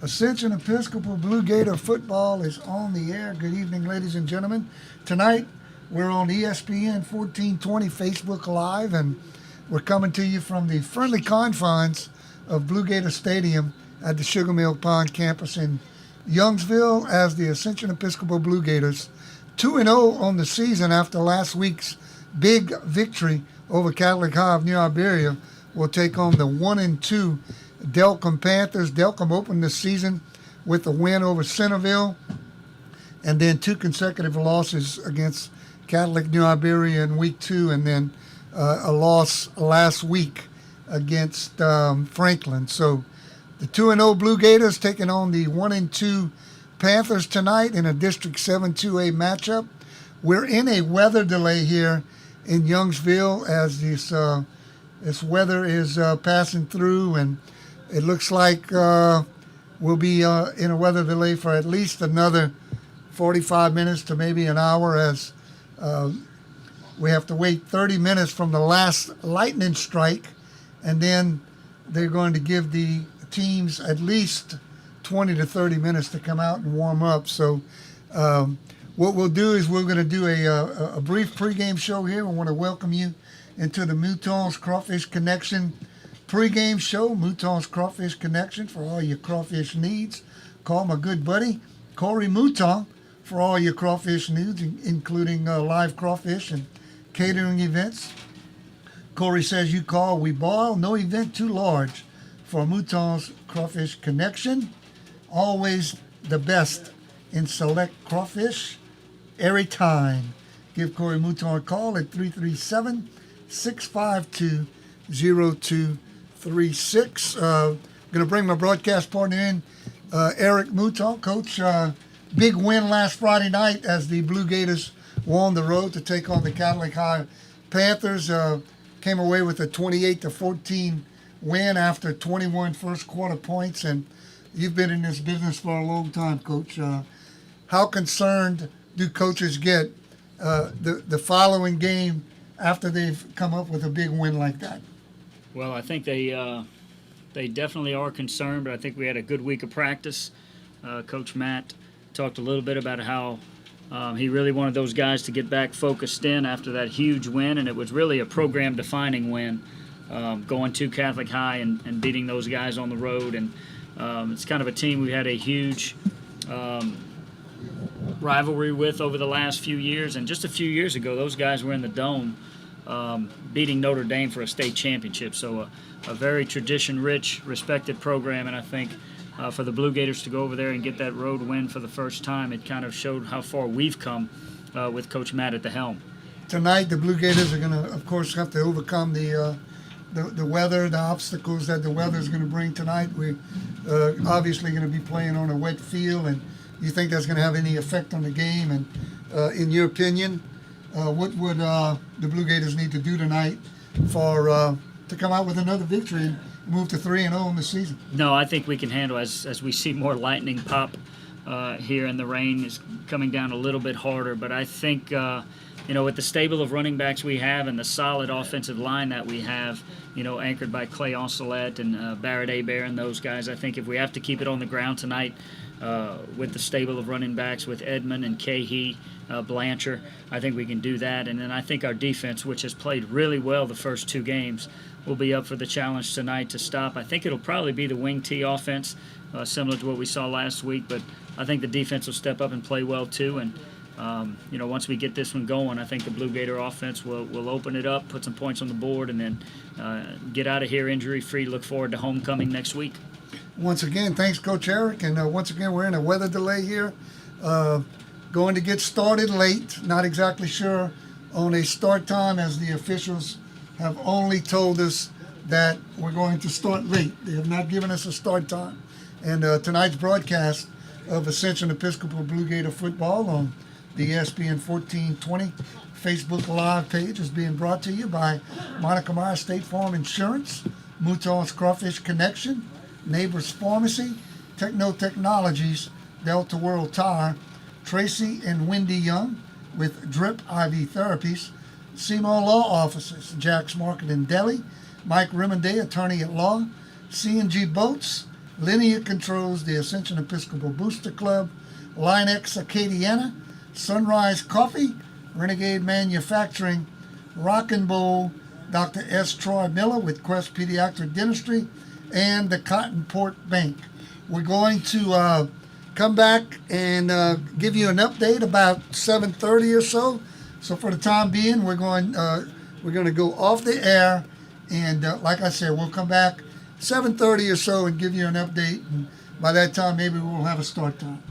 Ascension Episcopal Blue Gator football is on the air. Good evening, ladies and gentlemen. Tonight, we're on ESPN 1420 Facebook Live, and we're coming to you from the friendly confines of Blue Gator Stadium at the Sugar Mill Pond campus in Youngsville as the Ascension Episcopal Blue Gators 2-0 on the season after last week's big victory over Catholic High of New Iberia will take on the 1-2 Delcambre Panthers. Delcambre opened the season with a win over Centerville and then two consecutive losses against Catholic New Iberia in week 2 and then a loss last week against Franklin. So the 2-0 Blue Gators taking on the 1-2 Panthers tonight in a District 7 2A matchup. We're in a weather delay here in Youngsville as this weather is passing through, and it looks like we'll be in a weather delay for at least another 45 minutes to maybe an hour as we have to wait 30 minutes from the last lightning strike, and then they're going to give the teams at least 20 to 30 minutes to come out and warm up. So what we'll do is we're going to do a brief pregame show here. We want to welcome you into the Mouton's Crawfish Connection pregame show. Mouton's Crawfish Connection for all your crawfish needs. Call my good buddy Corey Mouton for all your crawfish needs, including live crawfish and catering events. Corey says you call, we boil. No event too large for Mouton's Crawfish Connection. Always the best in select crawfish every time. Give Corey Mouton a call at 337-652-0236. Going to bring my broadcast partner in, Eric Mouton. Coach, big win last Friday night as the Blue Gators were on the road to take on the Catholic High Panthers. Came away with a 28-14 win after 21 first quarter points, and you've been in this business for a long time, Coach. How concerned do coaches get the following game after they've come up with a big win like that? Well, I think they definitely are concerned, but I think we had a good week of practice. Coach Matt talked a little bit about how he really wanted those guys to get back focused in after that huge win, and it was really a program-defining win, going to Catholic High and beating those guys on the road. And it's kind of a team we had a huge rivalry with over the last few years. And just a few years ago, those guys were in the Dome beating Notre Dame for a state championship. So a very tradition-rich, respected program. And I think for the Blue Gators to go over there and get that road win for the first time, it kind of showed how far we've come with Coach Matt at the helm. Tonight, the Blue Gators are going to, of course, have to overcome the weather, the obstacles that the weather is going to bring tonight. We're obviously going to be playing on a wet field, and you think that's going to have any effect on the game? And in your opinion, what would the Blue Gators need to do tonight to come out with another victory and move to 3-0 in the season? No, I think we can handle as we see more lightning pop here, and the rain is coming down a little bit harder. But I think with the stable of running backs we have and the solid offensive line that we have, anchored by Clay Onsolette and Barrett Abear and those guys, I think if we have to keep it on the ground tonight with the stable of running backs with Edmond and Cahey, Blanchard, I think we can do that. And then I think our defense, which has played really well the first two games, will be up for the challenge tonight to stop. I think it'll probably be the wing T offense, similar to what we saw last week, but I think the defense will step up and play well too. And once we get this one going, I think the Blue Gator offense will open it up, put some points on the board, and then get out of here injury-free. Look forward to homecoming next week. Once again, thanks, Coach Eric. And once again, we're in a weather delay here. Going to get started late. Not exactly sure on a start time, as the officials have only told us that we're going to start late. They have not given us a start time. And tonight's broadcast of Ascension Episcopal Blue Gator football on the ESPN 1420 Facebook Live page is being brought to you by Monica Meyer State Farm Insurance, Mouton's Crawfish Connection, Neighbors Pharmacy, Techno Technologies, Delta World Tire, Tracy and Wendy Young with Drip IV Therapies, Seymour Law Offices, Jack's Market in Delhi, Mike Rimonday, attorney at law, C&G Boats, Linear Controls, the Ascension Episcopal Booster Club, Line X Acadiana, Sunrise Coffee, Renegade Manufacturing, Rock and Bowl, Dr. S. Troy Miller with Quest Pediatric Dentistry, and the Cotton Port Bank. We're going to come back and give you an update about 7:30 or so. So for the time being, we're going to go off the air, and like I said, we'll come back 7:30 or so and give you an update. And by that time, maybe we'll have a start time.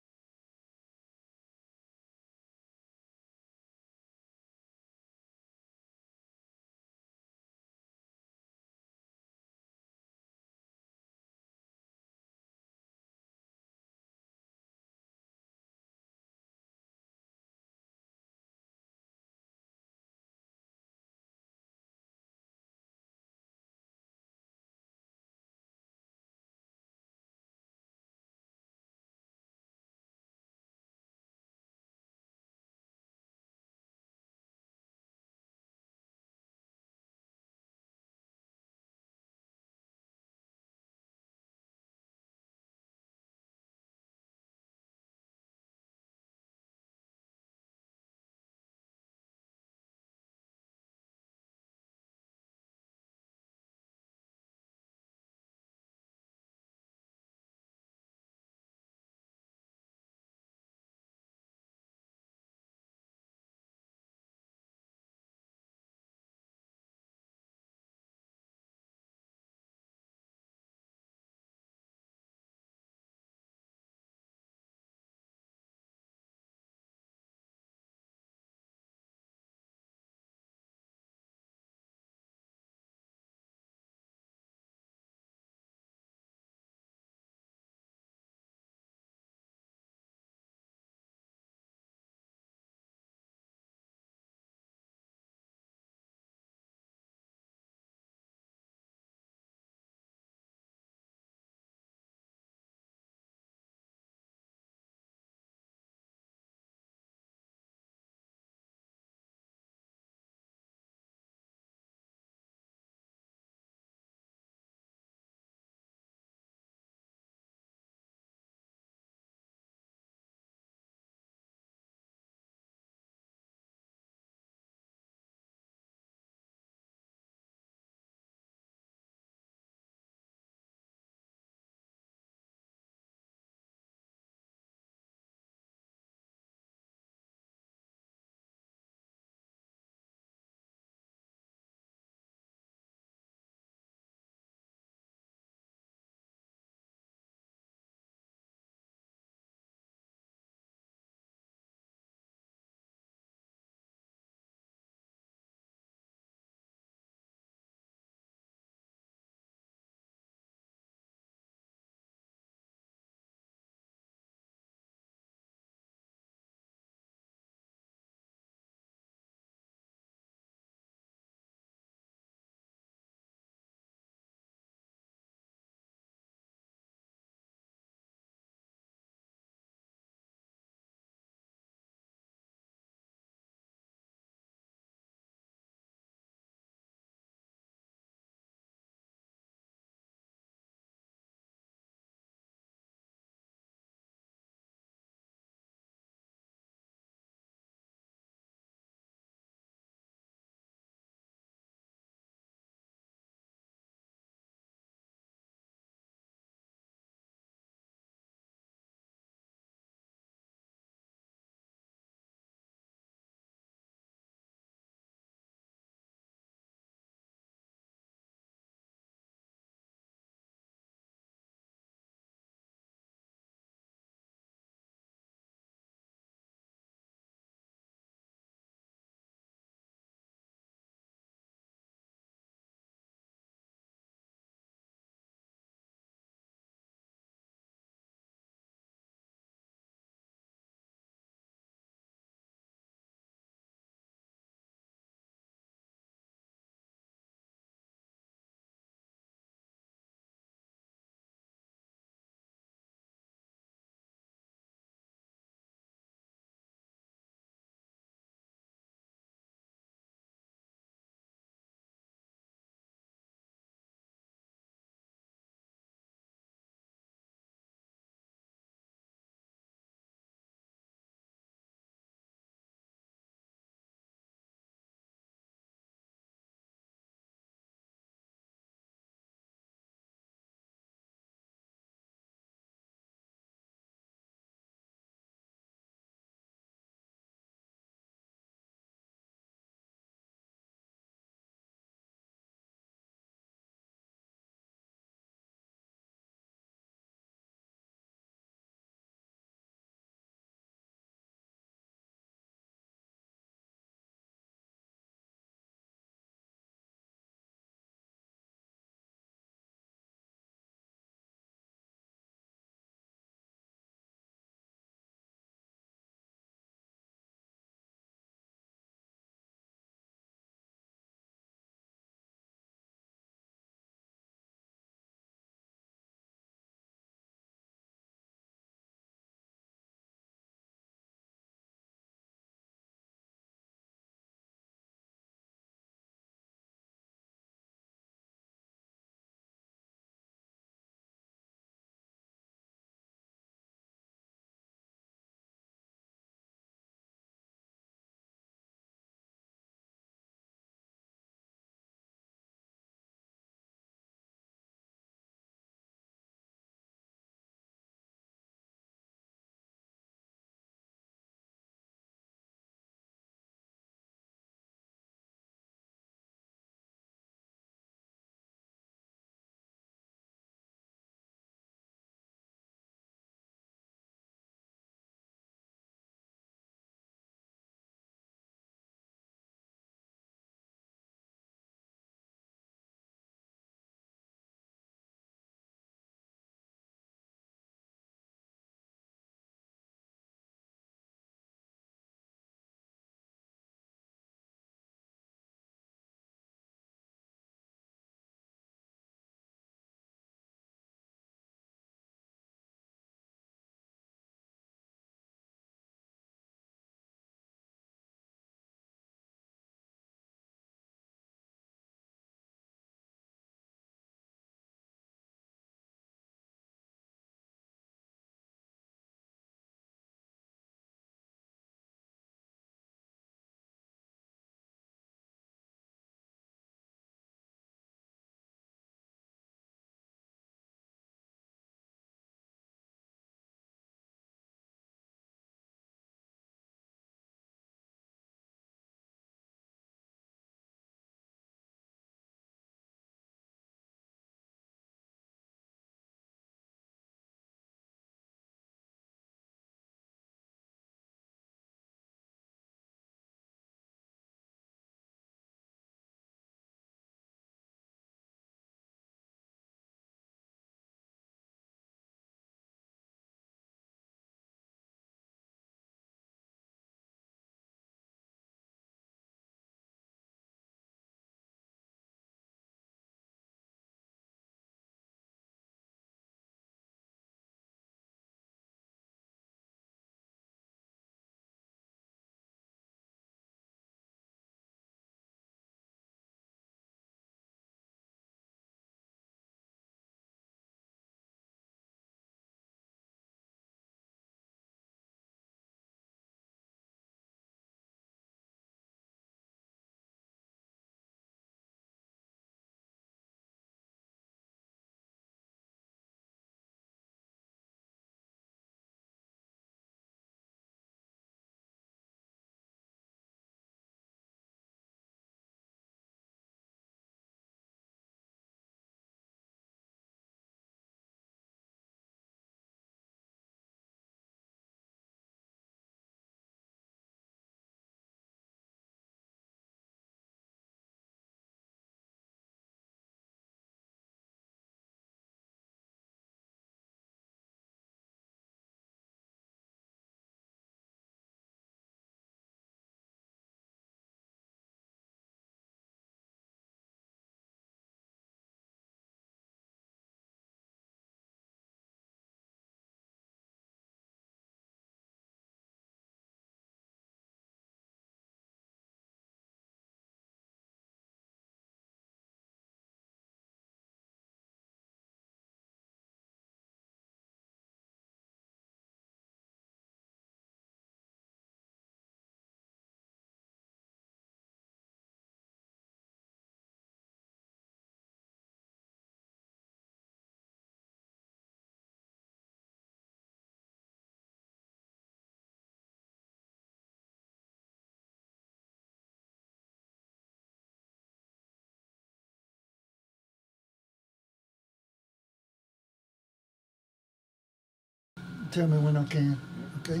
tell me when I can. Okay.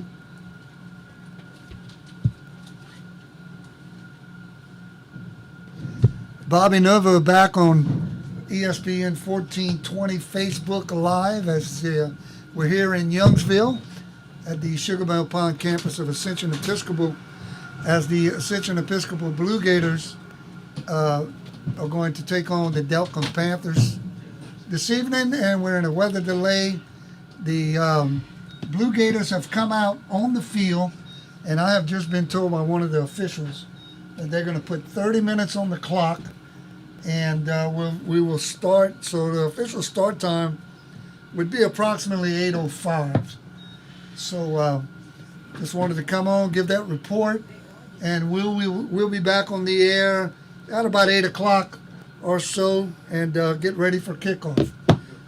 Bobby Nova back on ESPN 1420 Facebook Live as we're here in Youngsville at the Sugar Mill Pond campus of Ascension Episcopal as the Ascension Episcopal Blue Gators are going to take on the Delcambre Panthers this evening, and we're in a weather delay. The Blue Gators have come out on the field, and I have just been told by one of the officials that they're going to put 30 minutes on the clock, and we will start. So the official start time would be approximately 8:05. So just wanted to come on, give that report, and we'll be back on the air at about 8 o'clock or so, and get ready for kickoff.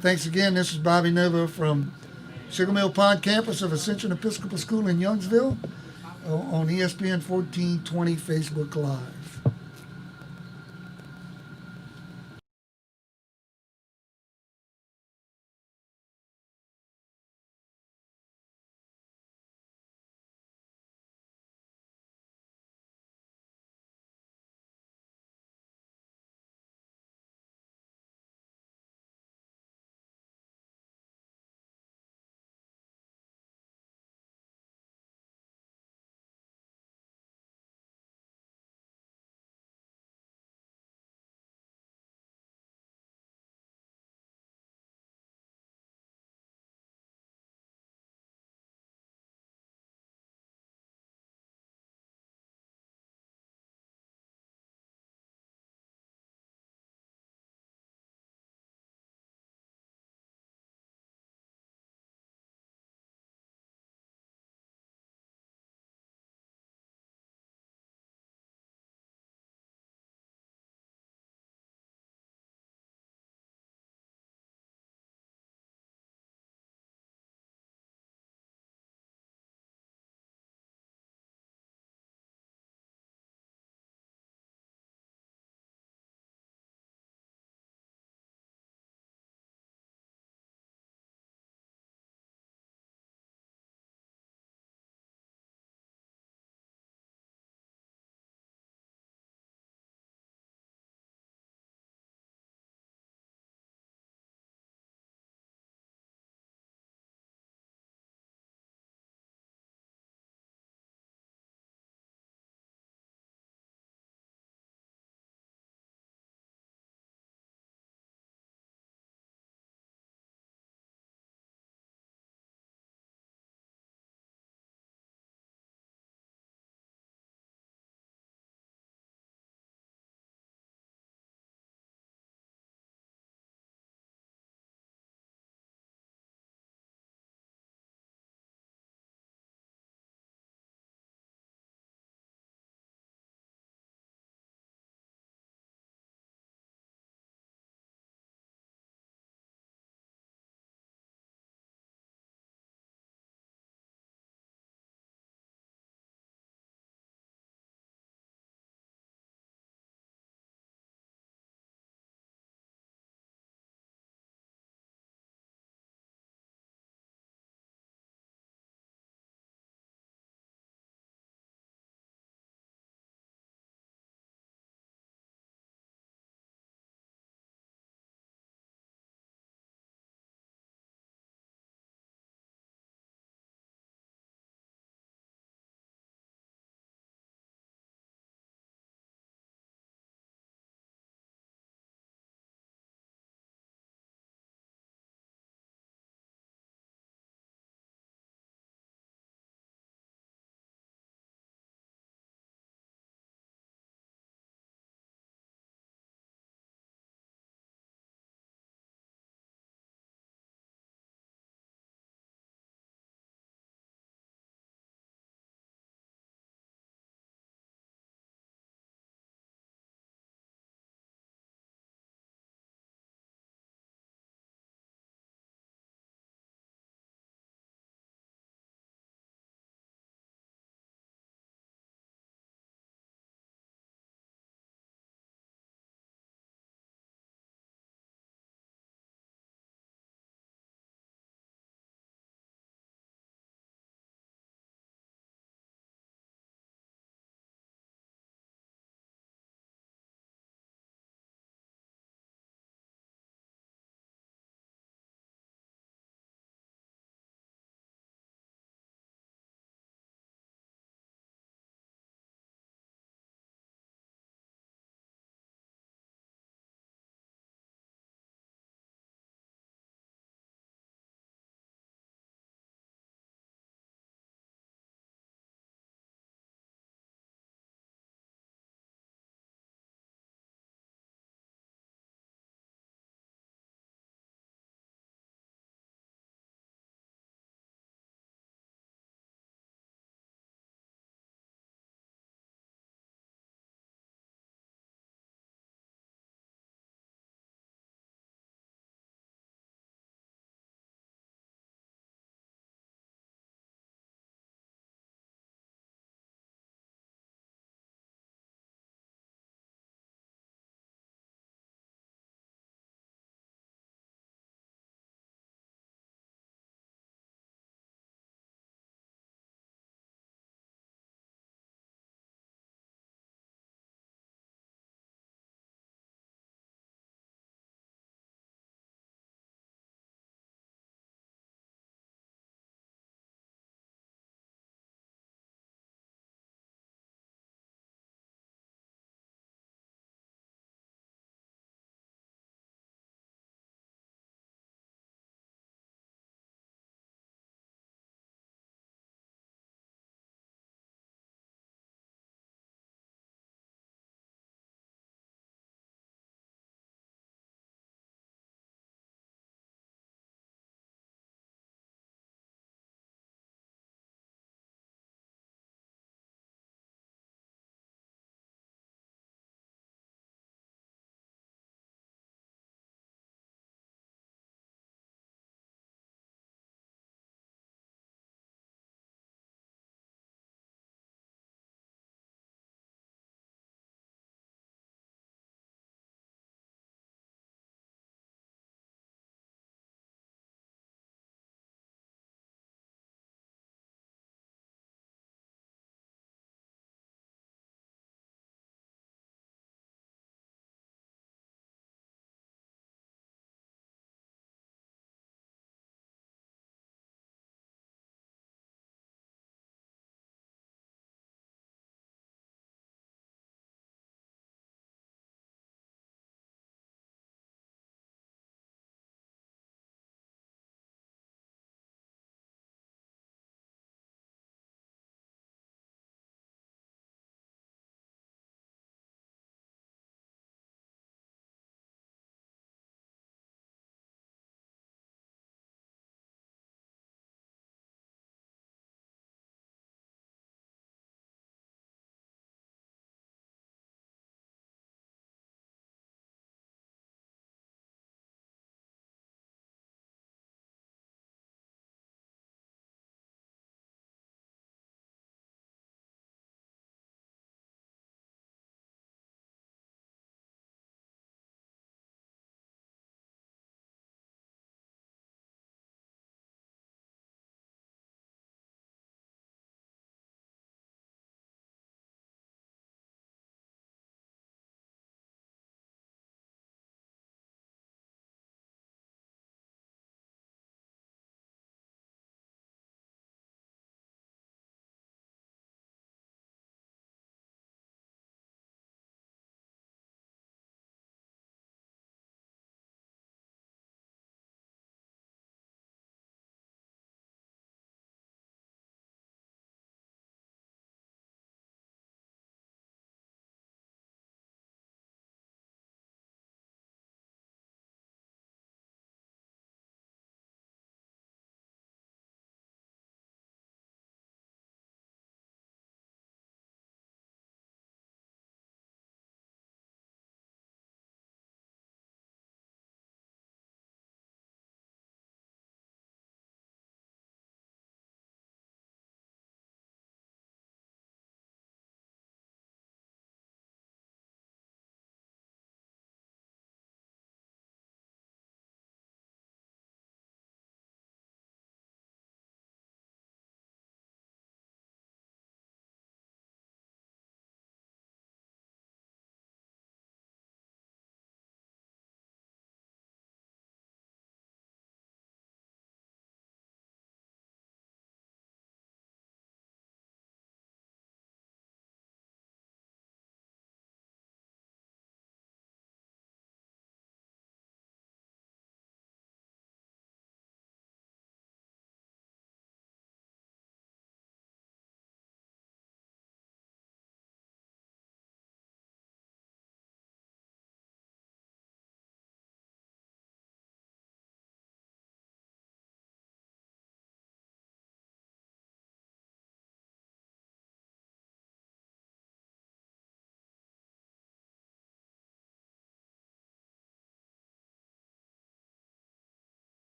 Thanks again. This is Bobby Nova from Sugar Mill Pond campus of Ascension Episcopal School in Youngsville on ESPN 1420 Facebook Live.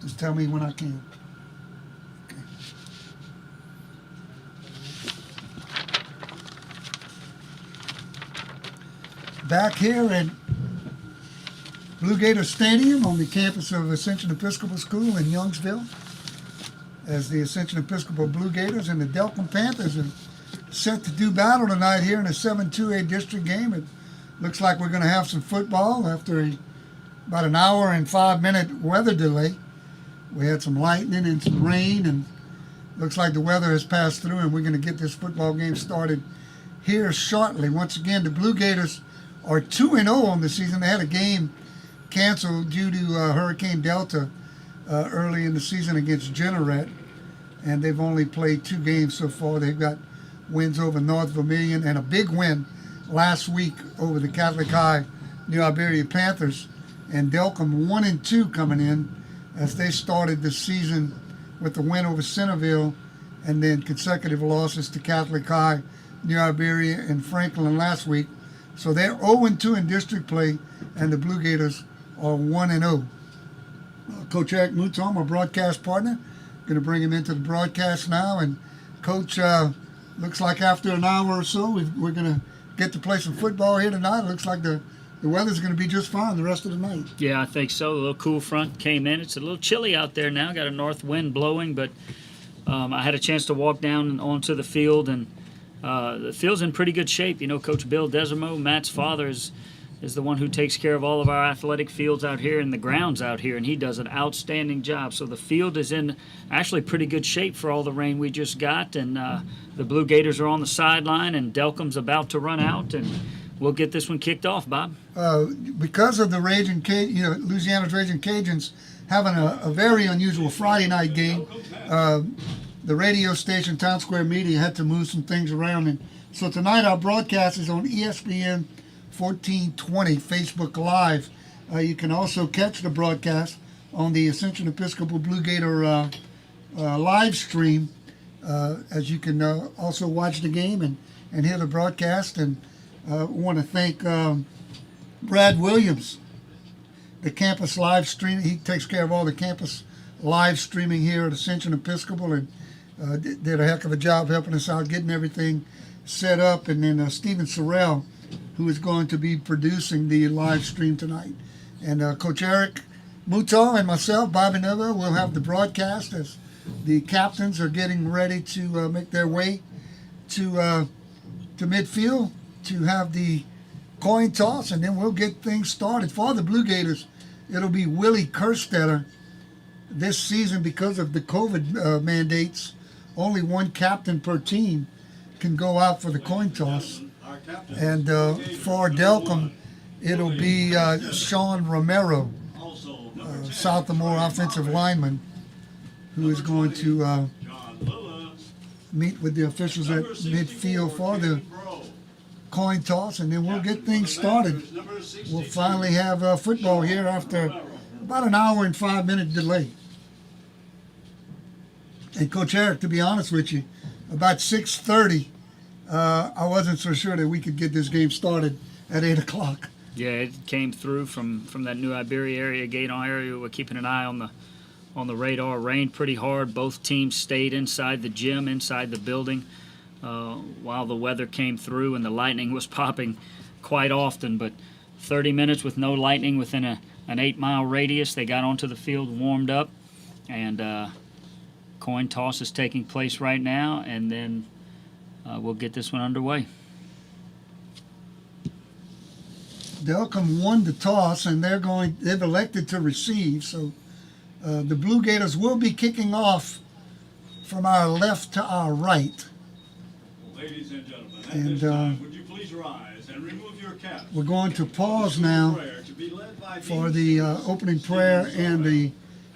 Just tell me when I can. Okay. Back here at Blue Gator Stadium on the campus of Ascension Episcopal School in Youngsville, as the Ascension Episcopal Blue Gators and the Delcambre Panthers are set to do battle tonight here in a 7-2A district game. It looks like we're going to have some football after about an hour and 5-minute weather delay. We had some lightning and some rain, and looks like the weather has passed through, and we're going to get this football game started here shortly. Once again, the Blue Gators are 2-0 on the season. They had a game canceled due to Hurricane Delta early in the season against Jeanerette, and they've only played 2 games so far. They've got wins over North Vermilion and a big win last week over the Catholic High New Iberia Panthers, and Delcambre 1-2 coming in as they started the season with the win over Centerville and then consecutive losses to Catholic High, New Iberia, and Franklin last week. So they're 0-2 in district play, and the Blue Gators are 1-0. Coach Eric Mouton, our broadcast partner, going to bring him into the broadcast now. And Coach, looks like after an hour or so, we're going to get to play some football here tonight. It looks like the weather's going to be just fine the rest of the night. Yeah, I think so. A little cool front came in. It's a little chilly out there now. Got a north wind blowing, but I had a chance to walk down onto the field, and the field's in pretty good shape. You know, Coach Bill Desimo, Matt's father, is the one who takes care of all of our athletic fields out here and the grounds out here, and he does an outstanding job. So the field is in actually pretty good shape for all the rain we just got, and the Blue Gators are on the sideline, and Delcam's about to run out, and we'll get this one kicked off, Bob. Because of the Louisiana's Raging Cajuns having a very unusual Friday night game, the radio station Town Square Media had to move some things around, and so tonight our broadcast is on ESPN 1420 Facebook Live. You can also catch the broadcast on the Ascension Episcopal Blue Gator live stream, as you can also watch the game and hear the broadcast. And I want to thank Brad Williams, the campus live stream. He takes care of all the campus live streaming here at Ascension Episcopal, and did a heck of a job helping us out, getting everything set up. And then Stephen Sorrell, who is going to be producing the live stream tonight. And Coach Eric Mouton and myself, Bobby Nova, will have the broadcast as the captains are getting ready to make their way to midfield to have the coin toss, and then we'll get things started. For the Blue Gators, it'll be Willie Kerstetter. This season, because of the COVID mandates, only one captain per team can go out for the coin toss. And for Delcambre, it'll be Sean Romero, sophomore offensive lineman, who is going to meet with the officials at midfield for the coin toss, and then we'll get things started. We'll finally have football here after about an hour and 5-minute delay. And Coach Eric, to be honest with you, about 6:30, I wasn't so sure that we could get this game started at 8 o'clock. Yeah, it came through from that New Iberia area, Gaydon area. We're keeping an eye on the radar. Rained pretty hard. Both teams stayed inside the gym, inside the building, while the weather came through, and the lightning was popping quite often. But 30 minutes with no lightning within an 8-mile radius. They got onto the field, warmed up, and coin toss is taking place right now, and then we'll get this one underway. Delcambre won the toss, and they've elected to receive. So the Blue Gators will be kicking off from our left to our right. Ladies and gentlemen, at And this time, would you please rise and remove your caps? we're going to pause now for the opening prayer and the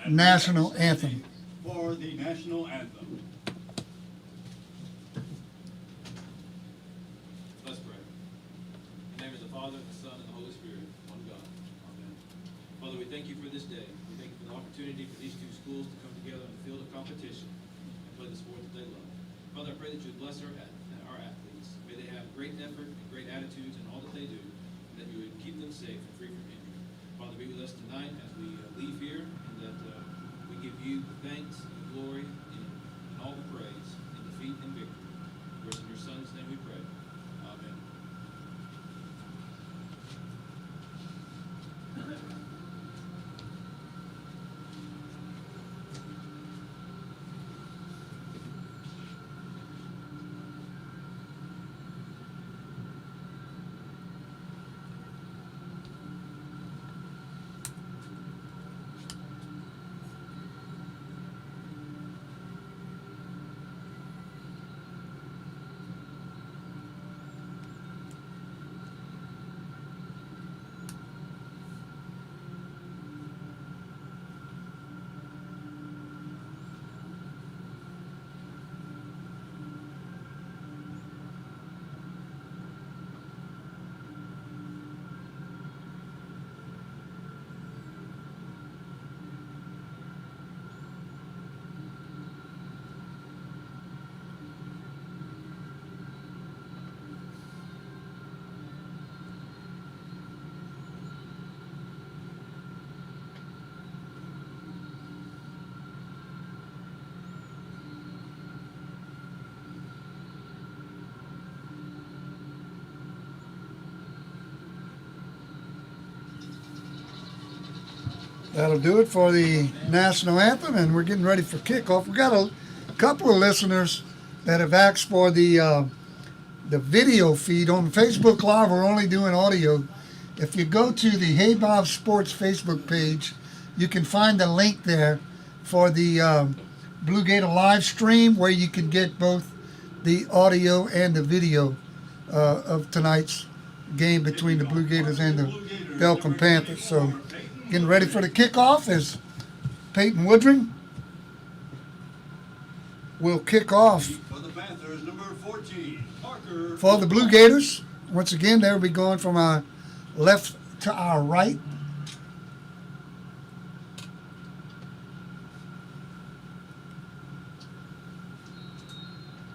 national anthem. For the national anthem. Let's pray. In the name of the Father, the Son, and the Holy Spirit, one God. Amen. Father, we thank you for this day. We thank you for the opportunity for these two schools to come together in the field of competition and play the sport that they love. Father, I pray that you would bless our athletes. May they have great effort and great attitudes in all that they do, and that you would keep them safe and free from injury. Father, be with us tonight as we leave here, and that we give you the thanks and the glory and all the praise in defeat and victory. For it's in your Son's name we pray. Amen. That'll do it for the national anthem, and we're getting ready for kickoff. We got a couple of listeners that have asked for the video feed on Facebook Live. We're only doing audio. If you go to the Hey Bob Sports Facebook page, you can find the link there for the Blue Gator live stream, where you can get both the audio and the video of tonight's game between the Blue Gators and the Delcambre Panthers. So, getting ready for the kickoff is Peyton Woodring. Will kick off For the Panthers, number 14, Parker. for the Blue Gators. Once again, they'll be going from our left to our right.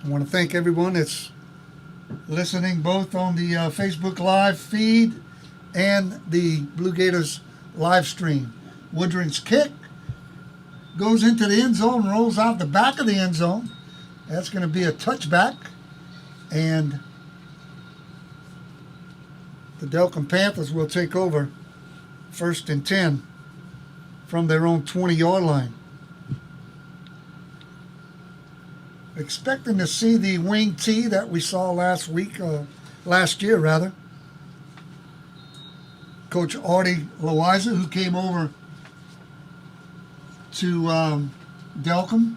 I want to thank everyone that's listening both on the Facebook Live feed and the Blue Gators live stream. Woodring's kick goes into the end zone, rolls out the back of the end zone. That's going to be a touchback. And the Delcambre Panthers will take over 1st and 10 from their own 20-yard line. Expecting to see the wing tee that we saw last year rather. Coach Artie Loiza, who came over to Delcambre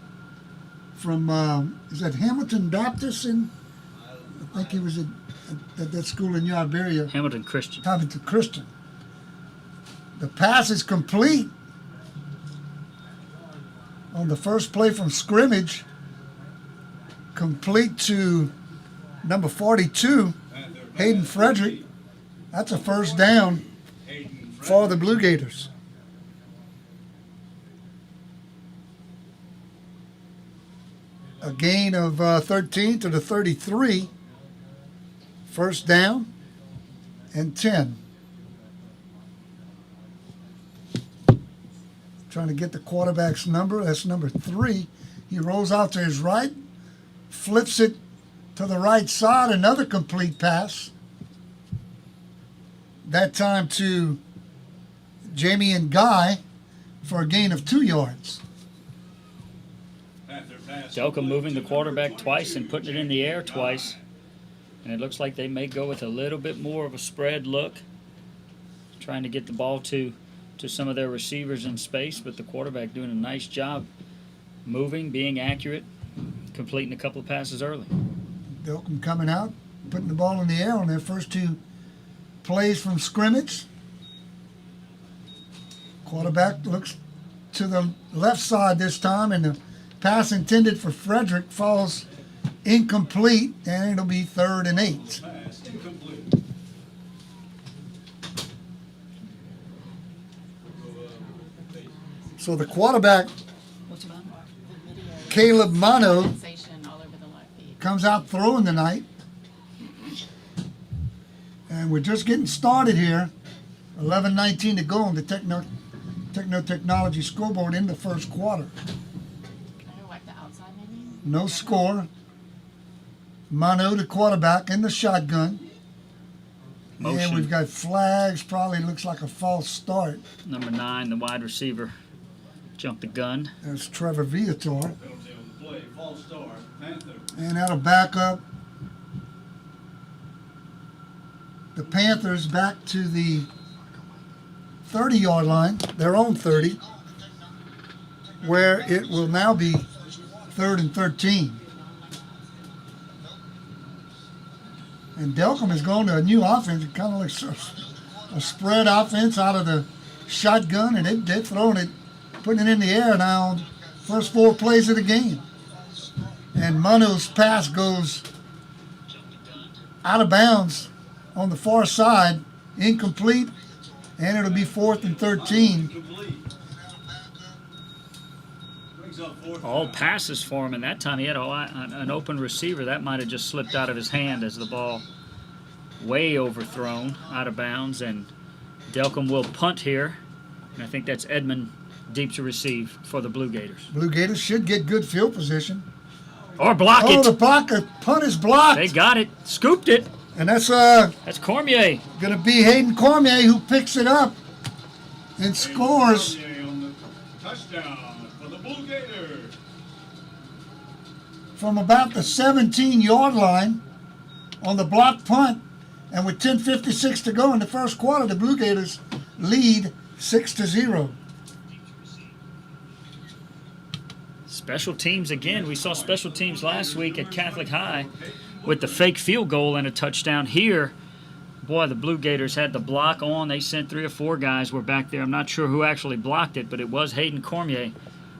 from, is that Hamilton Baptist? I think he was at that school in Yarberria. Hamilton Christian. Hamilton Christian. The pass is complete on the first play from scrimmage. Complete to number 42, Hayden Frederick. That's a first down for the Blue Gators. A gain of 13 to the 33. First down and 10. Trying to get the quarterback's number. That's number 3. He rolls out to his right, flips it to the right side, another complete pass. That time to Jamie and Guy for a gain of 2 yards. Delcambre moving the quarterback twice and putting it in the air twice. And it looks like they may go with a little bit more of a spread look, trying to get the ball to some of their receivers in space, but the quarterback doing a nice job moving, being accurate, completing a couple of passes early. Delcambre coming out, putting the ball in the air on their first 2 plays from scrimmage. Quarterback looks to the left side this time, and the pass intended for Frederick falls incomplete, and it'll be 3rd and 8. Pass incomplete. So the quarterback, Caleb Mano, comes out throwing tonight. And we're just getting started here. 11:19 to go on the Technology scoreboard in the first quarter. Like the outside maybe? No score. Mano, the quarterback, in the shotgun. Motion. And we've got flags. Probably looks like a false start. Number 9, the wide receiver, jumped the gun. There's Trevor Viator. Penalty on the play. False start. Panther. And that'll back up the Panthers back to the 30-yard line, their own 30, where it will now be 3rd and 13. And Delcambre has gone to a new offense. It kind of looks a spread offense out of the shotgun, and they're throwing it, putting it in the air now on first 4 plays of the game. And Mano's pass goes out of bounds on the far side, incomplete, and it'll be 4th and 13. Complete. Brings up fourth All down. passes for him, and that time he had an open receiver. That might have just slipped out of his hand as the ball way overthrown, out of bounds, and Delcambre will punt here. And I think that's Edmund deep to receive for the Blue Gators. Blue Gators should get good field position. Or block Oh, it. the blocker punt is blocked. They got it. Scooped it. And that's That's Cormier. going to be Hayden Cormier who picks it up and scores. Cormier on the touchdown for the Blue Gators. From about the 17-yard line on the block punt. And with 10:56 to go in the first quarter, the Blue Gators lead 6-0. Special teams again. We saw special teams last week at Catholic High with the fake field goal and a touchdown. Here, boy, the Blue Gators had the block on. They sent 3 or 4 guys were back there. I'm not sure who actually blocked it, but it was Hayden Cormier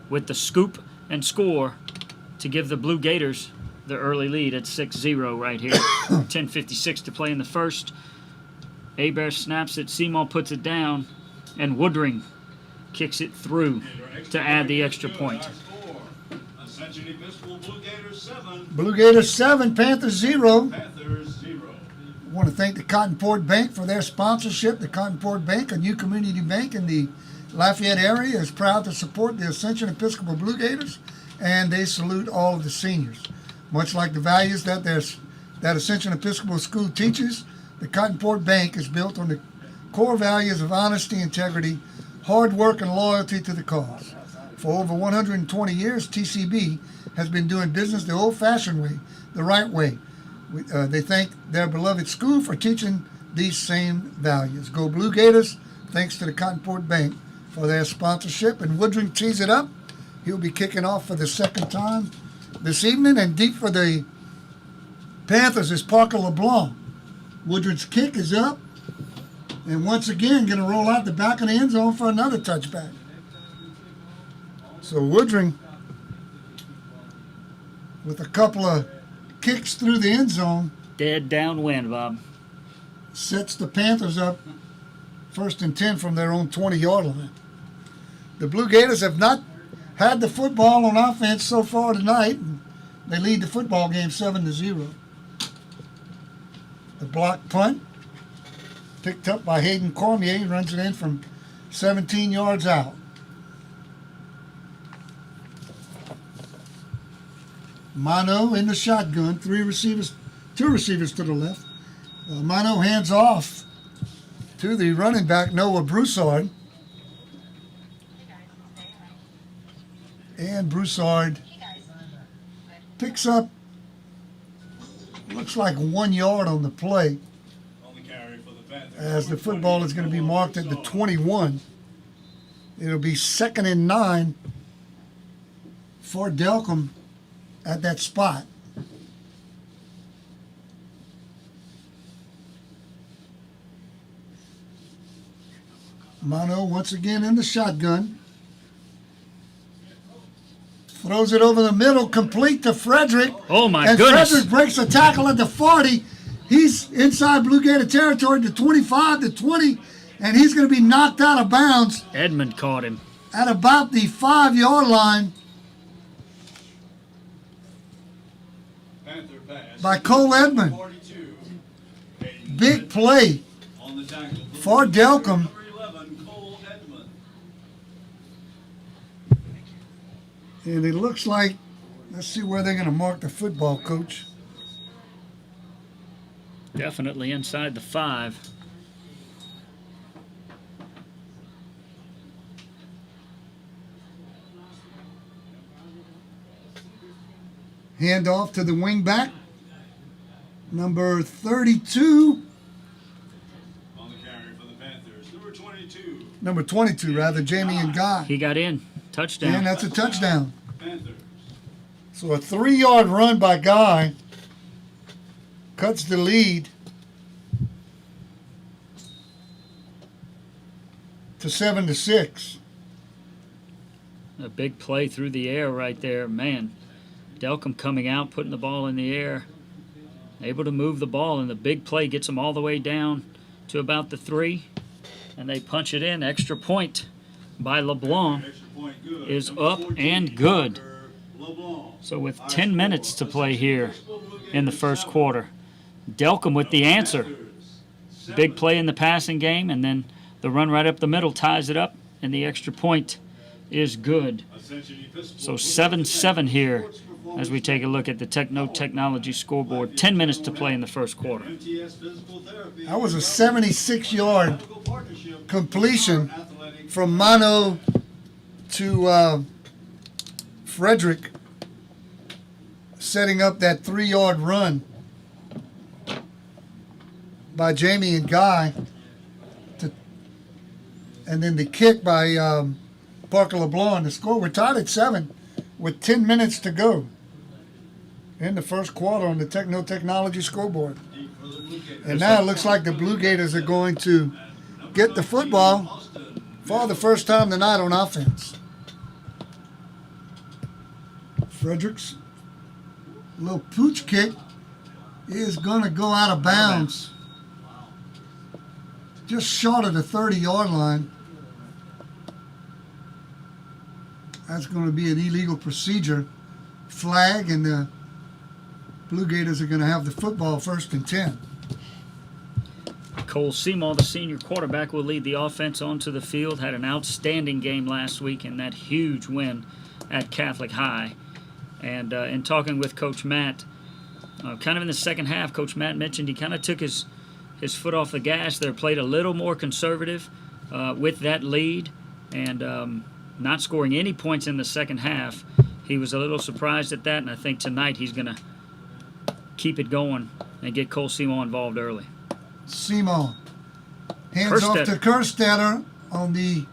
with the scoop and score to give the Blue Gators the early lead at 6-0 right here. 10:56 to play in the first. Hebert snaps it. Simon puts it down, and Woodring kicks it through to add the extra point. Ascension Episcopal Blue Gators 7. Blue Gators 7, Panthers 0. Panthers 0. I want to thank the Cotton Port Bank for their sponsorship. The Cotton Port Bank, a new community bank in the Lafayette area, is proud to support the Ascension Episcopal Blue Gators, and they salute all of the seniors. Much like the values that Ascension Episcopal School teaches, the Cotton Port Bank is built on the core values of honesty, integrity, hard work, and loyalty to the cause. For over 120 years, TCB has been doing business the old-fashioned way, the right way. They thank their beloved school for teaching these same values. Go Blue Gators. Thanks to the Cotton Port Bank for their sponsorship. And Woodring tees it up. He'll be kicking off for the second time this evening. And deep for the Panthers is Parker LeBlanc. Woodring's kick is up. And once again, going to roll out the back of the end zone for another touchback. So Woodring, with a couple of kicks through the end zone, Dead downwind, Bob. sets the Panthers up 1st and 10 from their own 20-yard line. The Blue Gators have not had the football on offense so far tonight. They lead the football game 7-0. The block punt, picked up by Hayden Cormier, he runs it in from 17 yards out. Mano in the shotgun, 2 receivers to the left. Mano hands off to the running back, Noah Broussard. And Broussard picks up, looks like 1 yard on the play, On the carry for the Panthers. as the football is going to be marked at the 21. It'll be 2nd and 9 for Delcambre at that spot. Mano once again in the shotgun. Throws it over the middle, complete to Frederick. Oh, my and goodness. Frederick breaks a tackle at the 40. He's inside Blue Gator territory, the 25, the 20, and he's going to be knocked out of bounds Edmund caught him. at about the 5-yard line Panther pass. by Cole Edmond. 42. Hayden Big play on the tackle. for Delcambre. Number 11, Cole Edmond. And it looks like, let's see where they're going to mark the football, Coach. Definitely inside the 5. Hand off to the wing back, number 32. On the carry for the Panthers, number 22. Number 22, rather, Jamie and Guy. He got in. Touchdown. And that's a touchdown. Panthers. So a 3-yard run by Guy cuts the lead to 7-6. A big play through the air right there. Man, Delcambre coming out, putting the ball in the air, able to move the ball, and the big play gets them all the way down to about the 3, and they punch it in. Extra point by LeBlanc Extra point good. is Number up 14, and good. LeBlanc. So with High 10 score. minutes to play here in the first 7. quarter, Delcambre with the answer. Panthers, 7. Big play in the passing game, and then the run right up the middle ties it up, and the extra point is good. Ascension Episcopal So Blue 7-7 Gators here Sports Performance as we take a look at the technology scoreboard. 10 minutes to play in the first quarter. MTS Physical Therapy. That was a 76-yard Partnership. completion Athletic. from Mano to Frederick, setting up that 3-yard run by Jamie and Guy, and then the kick by Parker LeBlanc. The score, we're tied at 7 with 10 minutes to go in the first quarter on the technology scoreboard. And now it looks like the Blue Gators are going to get the football for the first time tonight on offense. Frederick's little pooch kick is going to go out of bounds. Just short of the 30-yard line. That's going to be an illegal procedure flag, and the Blue Gators are going to have the football 1st and 10. Cole Seymour, the senior quarterback, will lead the offense onto the field. Had an outstanding game last week in that huge win at Catholic High. And in talking with Coach Matt, kind of in the second half, Coach Matt mentioned he kind of took his foot off the gas there, played a little more conservative with that lead, and not scoring any points in the second half. He was a little surprised at that, and I think tonight he's going to keep it going and get Cole Seymour involved early. Seymour hands off to Kerstetter on the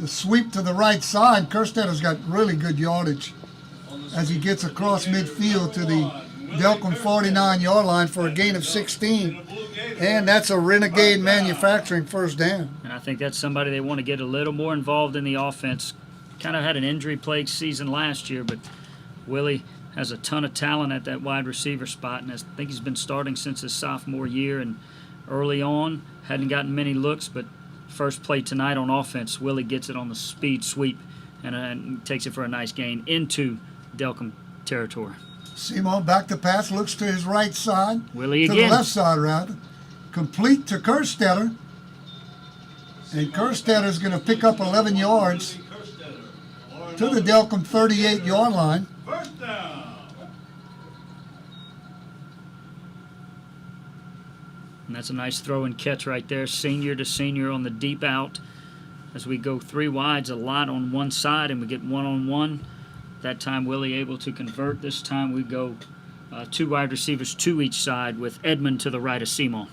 sweep to the right side. Kerstetter's got really good yardage as he gets across midfield to the Delcambre 49-yard line for a gain of 16. And that's a Renegade Manufacturing first down. And I think that's somebody they want to get a little more involved in the offense. Kind of had an injury-plagued season last year, but Willie has a ton of talent at that wide receiver spot, and I think he's been starting since his sophomore year. And early on, hadn't gotten many looks, but first play tonight on offense, Willie gets it on the speed sweep and takes it for a nice gain into Delcambre territory. Seymour back to pass, looks to his right side. Willie to again. the left side, rather. Complete to Kerstetter. And Kerstetter's going to pick up 11 yards to the Delcambre 38-yard line. First down. And that's a nice throw and catch right there, senior to senior on the deep out. As we go 3 wides, a lot on one side, and we get one-on-one. That time Willie able to convert. This time we go 2 wide receivers to each side with Edmond to the right of Seymour.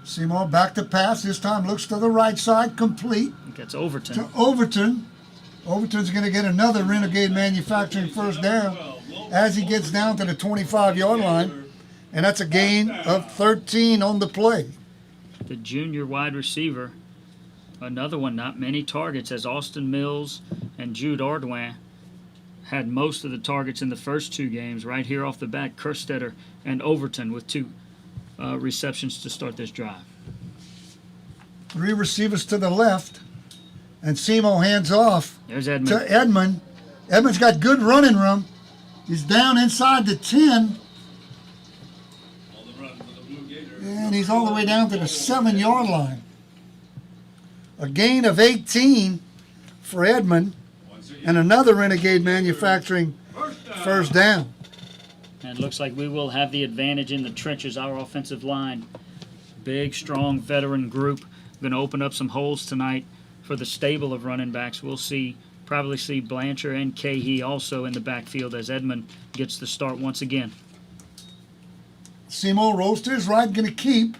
Seymour back to pass. This time looks to the right side, complete I think that's Overton. to Overton. Overton's going to get another Renegade Manufacturing first down as he gets down to the 25-yard line. And that's a gain of 13 on the play. The junior wide receiver, another one, not many targets, as Austin Mills and Jude Ardouin had most of the targets in the first 2 games. Right here off the bat, Kerstetter and Overton with 2 receptions to start this drive. 3 receivers to the left. And Seymour hands off There's Edmond. to Edmond. Edmond's got good running room. He's down inside the 10. On the run for the Blue Gators. And he's all the way down to the 7-yard line. A gain of 18 for Edmond, and another Renegade Manufacturing first down. And it looks like we will have the advantage in the trenches, our offensive line. Big, strong veteran group. Going to open up some holes tonight for the stable of running backs. We'll probably see Blanchard and Cahey also in the backfield as Edmond gets the start once again. Simo rolls to his right, going to keep.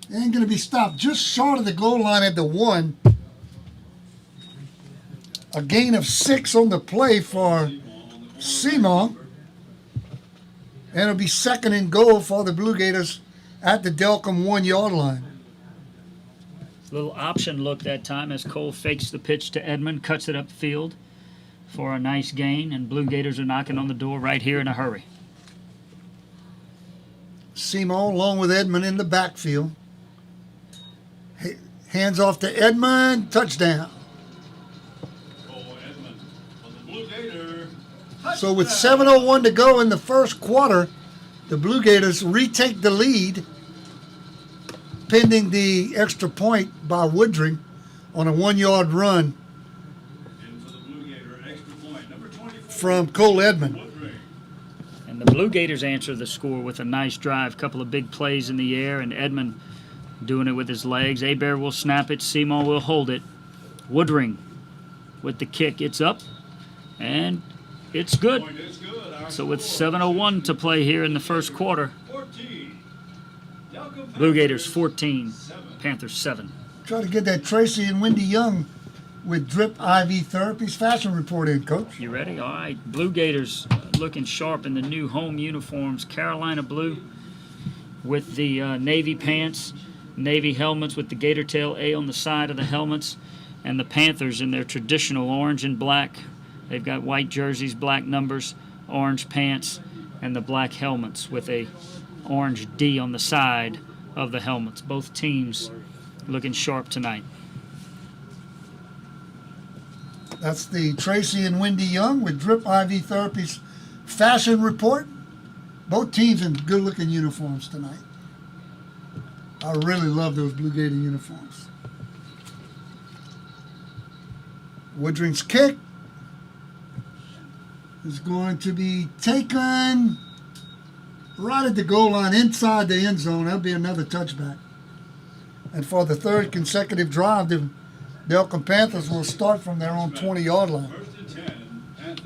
And going to be stopped just short of the goal line at the 1. A gain of 6 on the play for Simo. And it'll be second and goal for the Blue Gators at the Delcambre 1-yard line. Little option look that time as Cole fakes the pitch to Edmond, cuts it upfield for a nice gain, and Blue Gators are knocking on the door right here in a hurry. Simo along with Edmond in the backfield. Hands off to Edmond, touchdown. Cole Edmond on the Blue Gator. So with 7:01 to go in the first quarter, the Blue Gators retake the lead, pending the extra point by Woodring on a 1-yard run In for the Blue Gator, extra point, number 24. from Cole Edmond. Woodring. And the Blue Gators answer the score with a nice drive, couple of big plays in the air, and Edmond doing it with his legs. Abear will snap it, Seymour will hold it. Woodring with the kick, it's up, and it's good. Point is good. Our So with score, 7:01 to play here in the first quarter, 14. Delcambre Blue Gators Panthers, 14, 7. Panthers 7. Try to get that Tracy and Wendy Young with Drip IV Therapies fashion report in, Coach. You ready? All right. Blue Gators looking sharp in the new home uniforms. Carolina blue with the navy pants, navy helmets with the gator tail A on the side of the helmets, and the Panthers in their traditional orange and black. They've got white jerseys, black numbers, orange pants, and the black helmets with a orange D on the side of the helmets. Both teams looking sharp tonight. That's the Tracy and Wendy Young with Drip IV Therapies fashion report. Both teams in good-looking uniforms tonight. I really love those Blue Gator uniforms. Woodring's kick is going to be taken right at the goal line inside the end zone. That'll be another touchback. And for the third consecutive drive, the Delcambre Panthers will start from their own 20-yard line. First and 10, Panthers.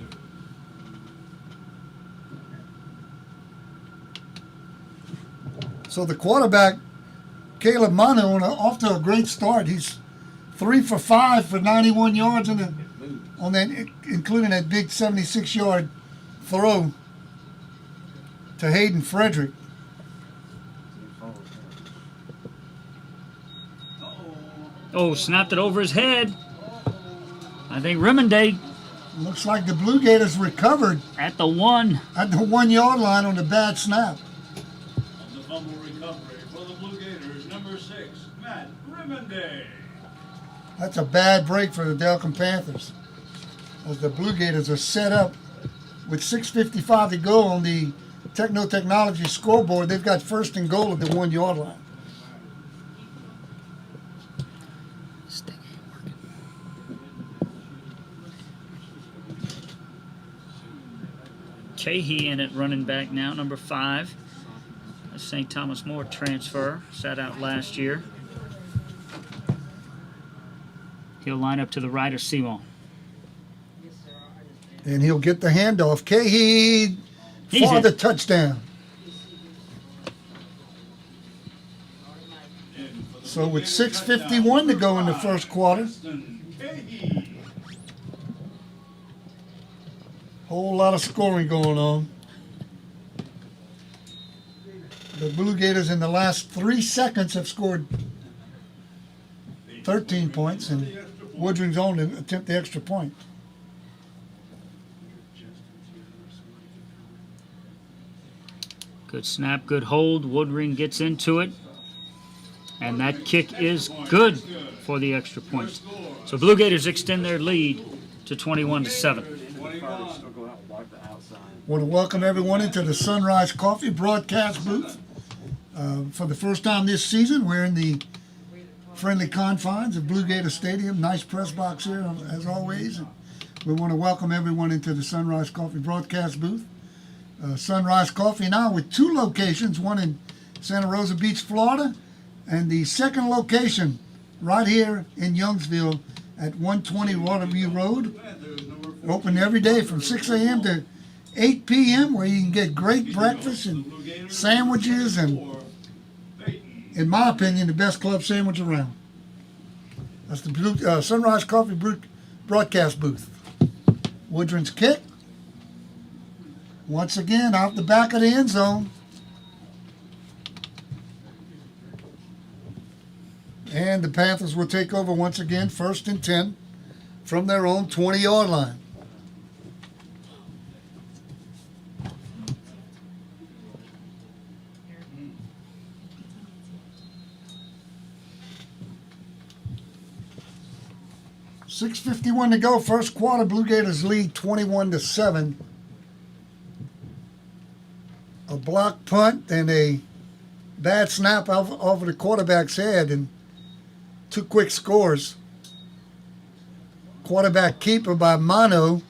So the quarterback, Caleb Manu, off to a great start. He's 3 for 5 for 91 yards on that, including that big 76-yard throw to Hayden Frederick. Oh, snapped it over his head. I think Remonday Looks like the Blue Gators recovered at the 1. at the 1-yard line on the bad snap. On the fumble recovery for the Blue Gators, number 6, Matt Remonday. That's a bad break for the Delcambre Panthers, as the Blue Gators are set up with 6:55 to go on the Technology scoreboard. They've got first and goal at the 1-yard line. Cahey in at running back now, number 5. A St. Thomas More transfer, sat out last year. He'll line up to the right of Simon. And he'll get the handoff. Cahey He's for in. the touchdown. So with 6:51 to go in the first quarter, Preston Cahey. whole lot of scoring going on. The Blue Gators in the last 3 seconds have scored 13 points, and Woodring's on to attempt the extra point. Good snap, good hold. Woodring gets into it. And that kick is good for the extra point. So Blue Gators extend their lead to 21-7. 21. Want to welcome everyone into the Sunrise Coffee broadcast booth. For the first time this season, we're in the friendly confines of Blue Gator Stadium. Nice press box here, as always. We want to welcome everyone into the Sunrise Coffee broadcast booth. Sunrise Coffee now with 2 locations, one in Santa Rosa Beach, Florida, and the second location right here in Youngsville at 120 Waterview Road. Open every day from 6 a.m. to 8 p.m. where you can get great breakfast and sandwiches and, in my opinion, the best club sandwich around. That's the Sunrise Coffee broadcast booth. Woodron's kick. Once again, out the back of the end zone. And the Panthers will take over once again, 1st and 10 from their own 20-yard line. .6:51 to go, first quarter. Blue Gators lead 21-7. A block punt and a bad snap over the quarterback's head, and 2 quick scores. Quarterback keeper by Mano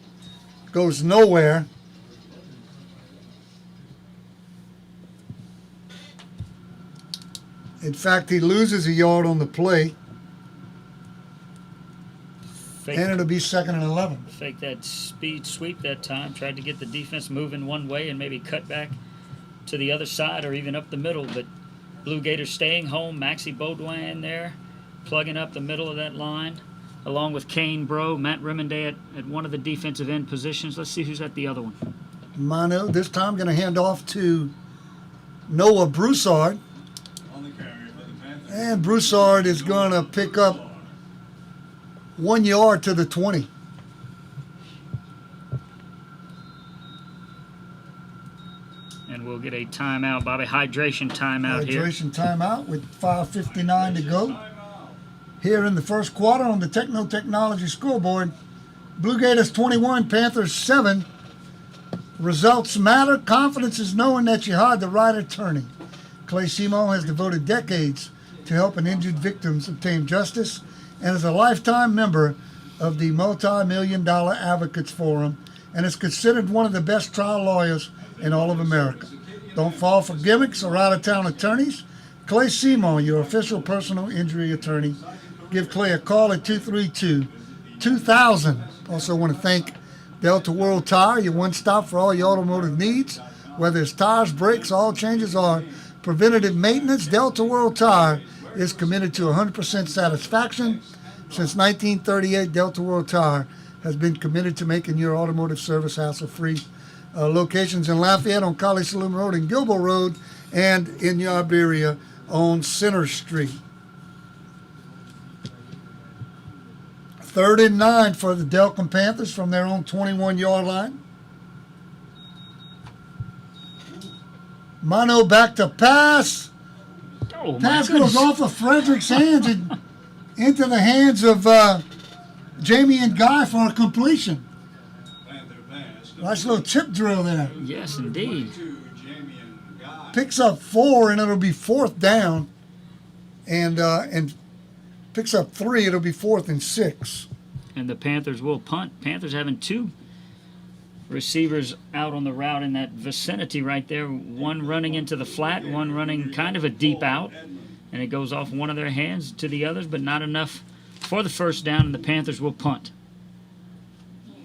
goes nowhere. In fact, he loses a yard on the play, and it'll be 2nd and 11. Fake that speed sweep that time. Tried to get the defense moving one way and maybe cut back to the other side or even up the middle, but Blue Gators staying home. Maxie Baudouin there, plugging up the middle of that line, along with Kane Bro, Matt Remonday at one of the defensive end positions. Let's see who's at the other one. Mano, this time going to hand off to Noah Broussard. On the carry for the Panthers. And Broussard is going to pick up 1 yard to the 20. And we'll get a timeout, Bobby. Hydration timeout here. Hydration timeout with 5:59 to go. Here in the first quarter on the Techno Technology scoreboard, Blue Gators 21, Panthers 7. Results matter. Confidence is knowing that you hired the right attorney. Clay Simo has devoted decades to helping injured victims obtain justice and is a lifetime member of the multi-million-dollar Advocates Forum and is considered one of the best trial lawyers in all of America. Don't fall for gimmicks or out-of-town attorneys. Clay Simo, your official personal injury attorney. Give Clay a call at 232-2000. Also want to thank Delta World Tire, your one-stop for all your automotive needs. Whether it's tires, brakes, oil changes, or preventative maintenance, Delta World Tire is committed to 100% satisfaction. Since 1938, Delta World Tire has been committed to making your automotive service hassle-free. Locations in Lafayette on College Saloon Road and Gilbo Road, and in Iberia on Center Street. 3rd and 9 for the Delcambre Panthers from their own 21-yard line. Mano back to pass. Oh, my Pass goodness. goes off of Frederick's hands and into the hands of Jamie and Guy for a completion. Panther pass. Nice little chip drill there. Yes, indeed. 22, Jamie and Guy. Picks up 4, and it'll be 4th down. And picks up 3, it'll be 4th and 6. And the Panthers will punt. Panthers having 2 receivers out on the route in that vicinity right there. One running into the flat, one running kind of a deep out. And it goes off one of their hands to the others, but not enough for the first down, and the Panthers will punt.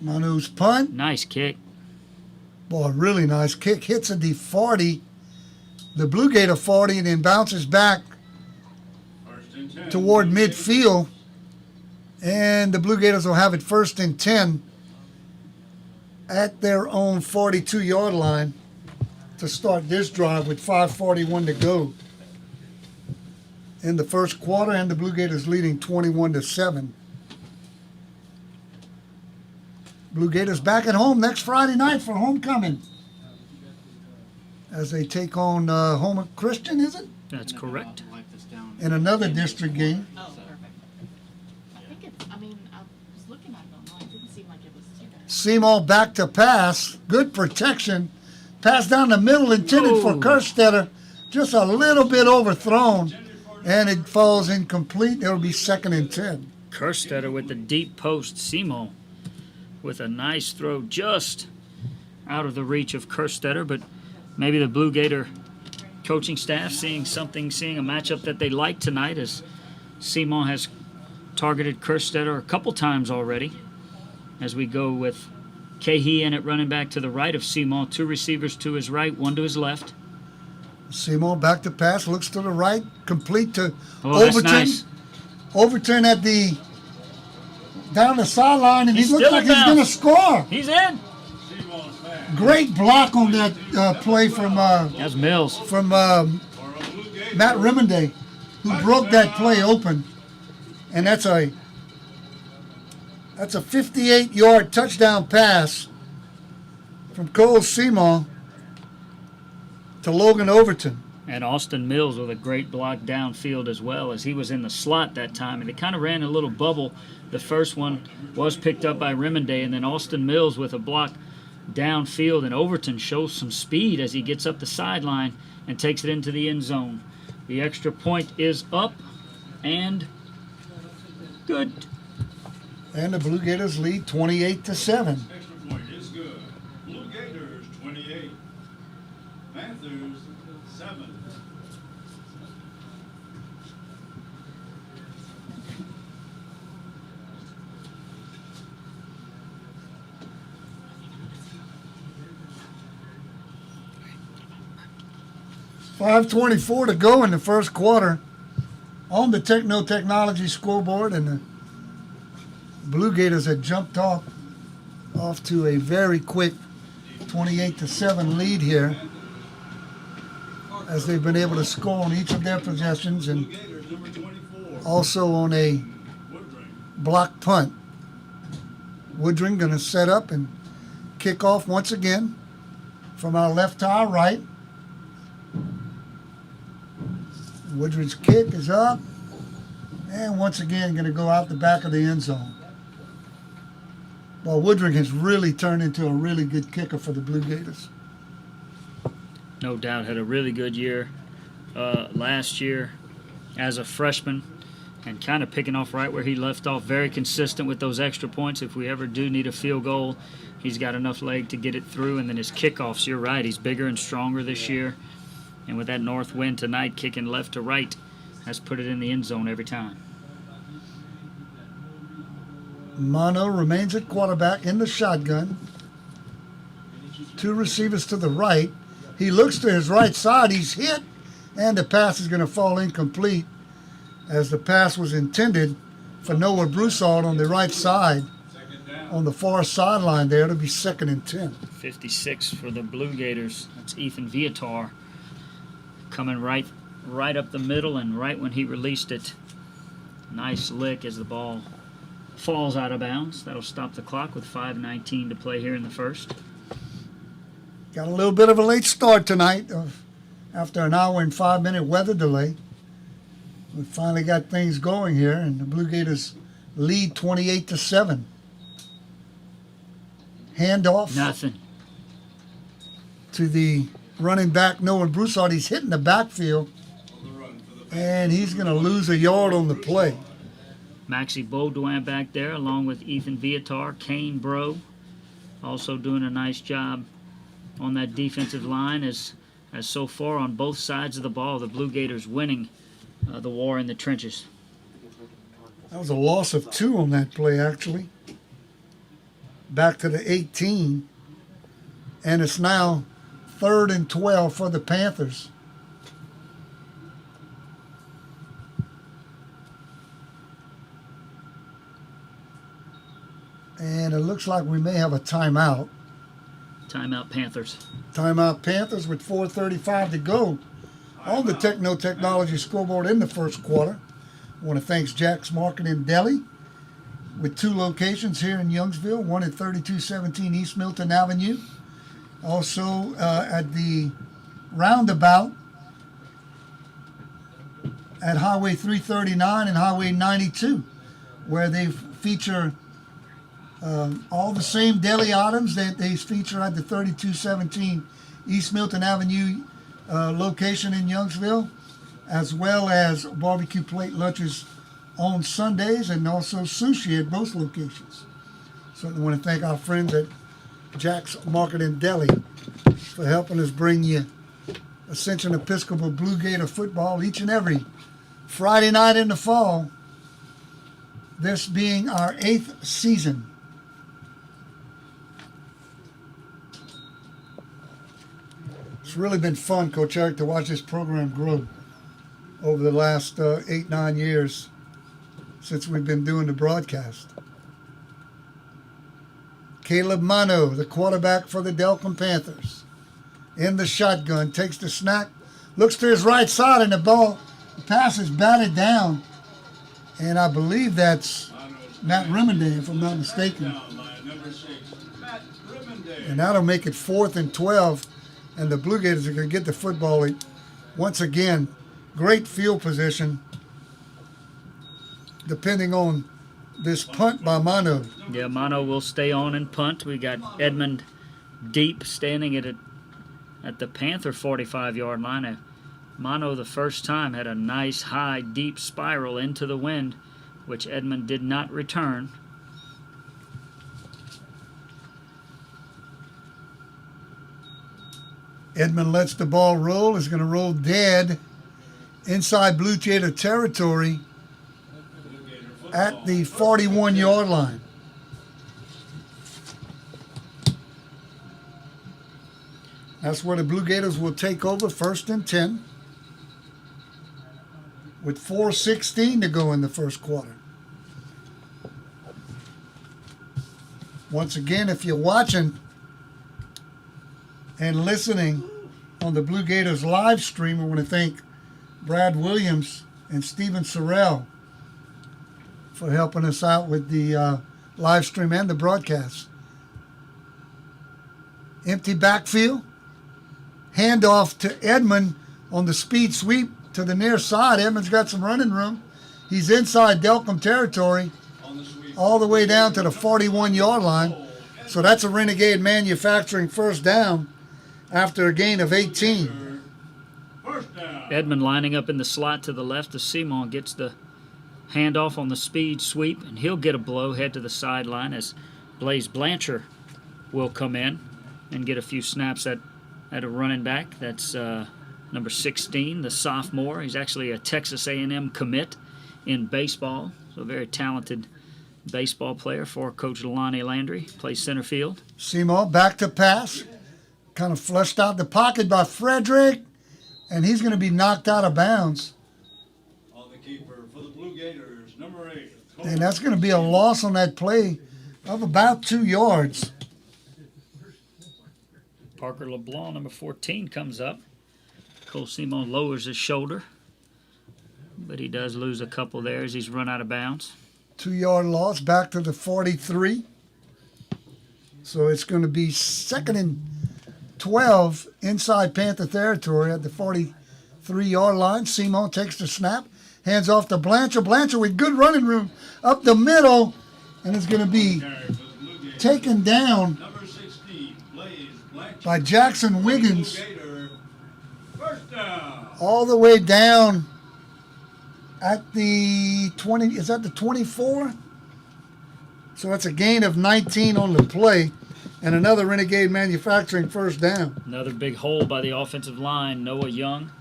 Mano's punt. Nice kick. Boy, really nice kick. Hits at the 40, the Blue Gator 40, and then bounces back First and 10. toward midfield. And the Blue Gators will have it 1st and 10 at their own 42-yard line to start this drive with 5:41 to go in the first quarter, and the Blue Gators leading 21-7. Blue Gators back at home next Friday night for homecoming as they take on Homer Christian, is it? That's correct. In another district game. Oh, perfect. I think it's, I mean, I was looking at it online. It didn't seem like it was too bad. Seymour back to pass. Good protection. Pass down the middle intended for Kerstetter. Just a little bit overthrown. And it falls incomplete. It'll be 2nd and 10. Kerstetter with the deep post. Simo with a nice throw just out of the reach of Kerstetter, but maybe the Blue Gator coaching staff seeing a matchup that they like tonight, as Simo has targeted Kerstetter a couple times already. As we go with Cahean at running back to the right of Simo, 2 receivers to his right, 1 to his left. Simo back to pass, looks to the right, complete to Oh, that's Overton. nice. Overton at the down the sideline, and he He's looks still like in he's going to bounds. score. He's in. Seamont's pass. Great block on that play from That's Mills. For a Blue Gator. Matt Remonday, who broke that play open, and that's a 58-yard touchdown pass from Cole Simo to Logan Overton. And Austin Mills with a great block downfield as well, as he was in the slot that time. And they kind of ran a little bubble. The first one was picked up by Remonday, and then Austin Mills with a block downfield. And Overton shows some speed as he gets up the sideline and takes it into the end zone. The extra point is up and good. And the Blue Gators lead 28-7. Extra point is good. Blue Gators 28. Panthers 7. .524 to go in the first quarter on the Technology scoreboard, and the Blue Gators had jumped off to a very quick 28-7 lead here, as they've been able to score on each of their possessions and Blue Gators number 24. also on a Woodring. block punt. Woodring going to set up and kick off once again from our left to our right. Woodring's kick is up, and once again going to go out the back of the end zone. Well, Woodring has really turned into a really good kicker for the Blue Gators. No doubt had a really good year last year as a freshman, and kind of picking off right where he left off. Very consistent with those extra points. If we ever do need a field goal, he's got enough leg to get it through. And then his kickoffs, you're right, he's bigger and stronger this year. And with that north wind tonight, kicking left to right, has put it in the end zone every time. Mono remains at quarterback in the shotgun. 2 receivers to the right. He looks to his right side. He's hit, and the pass is going to fall incomplete, as the pass was intended for Noah Broussard on the right side Second down. on the far sideline there. It'll be 2nd and 10. 56 for the Blue Gators. That's Ethan Viator coming right up the middle, and right when he released it, nice lick as the ball falls out of bounds. That'll stop the clock with 5:19 to play here in the first. Got a little bit of a late start tonight after an hour and 5-minute weather delay. We finally got things going here, and the Blue Gators lead 28-7. Handoff Nothing. to the running back, Noah Broussard. He's hitting the backfield, On the run for the and he's going to lose a yard on the play. Maxie Baudouin back there along with Ethan Viator. Kane Bro also doing a nice job on that defensive line, as so far on both sides of the ball, the Blue Gators winning the war in the trenches. That was a loss of 2 on that play, actually. Back to the 18, and it's now 3rd and 12 for the Panthers. And it looks like we may have a timeout. Timeout Panthers. Timeout Panthers with 4:35 to go on the Technology scoreboard in the first quarter. I want to thank Jack's Marketing Deli with 2 locations here in Youngsville, one at 3217 East Milton Avenue. Also at the roundabout at Highway 339 and Highway 92, where they feature all the same deli items that they feature at the 3217 East Milton Avenue location in Youngsville, as well as barbecue plate lunches on Sundays and also sushi at both locations. Certainly want to thank our friends at Jack's Market and Deli for helping us bring you Ascension Episcopal Blue Gator football each and every Friday night in the fall, this being our 8th season. It's really been fun, Coach Eric, to watch this program grow over the last 8-9 years since we've been doing the broadcast. Caleb Mano, the quarterback for the Delcambre Panthers, in the shotgun, takes the snap, looks to his right side, and the pass is batted down. And I believe that's Matt Remendale, if I'm not mistaken. And that'll make it 4th and 12. And the Blue Gators are going to get the football. Once again, great field position, depending on this punt by Mano. Yeah, Mano will stay on and punt. We got Edmund deep standing at the Panther 45-yard line. Mano, the first time, had a nice, high, deep spiral into the wind, which Edmund did not return. Edmund lets the ball roll, is going to roll dead inside Blue Gator territory at the 41-yard line. That's where the Blue Gators will take over, 1st and 10, with 4:16 to go in the first quarter. Once again, if you're watching and listening on the Blue Gators live stream, I want to thank Brad Williams and Stephen Sorrell for helping us out with the live stream and the broadcast. Empty backfield. Handoff to Edmund on the speed sweep to the near side. Edmund's got some running room. He's inside Delcambre territory all the way down to the 41-yard line. So that's a Renegade Manufacturing first down after a gain of 18. Edmund lining up in the slot to the left of Simon gets the handoff on the speed sweep, and he'll get a blow head to the sideline as Blaze Blanchard will come in and get a few snaps at a running back. That's number 16, the sophomore. He's actually a Texas A&M commit in baseball, so a very talented baseball player for Coach Lonnie Landry. Plays center field. Simon back to pass. Kind of flushed out the pocket by Frederick, and he's going to be knocked out of bounds. On the keeper for the Blue Gators, number 8. And that's going to be a loss on that play of about 2 yards. Parker LeBlanc, number 14, comes up. Cole Simon lowers his shoulder, but he does lose a couple there as he's run out of bounds. 2-yard loss back to the 43. So it's going to be 2nd and 12 inside Panther territory at the 43-yard line. Simon takes the snap, hands off to Blanchard. Blanchard with good running room up the middle, and it's going to be taken down by Jackson Wiggins all the way down at the 20. Is that the 24? So that's a gain of 19 on the play, and another Renegade Manufacturing first down. Another big hole by the offensive line. Noah Young,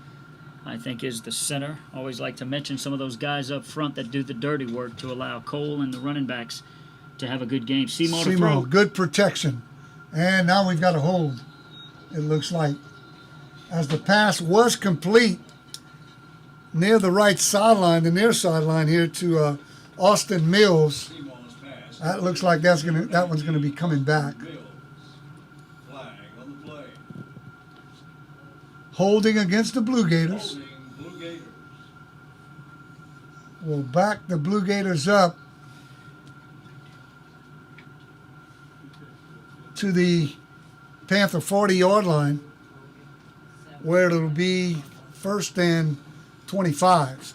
I think, is the center. Always like to mention some of those guys up front that do the dirty work to allow Cole and the running backs to have a good game. Simon to throw. Good protection. And now we've got a hold, it looks like, as the pass was complete near the right sideline, the near sideline here to Austin Mills. That looks like that one's gonna be coming back. Holding against the Blue Gators. We'll back the Blue Gators up to the Panther 40-yard line, where it'll be 1st and 25.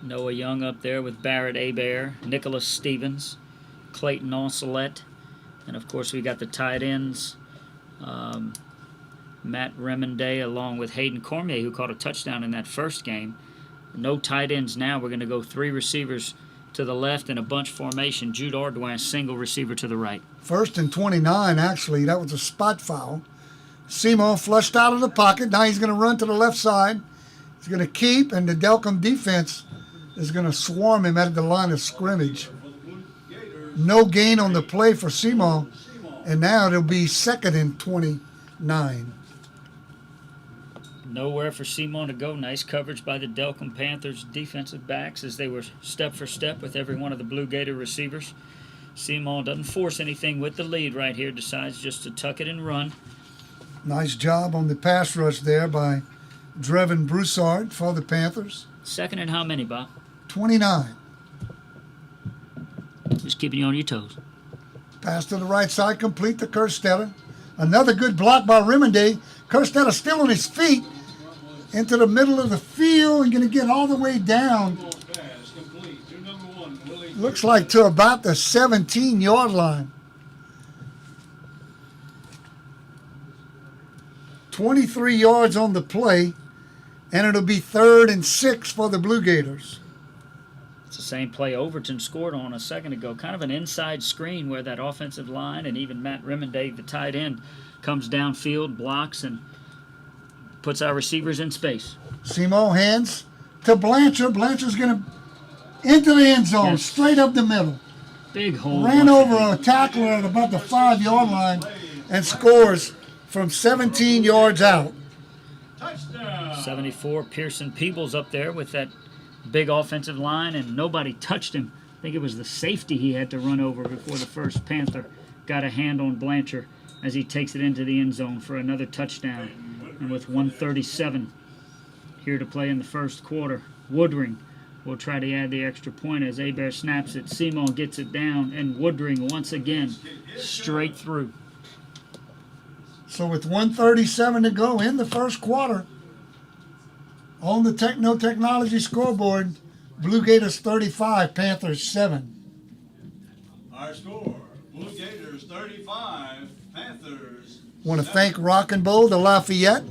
Noah Young up there with Barrett Abair, Nicholas Stevens, Clayton Osceolet, and of course we got the tight ends, Matt Remonday along with Hayden Cormier, who caught a touchdown in that first game. No tight ends now. We're going to go 3 receivers to the left in a bunch formation. Jude Ordway, single receiver to the right. 1st and 29, actually. That was a spot foul. Simo flushed out of the pocket. Now he's going to run to the left side. He's going to keep, and the Delcambre defense is going to swarm him at the line of scrimmage. No gain on the play for Simo, and now it'll be 2nd and 29. Nowhere for Simon to go. Nice coverage by the Delcambre Panthers defensive backs as they were step for step with every one of the Blue Gator receivers. Simon doesn't force anything with the lead right here, decides just to tuck it and run. Nice job on the pass rush there by Drevin Broussard for the Panthers. 2nd and how many, Bob? 29. Just keeping you on your toes. Pass to the right side, complete to Kerstetter. Another good block by Remonday. Kerstetter still on his feet. Into the middle of the field and going to get all the way down. Looks like to about the 17-yard line. 23 yards on the play, and it'll be 3rd and 6 for the Blue Gators. It's the same play Overton scored on a second ago. Kind of an inside screen where that offensive line and even Matt Remonday, the tight end, comes downfield, blocks, and puts our receivers in space. Simo hands to Blanchard. Blanchard's going to into the end zone, Yes. straight up the middle. Big hole. Ran once over again. a tackler at about the 5-yard line and scores from 17 yards out. Touchdown. 74, Pearson Peebles up there with that big offensive line, and nobody touched him. I think it was the safety he had to run over before the first Panther got a hand on Blanchard as he takes it into the end zone for another touchdown. And with 1:37 here to play in the first quarter, Woodring will try to add the extra point as Hebert snaps it. Simon gets it down, and Woodring once again straight through. So with 1:37 to go in the first quarter, on the Techno Technology scoreboard, Blue Gators 35, Panthers 7. Our score, Blue Gators 35, Panthers. Want to thank Rock and Bowl, the Lafayette,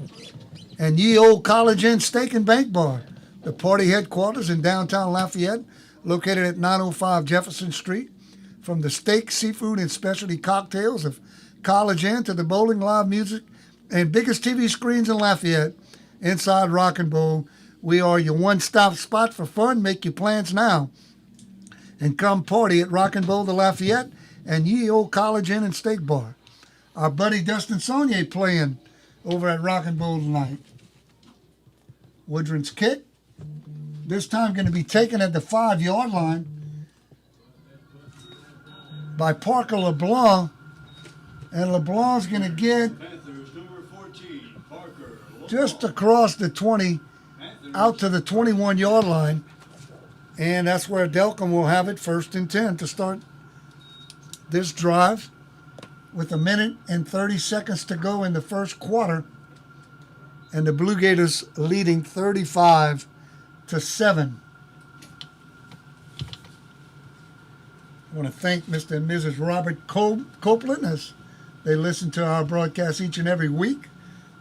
and Ye Old College Inn Steak and Bank Bar, the party headquarters in downtown Lafayette, located at 905 Jefferson Street. From the steak, seafood, and specialty cocktails of College Inn to the bowling, live music, and biggest TV screens in Lafayette, inside Rock and Bowl, we are your one-stop spot for fun. Make your plans now and come party at Rock and Bowl, the Lafayette, and Ye Old College Inn and Steak Bar. Our buddy Dustin Saunier playing over at Rock and Bowl tonight. Woodring's kick, this time going to be taken at the 5-yard line by Parker LeBlanc, and LeBlanc's going to get Panthers number 14, Parker. just across the 20, out to the 21-yard line, and that's where Delcambre will have it 1st and 10 to start this drive with 1 minute and 30 seconds to go in the first quarter, and the Blue Gators leading 35-7. I want to thank Mr. and Mrs. Robert Copeland as they listen to our broadcast each and every week,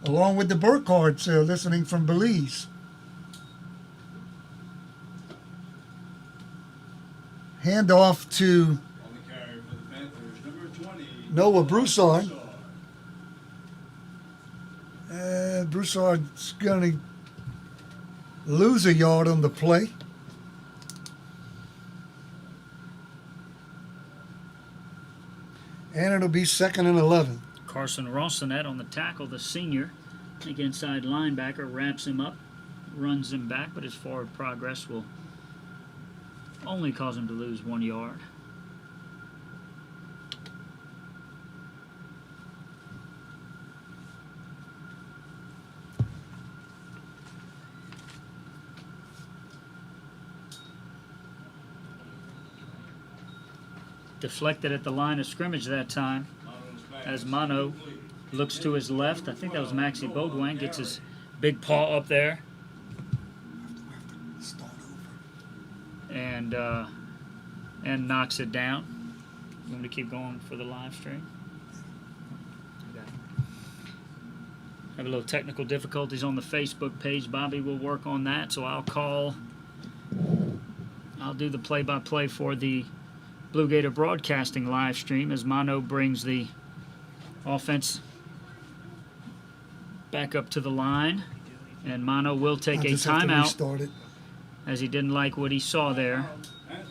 along with the Burkhards listening from Belize. Handoff to On the carry for the Panthers, number 20. Noah Broussard. Broussard's going to lose a yard on the play. And it'll be 2nd and 11. Carson Rossinet on the tackle, the senior. I think inside linebacker wraps him up, runs him back, but his forward progress will only cause him to lose 1 yard. Deflected at the line of scrimmage that time as Mano looks to his left. I think that was Maxie Baudouin, gets his big paw up there and knocks it down. You want me to keep going for the live stream? Okay. Have a little technical difficulties on the Facebook page. Bobby will work on that, so I'll do the play-by-play for the Blue Gator Broadcasting live stream as Mono brings the offense back up to the line. And Mono will take a just have to timeout restart it. as he didn't like what he saw there. Panther.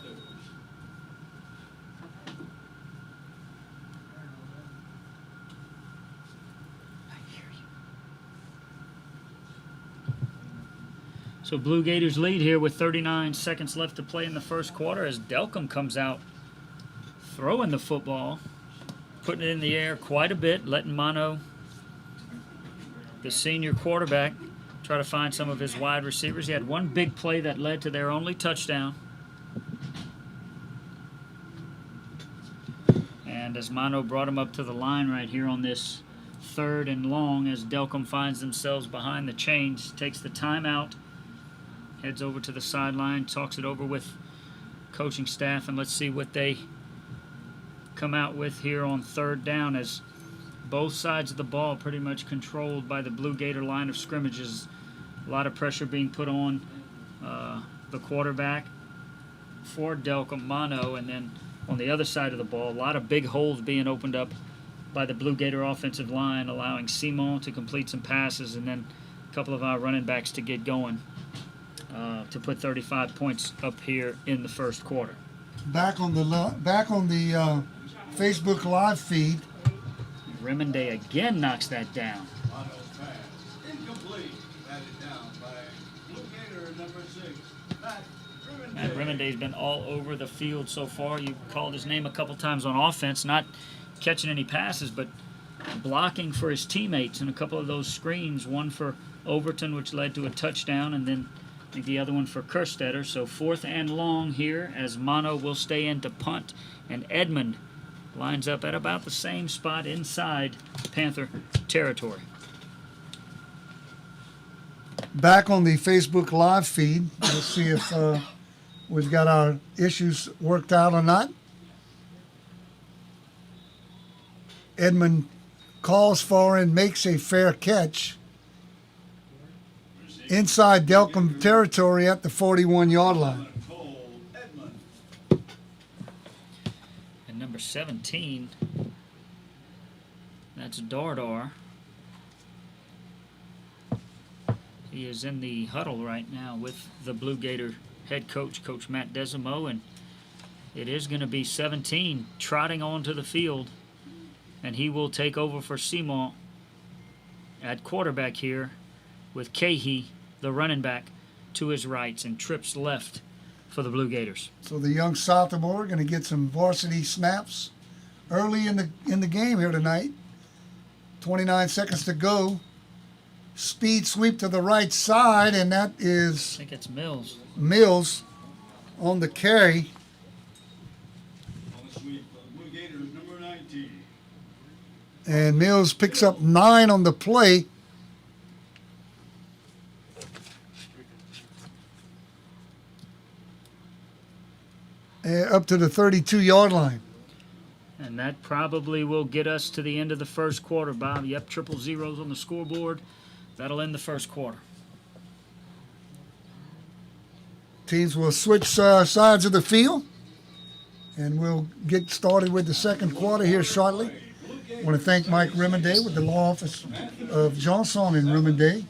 So Blue Gators lead here with 39 seconds left to play in the first quarter as Delcambre comes out throwing the football, putting it in the air quite a bit, letting Mono, the senior quarterback, try to find some of his wide receivers. He had one big play that led to their only touchdown. And as Mono brought him up to the line right here on this 3rd and long, as Delcambre finds themselves behind the chains, takes the timeout, heads over to the sideline, talks it over with coaching staff, and let's see what they come out with here on 3rd down, as both sides of the ball pretty much controlled by the Blue Gator line of scrimmages. A lot of pressure being put on the quarterback for Delcambre, Mono, and then on the other side of the ball, a lot of big holes being opened up by the Blue Gator offensive line, allowing Simon to complete some passes and then a couple of our running backs to get going to put 35 points up here in the first quarter. Back on the Facebook live feed. Remonday again knocks that down. Mono's pass. Incomplete. Batted down by Blue Gator number 6, Matt Rivenday. Matt Remonday's been all over the field so far. You called his name a couple times on offense, not catching any passes, but blocking for his teammates in a couple of those screens, one for Overton, which led to a touchdown, and then I think the other one for Kerstetter. So 4th and long here as Mono will stay in to punt, and Edmond lines up at about the same spot inside Panther territory. Back on the Facebook live feed. Let's see if we've got our issues worked out or not. Edmond calls for and makes a fair catch inside Delcambre territory at the 41-yard line. Cole Edmond. And number 17, that's Dardar. He is in the huddle right now with the Blue Gator head coach, Coach Matt Desimo, and it is going to be 17 trotting onto the field, and he will take over for Simon at quarterback here with Cahey, the running back, to his right, and trips left for the Blue Gators. So the young sophomore going to get some varsity snaps early in the game here tonight. 29 seconds to go. Speed sweep to the right side, and that I is think it's Mills. Mills on the carry. On the sweep for the Blue Gators number 19. And Mills picks up 9 on the play. Up to the 32-yard line. And that probably will get us to the end of the first quarter, Bob. Yep, triple zeros on the scoreboard. That'll end the first quarter. Teams will switch sides of the field, and we'll get started with the second quarter here shortly. I want to thank Mike Remonday with the law office of Johnson and Remonday.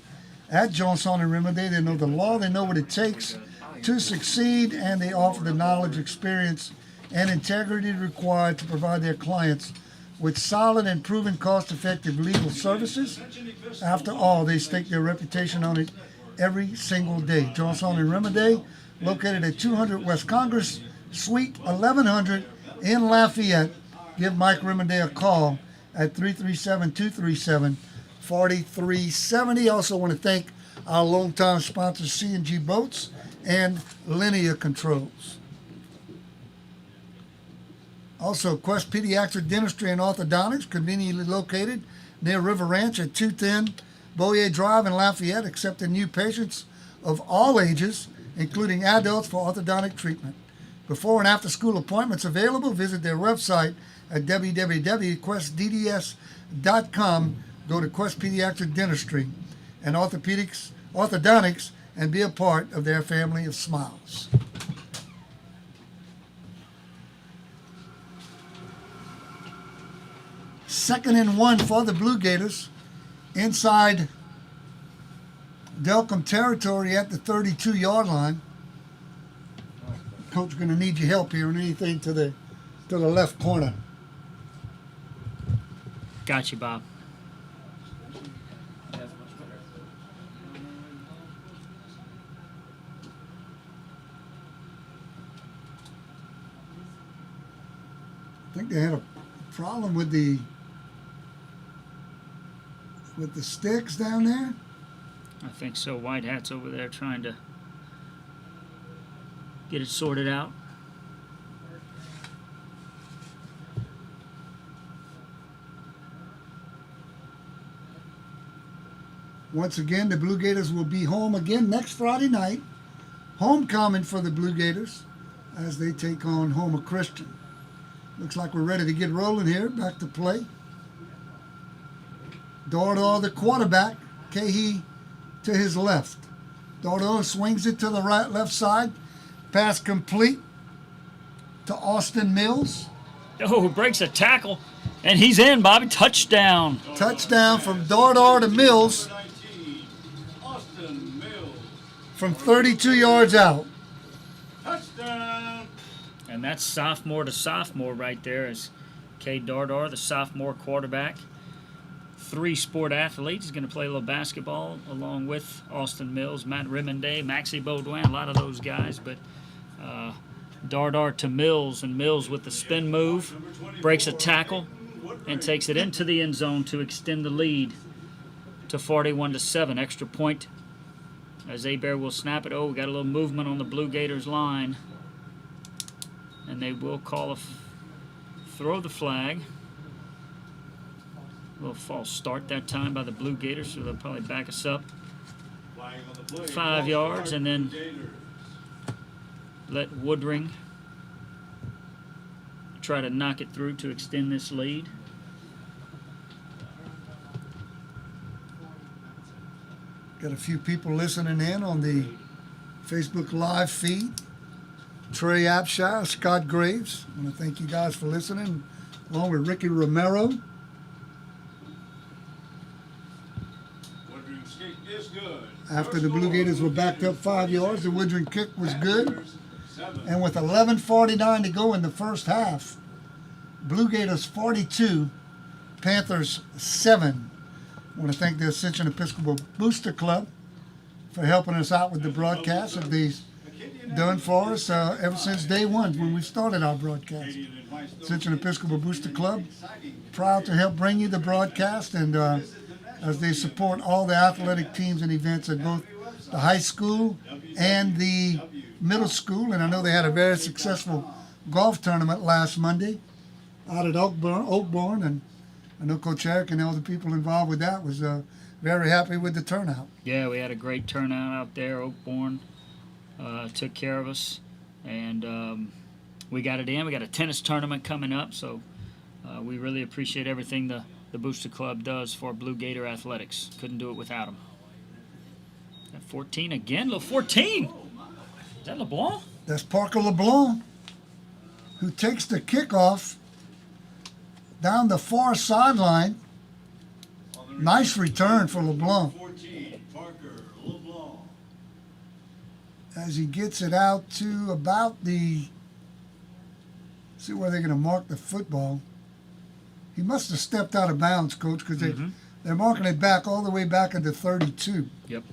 At Johnson and Remonday, they know the law, they know what it takes to succeed, and they offer the knowledge, experience, and integrity required to provide their clients with solid and proven cost-effective legal services. After all, they stake their reputation on it every single day. Johnson and Remonday, located at 200 West Congress, Suite 1100 in Lafayette. Give Mike Remonday a call at 337-237-4370. Also want to thank our longtime sponsors, C&G Boats and Linear Controls. Also, Quest Pediatric Dentistry and Orthodontics, conveniently located near River Ranch at 210 Boyer Drive in Lafayette, accepting new patients of all ages, including adults, for orthodontic treatment. Before and after school appointments available, visit their website at www.questdds.com. go to Quest Pediatric Dentistry and Orthodontics and be a part of their family of smiles. Second and 1 for the Blue Gators inside Delcambre territory at the 32-yard line. Coach going to need your help here on anything to the left corner. Got you, Bob. I think they had a problem with the sticks down there. I think so. White Hat's over there trying to get it sorted out. Once again, the Blue Gators will be home again next Friday night. Homecoming for the Blue Gators as they take on Homer Christian. Looks like we're ready to get rolling here. Back to play. Dordo, the quarterback. Cahey to his left. Dordo swings it to the left side. Pass complete to Austin Mills. Oh, breaks a tackle, and he's in, Bobby. Touchdown. Touchdown from Dordo to Mills 19, Austin Mills. from 32 yards out. Touchdown. And that's sophomore to sophomore right there as Cade Dardar, the sophomore quarterback. 3 sport athletes. He's going to play a little basketball along with Austin Mills, Matt Rimonday, Maxie Baudouin, a lot of those guys. But Dardar to Mills, and Mills with the spin move, breaks a tackle, and takes it into the end zone to extend the lead to 41-7. Extra point as Abear will snap it. Oh, we got a little movement on the Blue Gators line. And they will call throw the flag. A little false start that time by the Blue Gators, so they'll probably back us up Flag on the play. 5 yards and then Gators. let Woodring try to knock it through to extend this lead. Got a few people listening in on the Facebook Live feed. Trey Apshire, Scott Graves. I want to thank you guys for listening, along with Ricky Romero. Woodring skate is good. After the Blue Gators were backed up 5 yards, the Woodring kick was good. 7. And with 11:49 to go in the first half, Blue Gators 42, Panthers 7. I want to thank the Ascension Episcopal Booster Club for helping us out with the broadcast of these done for us ever since day one when we started our broadcast. Ascension Episcopal Booster Club, proud to help bring you the broadcast, and as they support all the athletic teams and events at both the high school and the middle school. And I know they had a very successful golf tournament last Monday out at Oakbourne, and I know Coach Eric and all the people involved with that was very happy with the turnout. Yeah, we had a great turnout out there. Oakbourne took care of us, and we got it in. We got a tennis tournament coming up, so we really appreciate everything the Booster Club does for Blue Gator athletics. Couldn't do it without them. At 14 again, little 14. Is that LeBlanc? That's Parker LeBlanc, who takes the kickoff down the far sideline. Nice return for LeBlanc 14, Parker LeBlanc. as he gets it out to about the, see where they're going to mark the football. He must have stepped out of bounds, Coach, because they're marking it back all the way back into 32. Yep.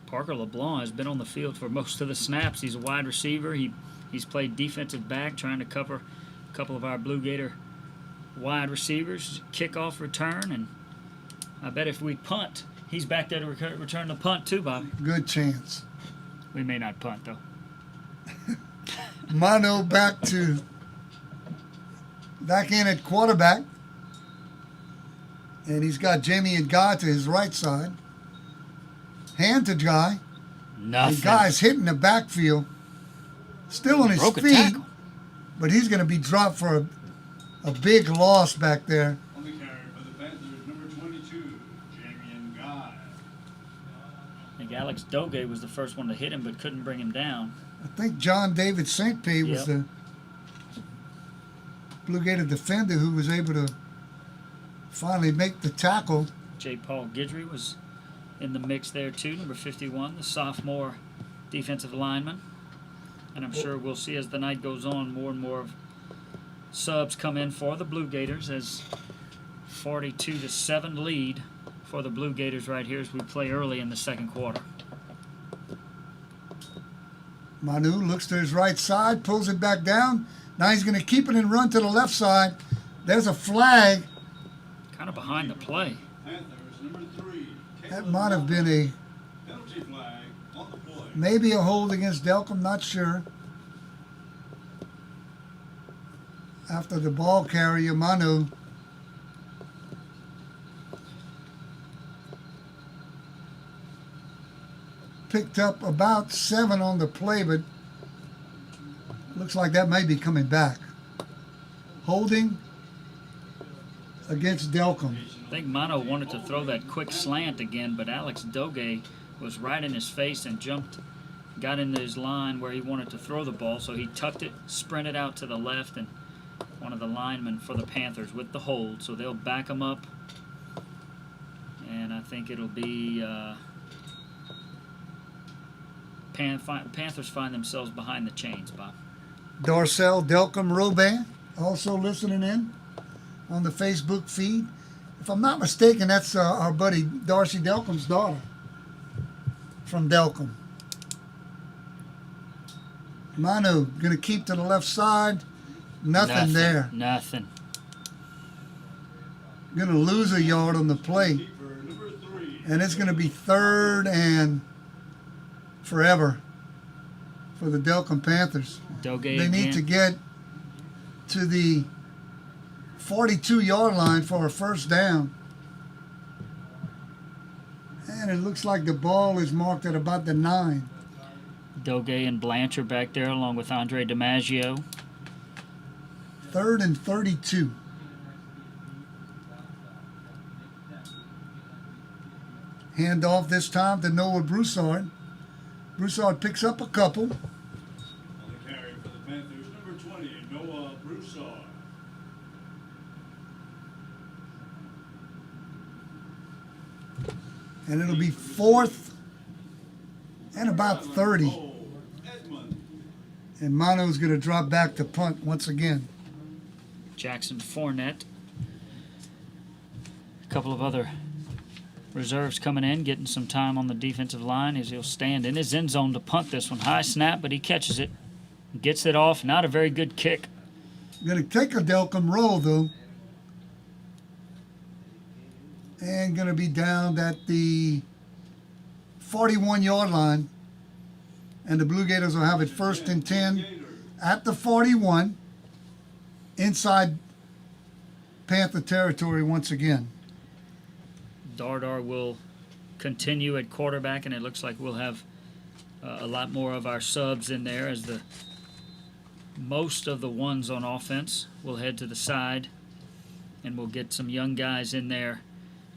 Parker LeBlanc has been on the field for most of the snaps. He's a wide receiver. He's played defensive back, trying to cover a couple of our Blue Gator wide receivers. Kickoff return, and I bet if we punt, he's back there to return the punt too, Bobby. Good chance. We may not punt, though. Mano back in at quarterback. And he's got Jamie and Guy to his right side. Hand to Guy. Nothing. And Guy's hitting the backfield. Still on his Broke a feet. tackle. But he's going to be dropped for a big loss back there. On the carry. Alex Doge was the first one to hit him, but couldn't bring him down. I think John David St. P was Yep. the Blue Gator defender who was able to finally make the tackle. J. Paul Guidry was in the mix there too, number 51, the sophomore defensive lineman. And I'm sure we'll see as the night goes on more and more of subs come in for the Blue Gators as 42-7 lead for the Blue Gators right here as we play early in the second quarter. Manu looks to his right side, pulls it back down. Now he's going to keep it and run to the left side. There's a flag. Kind of behind the play. Panthers, number 3. That might have been a Penalty flag on the play. maybe a hold against Delcambre, not sure. After the ball carrier, Manu picked up about 7 on the play, but looks like that may be coming back. Holding against Delcambre. I think Mono wanted to throw that quick slant again, but Alex Doge was right in his face and got into his line where he wanted to throw the ball, so he tucked it, sprinted out to the left, and one of the linemen for the Panthers with the hold, so they'll back him up, and I think it'll be Panthers find themselves behind the chains, Bob. Darcel Delcambre Robin also listening in on the Facebook feed. If I'm not mistaken, that's our buddy Darcy Delcambre's daughter from Delcambre. Manu going to keep to the left side. Nothing there. Nothing. Going to lose a yard on the play. Keeper, number 3. And it's going to be 3rd and forever for the Delcambre Panthers. Doge They again. need to get to the 42-yard line for a first down. And it looks like the ball is marked at about the 9. Doge and Blanchard back there along with Andre DiMaggio. 3rd and 32. Hand off this time to Noah Broussard. Broussard picks up a couple. On the carry for the Panthers, number 20, Noah Broussard. And it'll be 4th and about 30. Oh, Edmund. And Mano's going to drop back to punt once again. Jackson Fournette. A couple of other reserves coming in, getting some time on the defensive line as he'll stand in his end zone to punt this one. High snap, but he catches it. Gets it off. Not a very good kick. Going to take a Delcambre roll, though. And going to be down at the 41-yard line. And the Blue Gators will have it 1st and 10 at the 41. Inside Panther territory once again. Dardar will continue at quarterback, and it looks like we'll have a lot more of our subs in there as most of the ones on offense will head to the side, and we'll get some young guys in there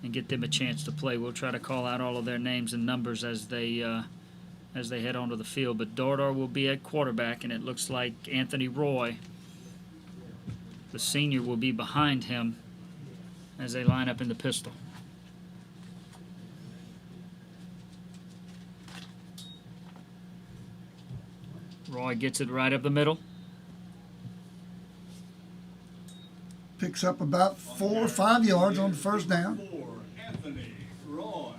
and get them a chance to play. We'll try to call out all of their names and numbers as they head onto the field. But Dardar will be at quarterback, and it looks like Anthony Roy, the senior, will be behind him as they line up in the pistol. Roy gets it right up the middle. Picks up about 4 or 5 yards on the first down. 4, Anthony Roy.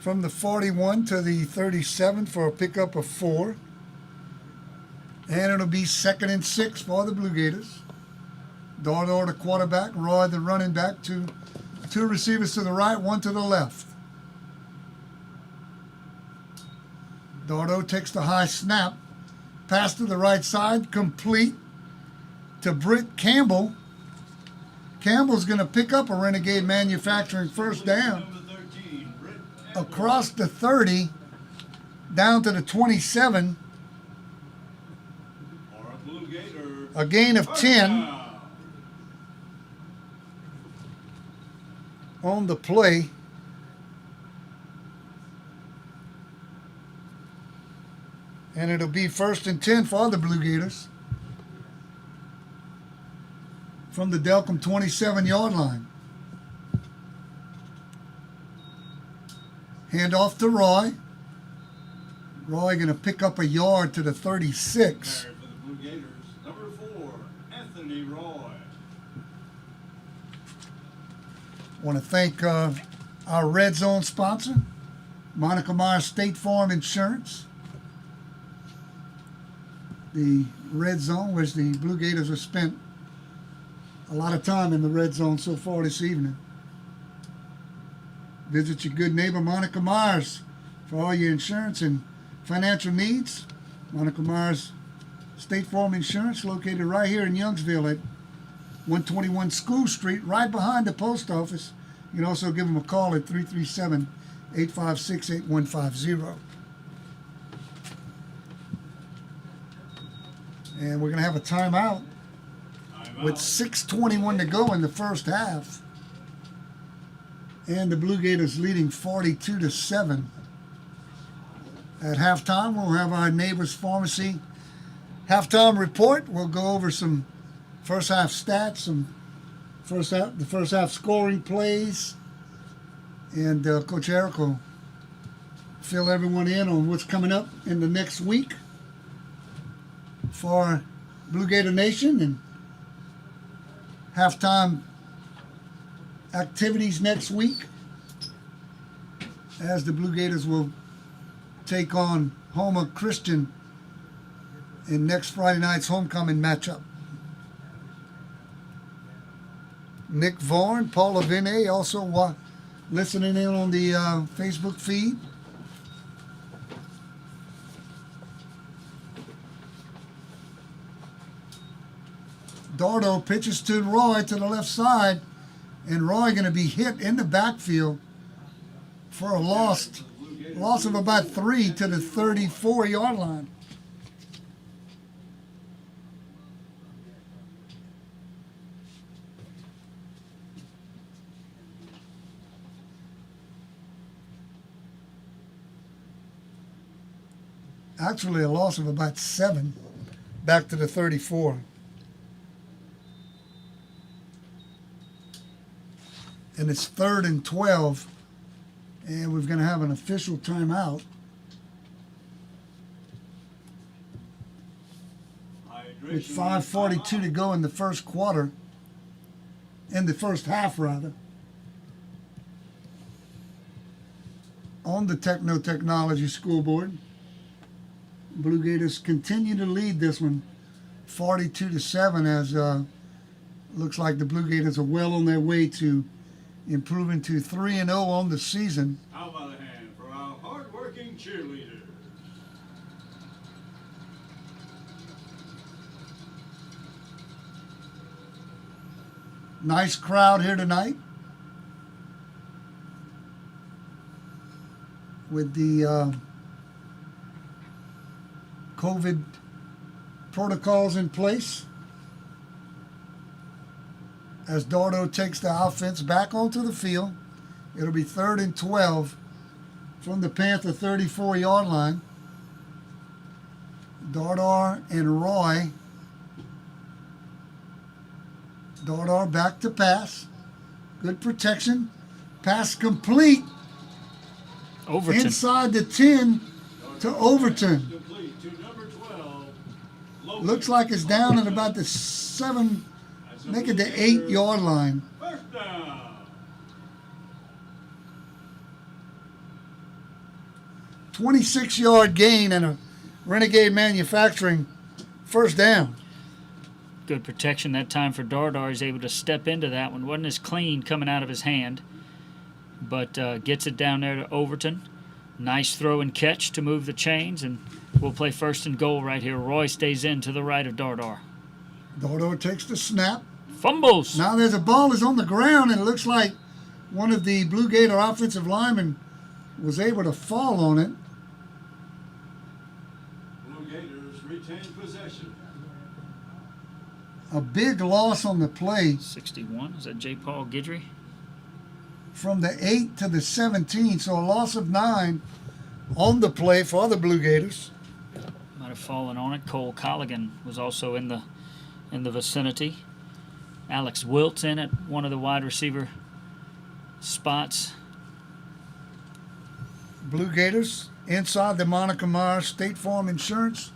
From the 41 to the 37 for a pickup of 4. And it'll be 2nd and 6 for the Blue Gators. Dardar the quarterback, Roy the running back, two receivers to the right, one to the left. Dardar takes the high snap. Pass to the right side, complete to Britt Campbell. Campbell's going to pick up a Renegade Manufacturing first down Number 13, Britt Campbell. across the 30, down to the 27, Or a Blue Gator. a gain of First 10. down. on the play. And it'll be 1st and 10 for the Blue Gators from the Delcambre 27-yard line. Hand off to Roy. Roy going to pick up a yard to the 36. Carry for the Blue Gators, number 4, Anthony Roy. Want to thank our Red Zone sponsor, Monica Myers State Farm Insurance. The Red Zone, which the Blue Gators have spent a lot of time in the Red Zone so far this evening. Visit your good neighbor, Monica Myers, for all your insurance and financial needs. Monica Myers State Farm Insurance, located right here in Youngsville at 121 School Street, right behind the post office. You can also give them a call at 337-856-8150. And we're going to have a timeout with 6:21 to go in the first half. And the Blue Gators leading 42-7. At halftime, we'll have our Neighbors Pharmacy halftime report. We'll go over some first half stats, the first half scoring plays, and Coach Eric will fill everyone in on what's coming up in the next week for Blue Gator Nation and halftime activities next week as the Blue Gators will take on Houma Christian in next Friday night's homecoming matchup. Nick Vaughn, Paula Vinay also listening in on the Facebook feed. Dardo pitches to Roy to the left side, and Roy going to be hit in the backfield for a loss of about 3 to the 34-yard line. Actually, a loss of about 7 back to the 34. And it's 3rd and 12, and we're going to have an official timeout. With 5:42 to go in the first quarter, in the first half rather. On the Technology Scoreboard, Blue Gators continue to lead this one 42-7 as looks like the Blue Gators are well on their way to improving to 3-0 on the season. How about a hand for our hard-working cheerleader? Nice crowd here tonight with the COVID protocols in place. As Dardo takes the offense back onto the field, it'll be 3rd and 12 from the Panther 34-yard line. Dardar and Roy. Dardar back to pass. Good protection. Pass complete. Overton. Inside the 10 to Overton. Complete to number 12. Looks like it's down at about the 7, make it the 8-yard line. First down. 26-yard gain and a Renegade Manufacturing first down. Good protection that time for Dardar. He's able to step into that one. Wasn't as clean coming out of his hand, but gets it down there to Overton. Nice throw and catch to move the chains, and we'll play 1st and goal right here. Roy stays in to the right of Dardar. Dardar takes the snap. Fumbles. Now there's a ball is on the ground, and it looks like one of the Blue Gator offensive linemen was able to fall on it. Blue Gators retain possession. A big loss on the play. 61. Is that J. Paul Guidry? from the 8 to the 17. So a loss of 9 on the play for the Blue Gators. Might have fallen on it. Cole Colligan was also in the vicinity. Alex Wiltz in at one of the wide receiver spots. Blue Gators inside the Monica Myers State Farm Insurance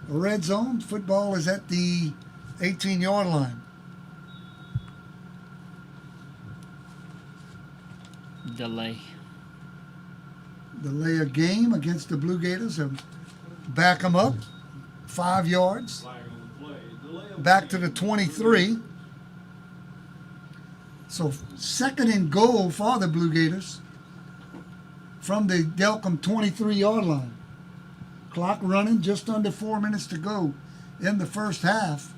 red zone. Football is at the 18-yard line. Delay. Delay a game against the Blue Gators and back them up 5 yards. Flag on the play. Delay of Back to the game. 23. So second and goal for the Blue Gators from the Delcambre 23-yard line. Clock running, just under 4 minutes to go in the first half.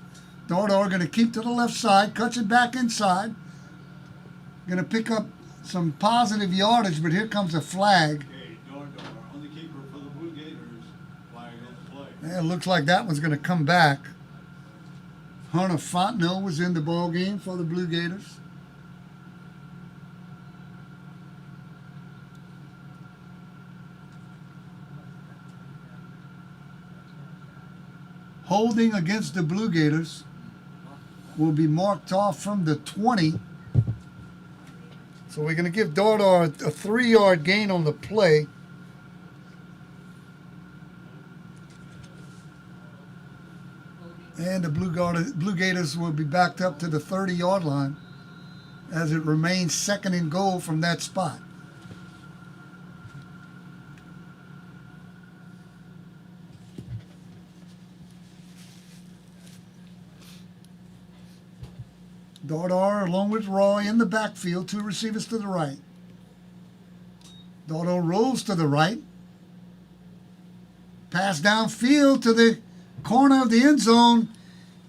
Dardar going to keep to the left side, cuts it back inside. Going to pick up some positive yardage, but here comes a flag. Okay, Dardar on the keeper for the Blue Gators. Flag on the play. Yeah, it looks like that one's going to come back. Hunter Fontenot was in the ball game for the Blue Gators. Holding against the Blue Gators will be marked off from the 20. So we're going to give Dardar a 3-yard gain on the play. And the Blue Gators will be backed up to the 30-yard line as it remains second and goal from that spot. Dardar along with Roy in the backfield, 2 receivers to the right. Dardar rolls to the right. Pass downfield to the corner of the end zone,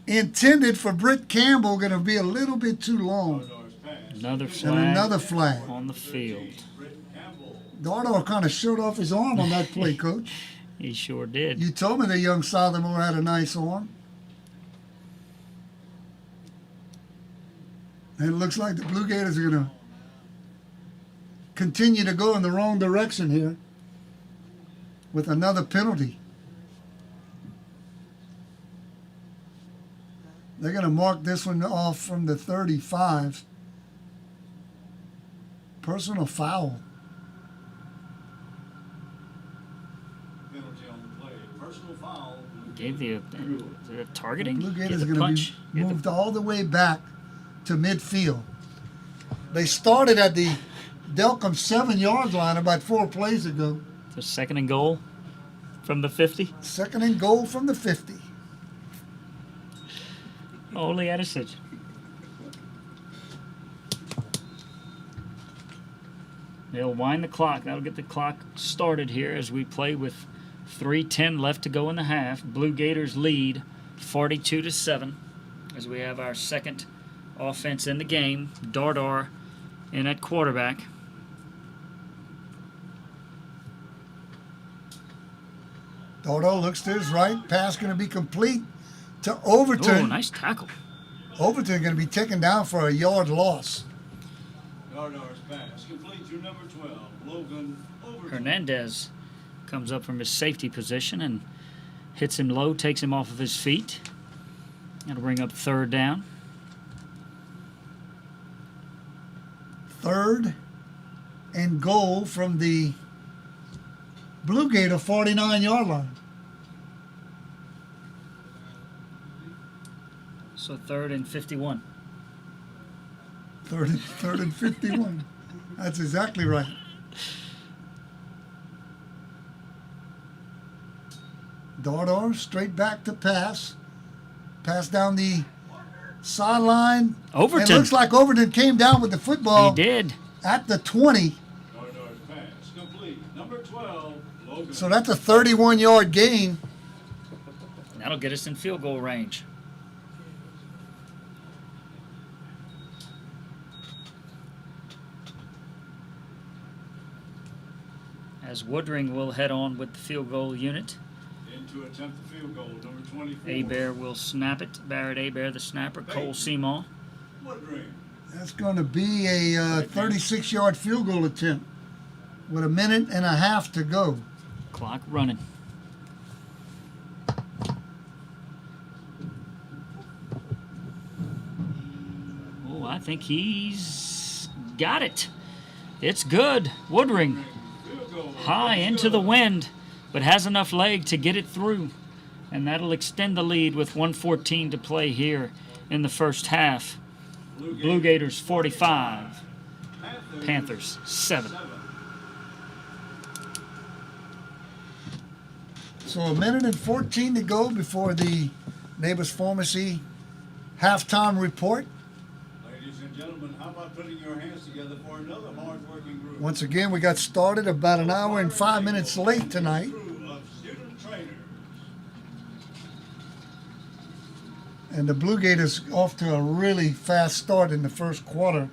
intended for Britt Campbell, going to be a little bit too long. Dardar's pass. Another And flag another flag. on the field. Britt Campbell. Dardar kind of showed off his arm on that play, Coach. He sure did. You told me the young Sophomore had a nice arm. And it looks like the Blue Gators are going to continue to go in the wrong direction here with another penalty. They're going to mark this one off from the 35. Personal foul. Penalty on the play. Personal foul. Gave the targeting. Blue Get Gators the are going to punch. be Get the- moved all the way back to midfield. They started at the Delcambre 7-yard line about 4 plays ago. the second and goal from the 50. Second and goal from the 50. Only at a stitch. They'll wind the clock. That'll get the clock started here as we play with 3:10 left to go in the half. Blue Gators lead 42-7 as we have our second offense in the game. Dardar in at quarterback. Dardar looks to his right. Pass going to be complete to Overton. Oh, nice tackle. Overton going to be taken down for a yard loss. Dardar's pass complete to number 12, Logan Overton. Hernandez comes up from his safety position and hits him low, takes him off of his feet. That'll bring up third down. Third and goal from the Blue Gator 49-yard line. So third and 51. Third and 51. That's exactly right. Dardar straight back to pass. Pass down the sideline. Overton. It looks like Overton came down with the football He did. at the 20. Dardar's pass complete. Number 12, Logan. So that's a 31-yard gain. That'll get us in field goal range. As Woodring will head on with the field goal unit. In to attempt the field goal, number 24. Abear will snap it. Barrett Abear, the snapper. Cole Seamaw. Woodring. That's going to be a 36-yard field goal attempt with 1.5 minutes to go. Clock running. Oh, I think he's got it. It's good. Woodring high into the wind, but has enough leg to get it through. And that'll extend the lead with 1:14 to play here in the first half. Blue Gators 45, Panthers 7. So 1:14 to go before the Neighbors Pharmacy halftime report. Ladies and gentlemen, how about putting your hands together for another hard-working group? Once again, we got started about an hour and 5 minutes late tonight. Crew of student trainers. And the Blue Gators off to a really fast start in the first quarter.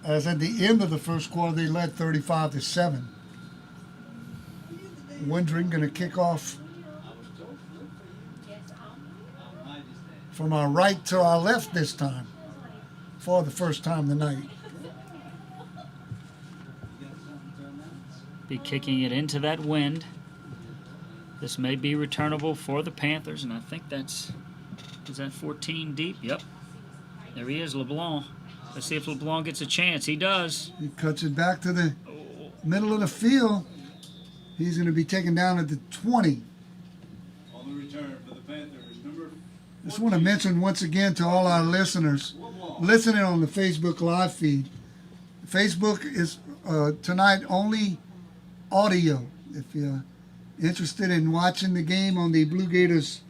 As at the end of the first quarter, they led 35-7. Wondering going to kick off from our right to our left this time for the first time tonight. Be kicking it into that wind. This may be returnable for the Panthers, and I think is that 14 deep? Yep. There he is, LeBlanc. Let's see if LeBlanc gets a chance. He does. He cuts it back to the middle of the field. He's going to be taken down at the 20. On the return for the Panthers, number 14. Just want to mention once again to all our listeners listening on the Facebook live feed. Facebook is tonight only audio. If you're interested in watching the game on the Blue Gators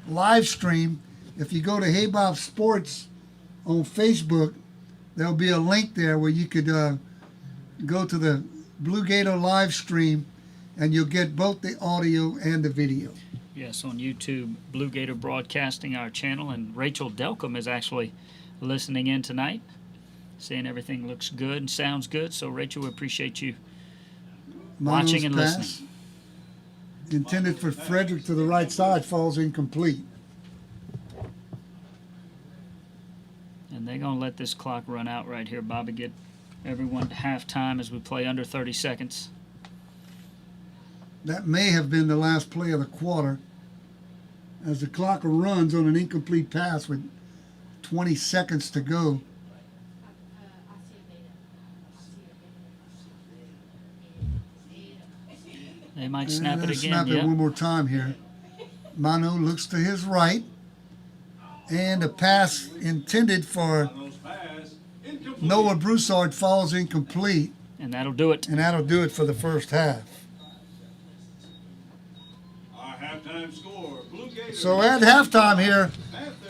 live stream, if you go to Hey Bob Sports on Facebook, there'll be a link there where you could go to the Blue Gator live stream, and you'll get both the audio and the video. Yes, on YouTube, Blue Gator Broadcasting, our channel, and Rachel Delcambre is actually listening in tonight, saying everything looks good and sounds good. So, Rachel, we appreciate you watching and pass, listening. intended for Frederick to the right side, falls incomplete. And they're going to let this clock run out right here, Bobby. Get everyone to halftime as we play under 30 seconds. That may have been the last play of the quarter, as the clock runs on an incomplete pass with 20 seconds to go. They might snap it again. Snap it one more time here. Mano looks to his right, and a pass intended for Noah Broussard falls incomplete. And that'll do it. And that'll do it for the first half. Our halftime score, Blue Gators. So at halftime here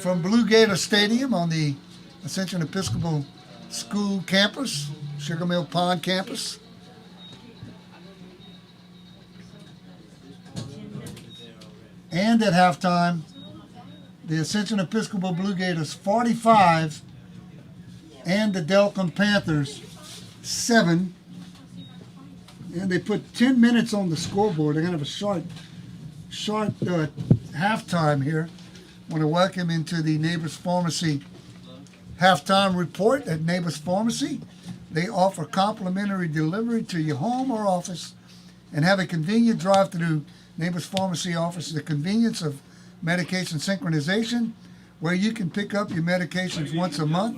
from Blue Gator Stadium on the Ascension Episcopal School campus, Sugar Mill Pond campus. And at halftime, the Ascension Episcopal Blue Gators 45 and the Delcambre Panthers 7. And they put 10 minutes on the scoreboard. They're going to have a short halftime here. I want to welcome into the Neighbors Pharmacy halftime report at Neighbors Pharmacy. They offer complimentary delivery to your home or office and have a convenient drive-through. Neighbors Pharmacy offers the convenience of medication synchronization, where you can pick up your medications once a month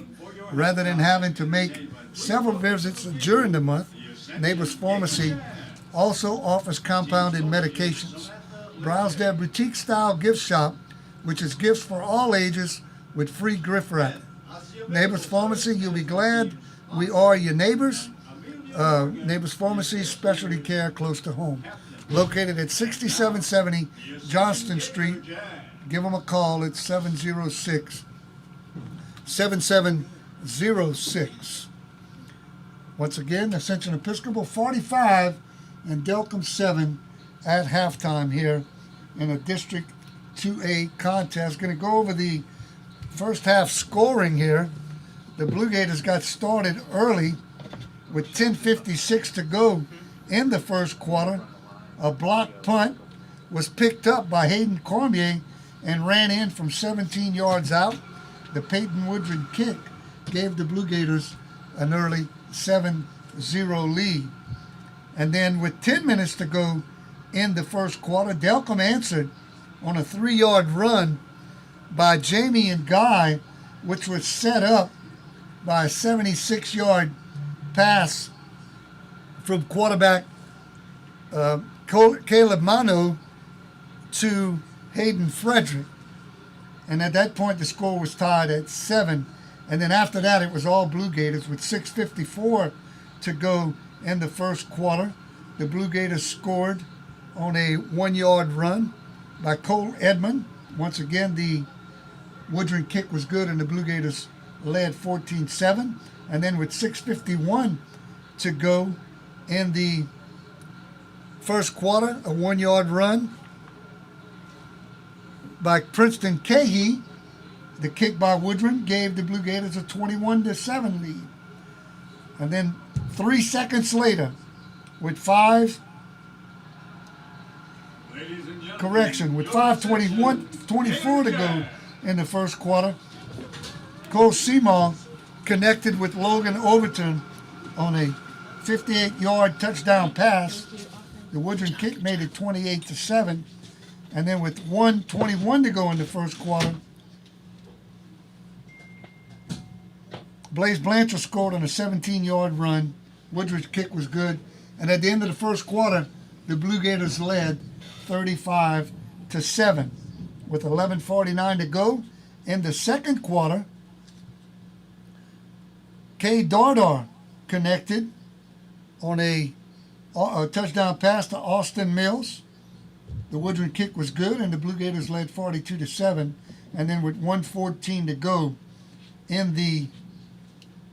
rather than having to make several visits during the month. Neighbors Pharmacy also offers compounded medications. Browse their boutique-style gift shop, which is gifts for all ages with free gift wrap. Neighbors Pharmacy, you'll be glad we are your neighbors. Neighbors Pharmacy, specialty care close to home. Located at 6770 Johnston Street. Give them a call at 706-7706. Once again, Ascension Episcopal 45 and Delcambre 7 at halftime here in a District 2A contest. Going to go over the first half scoring here. The Blue Gators got started early with 10:56 to go in the first quarter. A block punt was picked up by Hayden Cormier and ran in from 17 yards out. the Peyton Woodring kick gave the Blue Gators an early 7-0 lead. And then with 10 minutes to go in the first quarter, Delcambre answered on a 3-yard run by Jamie and Guy, which was set up by a 76-yard pass from quarterback Caleb Mano to Hayden Frederick. And at that point, the score was tied at 7. And then after that, it was all Blue Gators with 6:54 to go in the first quarter. The Blue Gators scored on a 1-yard run by Cole Edmond. Once again, the Woodring kick was good, and the Blue Gators led 14-7. And then with 6:51 to go in the first quarter, a 1-yard run by Princeton Cahey. The kick by Woodring gave the Blue Gators a 21-7 lead. And then 3 seconds later, with 5:24 to go in the first quarter, Cole Seymour connected with Logan Overton on a 58-yard touchdown pass. The Woodring kick made it 28-7. And then with 1:21 to go in the first quarter, Blaze Blanchard scored on a 17-yard run. Woodring's kick was good. And at the end of the first quarter, the Blue Gators led 35-7 with 11:49 to go. In the second quarter, Kay Dardar connected on a touchdown pass to Austin Mills. The Woodring kick was good, and the Blue Gators led 42-7. And then with 1:14 to go in the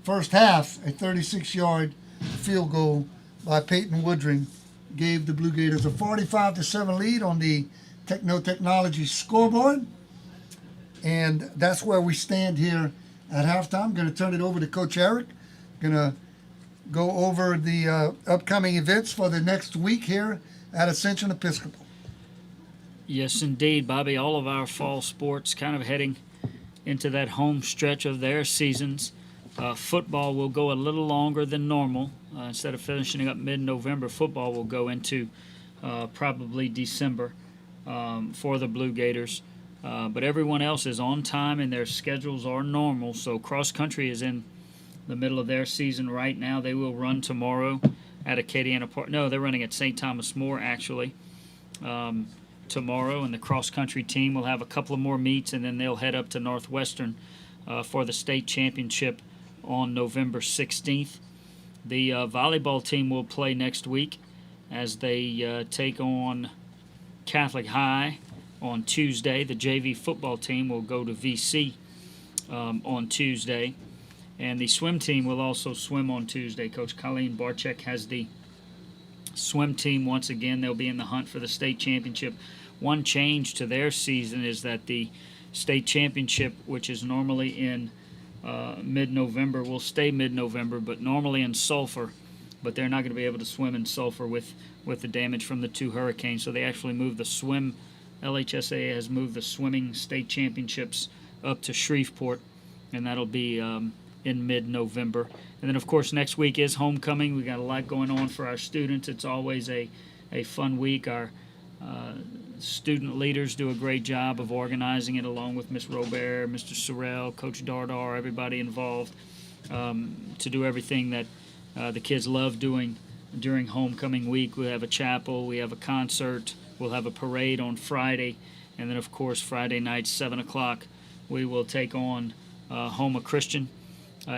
first half, a 36-yard field goal by Peyton Woodring gave the Blue Gators a 45-7 lead on the Techno Technology scoreboard. And that's where we stand here at halftime. I'm going to turn it over to Coach Eric. Going to go over the upcoming events for the next week here at Ascension Episcopal. Yes, indeed, Bobby. All of our fall sports kind of heading into that home stretch of their seasons. Football will go a little longer than normal. Instead of finishing up mid-November, football will go into probably December for the Blue Gators. But everyone else is on time and their schedules are normal. So cross country is in the middle of their season right now. They will run tomorrow at Acadiana Park. No, they're running at St. Thomas More actually tomorrow. And the cross country team will have a couple of more meets, and then they'll head up to Northwestern for the state championship on November 16th. The volleyball team will play next week as they take on Catholic High on Tuesday. The JV football team will go to VC on Tuesday. And the swim team will also swim on Tuesday. Coach Colleen Barczyk has the swim team once again. They'll be in the hunt for the state championship. One change to their season is that the state championship, which is normally in mid-November, will stay mid-November, but normally in Sulphur. But they're not going to be able to swim in Sulphur with the damage from the 2 hurricanes. So they actually moved the swim. LHSA has moved the swimming state championships up to Shreveport, and that'll be in mid-November. And then, of course, next week is homecoming. We got a lot going on for our students. It's always a fun week. Our student leaders do a great job of organizing it, along with Miss Robert, Mr. Sorrell, Coach Dardar, everybody involved, to do everything that the kids love doing during homecoming week. We have a chapel, we have a concert, we'll have a parade on Friday, and then, of course, Friday night, 7 o'clock, we will take on Houma Christian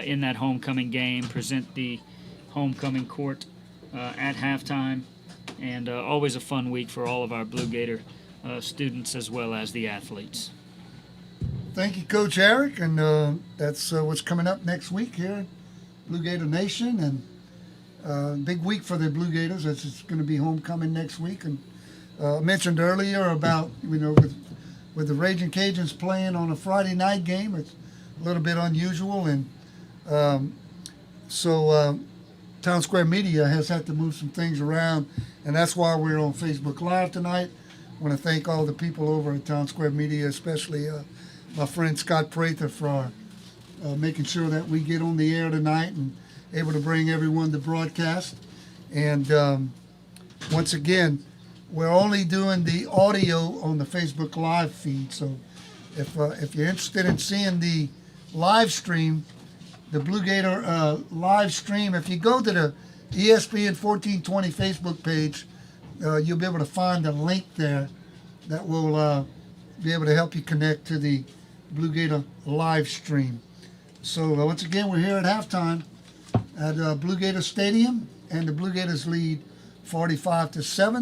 in that homecoming game, present the homecoming court at halftime, and always a fun week for all of our Blue Gator students as well as the athletes. Thank you, Coach Eric, and that's what's coming up next week here, Blue Gator Nation, and big week for the Blue Gators as it's going to be homecoming next week. And mentioned earlier about, with the Raging Cajuns playing on a Friday night game, it's a little bit unusual, and so Town Square Media has had to move some things around, and that's why we're on Facebook Live tonight. I want to thank all the people over at Town Square Media, especially my friend Scott Prather for making sure that we get on the air tonight and able to bring everyone the broadcast. And once again, we're only doing the audio on the Facebook Live feed. So if you're interested in seeing the live stream, the Blue Gator live stream, if you go to the ESPN 1420 Facebook page, you'll be able to find a link there that will be able to help you connect to the Blue Gator live stream. So once again, we're here at halftime at Blue Gator Stadium, and the Blue Gators lead 45-7. I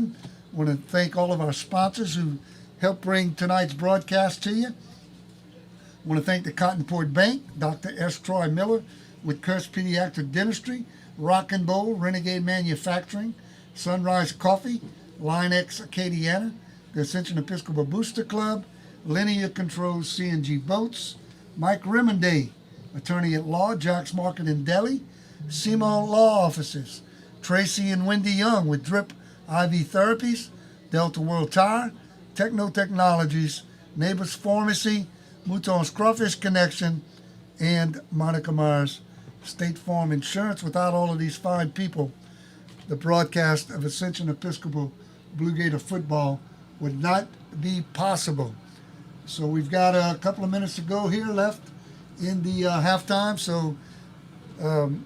want to thank all of our sponsors who helped bring tonight's broadcast to you. I want to thank the Cotton Port Bank, Dr. S. Troy Miller with Kurtz Pediatric Dentistry, Rock and Bowl, Renegade Manufacturing, Sunrise Coffee, Line X Acadiana, the Ascension Episcopal Booster Club, Linear Controls CNG Boats, Mike Remonday, Attorney at Law, Jack's Market in Delhi, Simon Law Offices, Tracy and Wendy Young with Drip IV Therapies, Delta World Tire, Techno Technologies, Neighbors Pharmacy, Mouton's Crawfish Connection, and Monica Myers State Farm Insurance. Without all of these fine people, the broadcast of Ascension Episcopal Blue Gator football would not be possible. So we've got a couple of minutes to go here left in the halftime. So I'm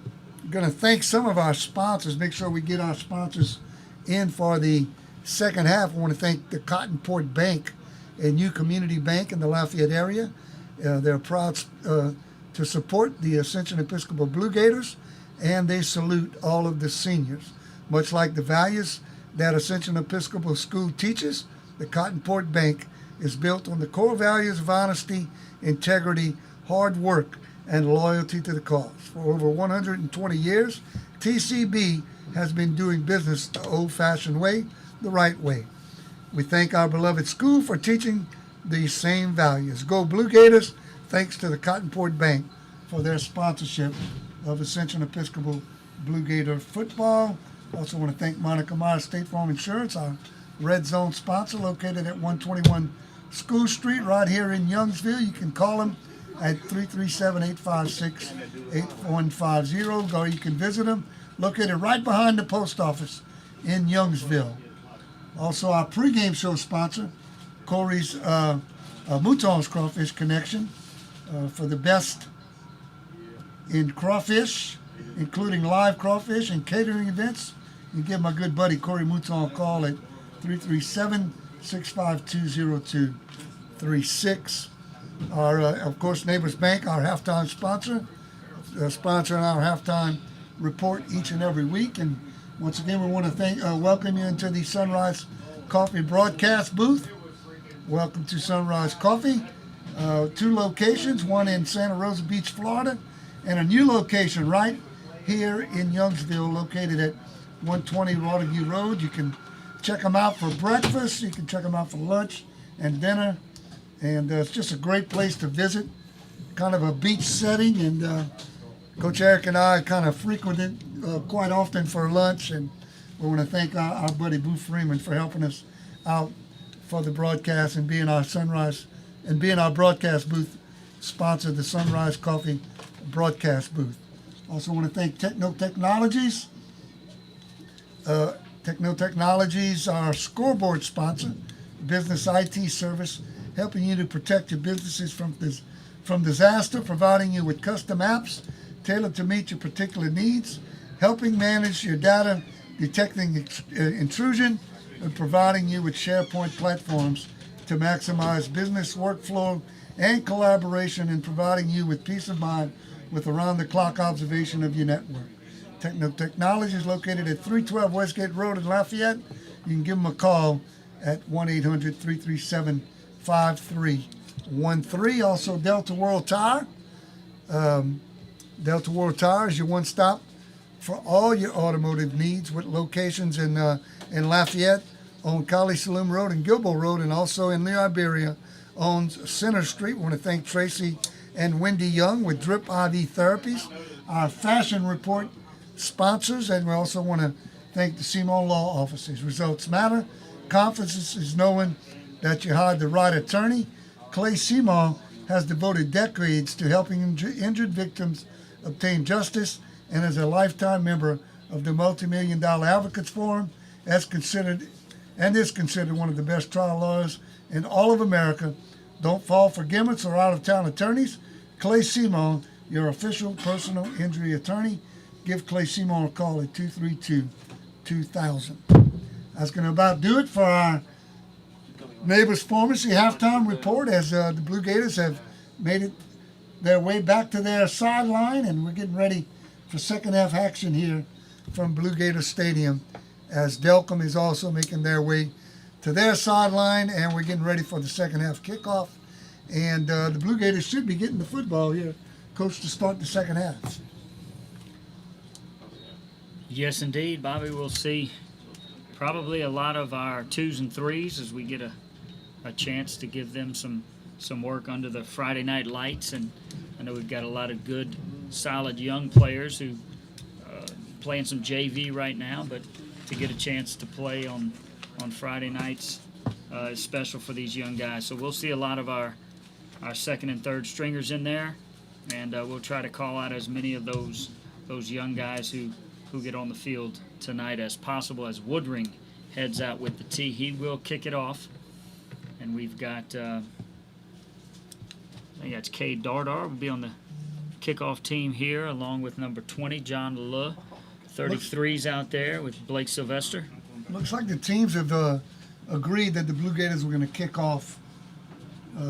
going to thank some of our sponsors, make sure we get our sponsors in for the second half. I want to thank the Cotton Port Bank, a new community bank in the Lafayette area. They're proud to support the Ascension Episcopal Blue Gators, and they salute all of the seniors. Much like the values that Ascension Episcopal School teaches, the Cotton Port Bank is built on the core values of honesty, integrity, hard work, and loyalty to the cause. For over 120 years, TCB has been doing business the old-fashioned way, the right way. We thank our beloved school for teaching these same values. Go Blue Gators! Thanks to the Cotton Port Bank for their sponsorship of Ascension Episcopal Blue Gator football. Also want to thank Monica Myers State Farm Insurance, our Red Zone sponsor, located at 121 School Street right here in Youngsville. You can call them at 337-856-8150, or you can visit them located right behind the post office in Youngsville. Also, our pregame show sponsor, Corey's Mouton's Crawfish Connection, for the best in crawfish, including live crawfish and catering events. You give my good buddy Corey Mouton a call at 337-652-0236. Our, of course, Neighbors Bank, our halftime sponsor, sponsoring our halftime report each and every week. And once again, we want to welcome you into the Sunrise Coffee broadcast booth. Welcome to Sunrise Coffee. 2 locations, one in Santa Rosa Beach, Florida, and a new location right here in Youngsville, located at 120 Waterview Road. You can check them out for breakfast. You can check them out for lunch and dinner. And it's just a great place to visit, kind of a beach setting. And Coach Eric and I kind of frequent it quite often for lunch. And we want to thank our buddy Boo Freeman for helping us out for the broadcast and being our broadcast booth sponsor, the Sunrise Coffee broadcast booth. Also want to thank Techno Technologies. Techno Technologies, our scoreboard sponsor, business IT service, helping you to protect your businesses from disaster, providing you with custom apps tailored to meet your particular needs, helping manage your data, detecting intrusion, and providing you with SharePoint platforms to maximize business workflow and collaboration, and providing you with peace of mind with around-the-clock observation of your network. Techno Technology is located at 312 Westgate Road in Lafayette. You can give them a call at 1-800-337-5313. Also, Delta World Tire. Delta World Tire is your one-stop for all your automotive needs, with locations in Lafayette, on College Saloon Road and Gilbo Road, and also in New Iberia on Center Street. We want to thank Tracy and Wendy Young with Drip IV Therapies, our fashion report sponsors, and we also want to thank the Simon Law Offices. Results matter. Confidence is knowing that you hired the right attorney. Clay Simon has devoted decades to helping injured victims obtain justice and is a lifetime member of the Multi-Million-Dollar Advocates Forum, is considered one of the best trial lawyers in all of America. Don't fall for gimmicks or out-of-town attorneys. Clay Simon, your official personal injury attorney. Give Clay Simon a call at 232-2000. That's going to about do it for our Neighbors Pharmacy halftime report, as the Blue Gators have made it their way back to their sideline, and we're getting ready for second half action here from Blue Gator Stadium, as Delcambre is also making their way to their sideline, and we're getting ready for the second half kickoff. And the Blue Gators should be getting the football here, Coach, to start the second half. Yes, indeed, Bobby. We'll see probably a lot of our 2s and 3s as we get a chance to give them some work under the Friday night lights. And I know we've got a lot of good, solid young players who playing some JV right now, but to get a chance to play on Friday nights is special for these young guys. So we'll see a lot of our second and third stringers in there, and we'll try to call out as many of those young guys who get on the field tonight as possible, as Woodring heads out with the tee. He will kick it off, and we've got I think that's Cade Dardar will be on the kickoff team here, along with number 20 John Le. 33's out there with Blake Sylvester. Looks like the teams have agreed that the Blue Gators were going to kick off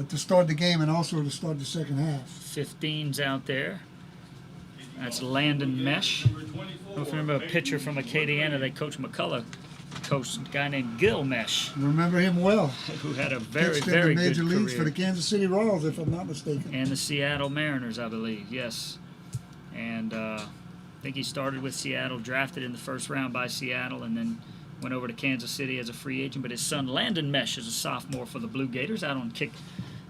to start the game and also to start the second half. 15's out there. That's Landon Mesh. I don't know if you remember a pitcher from Acadiana that Coach McCullough coached, a guy named Gil Mesh, Remember him well. who had a very, Pitched in very the good major leagues for the career. Kansas City Royals, if I'm not mistaken. And the Seattle Mariners, I believe, yes. And I think he started with Seattle, drafted in the first round by Seattle, and then went over to Kansas City as a free agent. But his son, Landon Mesh, is a sophomore for the Blue Gators, out on kick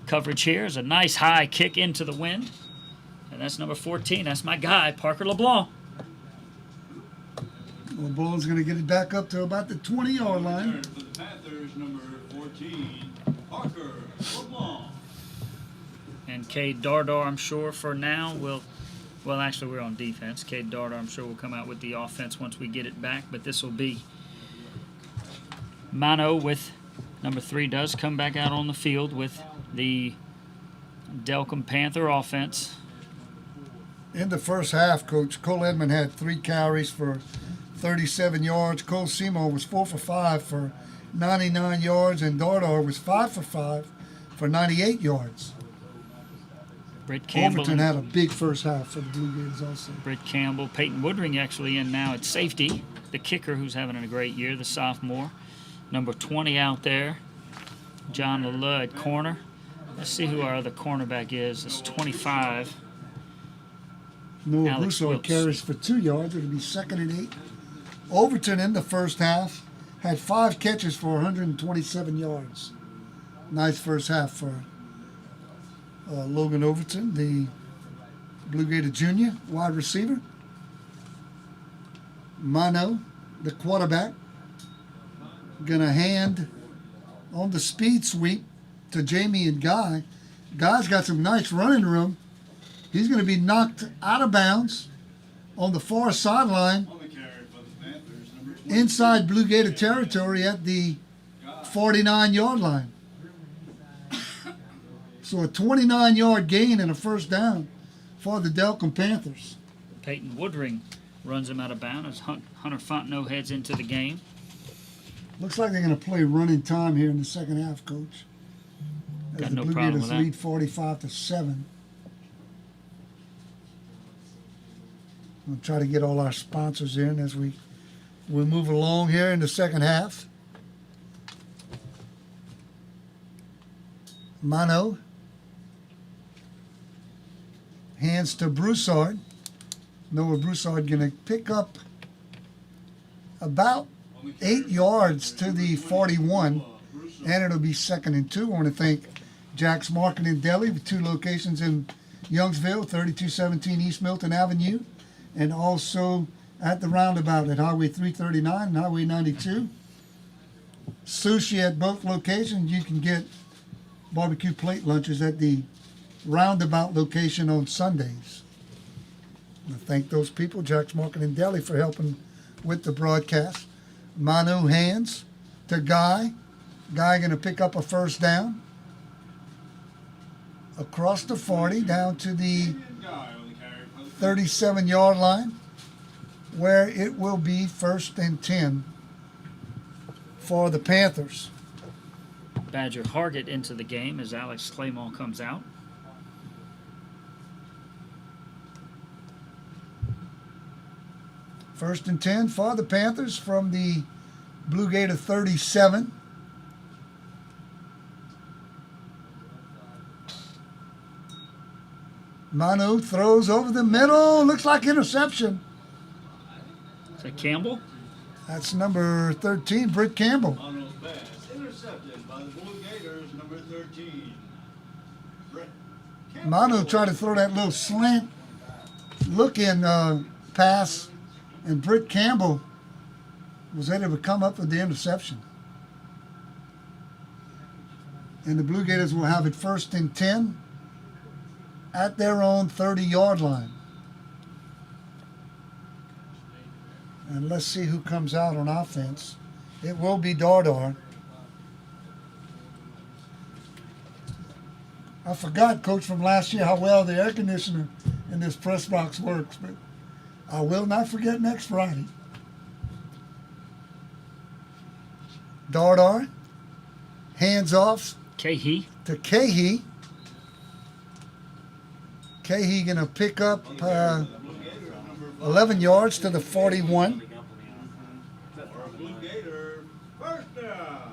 coverage here. Is a nice high kick into the wind. And that's number 14. That's my guy, Parker LeBlanc. LeBlanc's going to get it back up to about the 20-yard line. For the Panthers, number 14, Parker LeBlanc. And Cade Dardar, I'm sure, for now, well, actually, we're on defense. Cade Dardar, I'm sure, will come out with the offense once we get it back. But this will be Mano with number 3 does come back out on the field with the Delcambre Panther offense. In the first half, Coach, Cole Edmond had 3 carries for 37 yards. Cole Seymour was 4 for 5 for 99 yards, and Dardar was 5 for 5 for 98 yards. Britt Campbell, Overton had a big first half for the Blue Gators also. Britt Campbell, Peyton Woodring actually in now at safety. The kicker, who's having a great year, the sophomore. Number 20 out there, John LeLue at corner. Let's see who our other cornerback is. It's 25. Noah Alex Broussard Wilkes. carries for 2 yards. It'll be 2nd and 8. Overton in the first half had 5 catches for 127 yards. Nice first half for Logan Overton, the Blue Gator Junior wide receiver. Mano, the quarterback, gonna hand on the speed sweep to Jamie and Guy. Guy's got some nice running room. He's going to be knocked out of bounds on the far sideline On the carry for the Panthers, number 20. inside Blue Gator territory at the 49-yard line. So a 29-yard gain and a first down for the Delcambre Panthers. Peyton Woodring runs him out of bounds as Hunter Fontenot heads into the game. Looks like they're going to play running time here in the second half, Coach. As Got the no Blue problem Gators with that. lead 45-7. We'll try to get all our sponsors in as we move along here in the second half. Mano hands to Broussard. Noah Broussard going to pick up about 8 yards to the 41, and it'll be 2nd and 2. I want to thank Jack's Market and Deli with 2 locations in Youngsville, 3217 East Milton Avenue, and also at the roundabout at Highway 339 and Highway 92. Sushi at both locations. You can get barbecue plate lunches at the roundabout location on Sundays. I thank those people, Jack's Market and Deli, for helping with the broadcast. Manu hands to Guy. Guy going to pick up a first down. Across the 40 down to the 37-yard line, where it will be 1st and 10 for the Panthers. Badger Hargett into the game as Alex Claymore comes out. First and 10 for the Panthers from the Blue Gator 37. Manu throws over the middle. Looks like interception. Is that Campbell? That's number 13, Britt Campbell. Manu's pass intercepted by the Blue Gators, number 13. Brett Campbell. Manu tried to throw that little slant looking pass, and Britt Campbell was able to come up with the interception. And the Blue Gators will have it 1st and 10 at their own 30-yard line. And let's see who comes out on offense. It will be Dardar. I forgot, Coach, from last year how well the air conditioner in this press box works, but I will not forget next Friday. Dardar, hands off Cahey. to Cahey. Cahey going to pick up 11 yards to the 41. For Blue Gator, first down.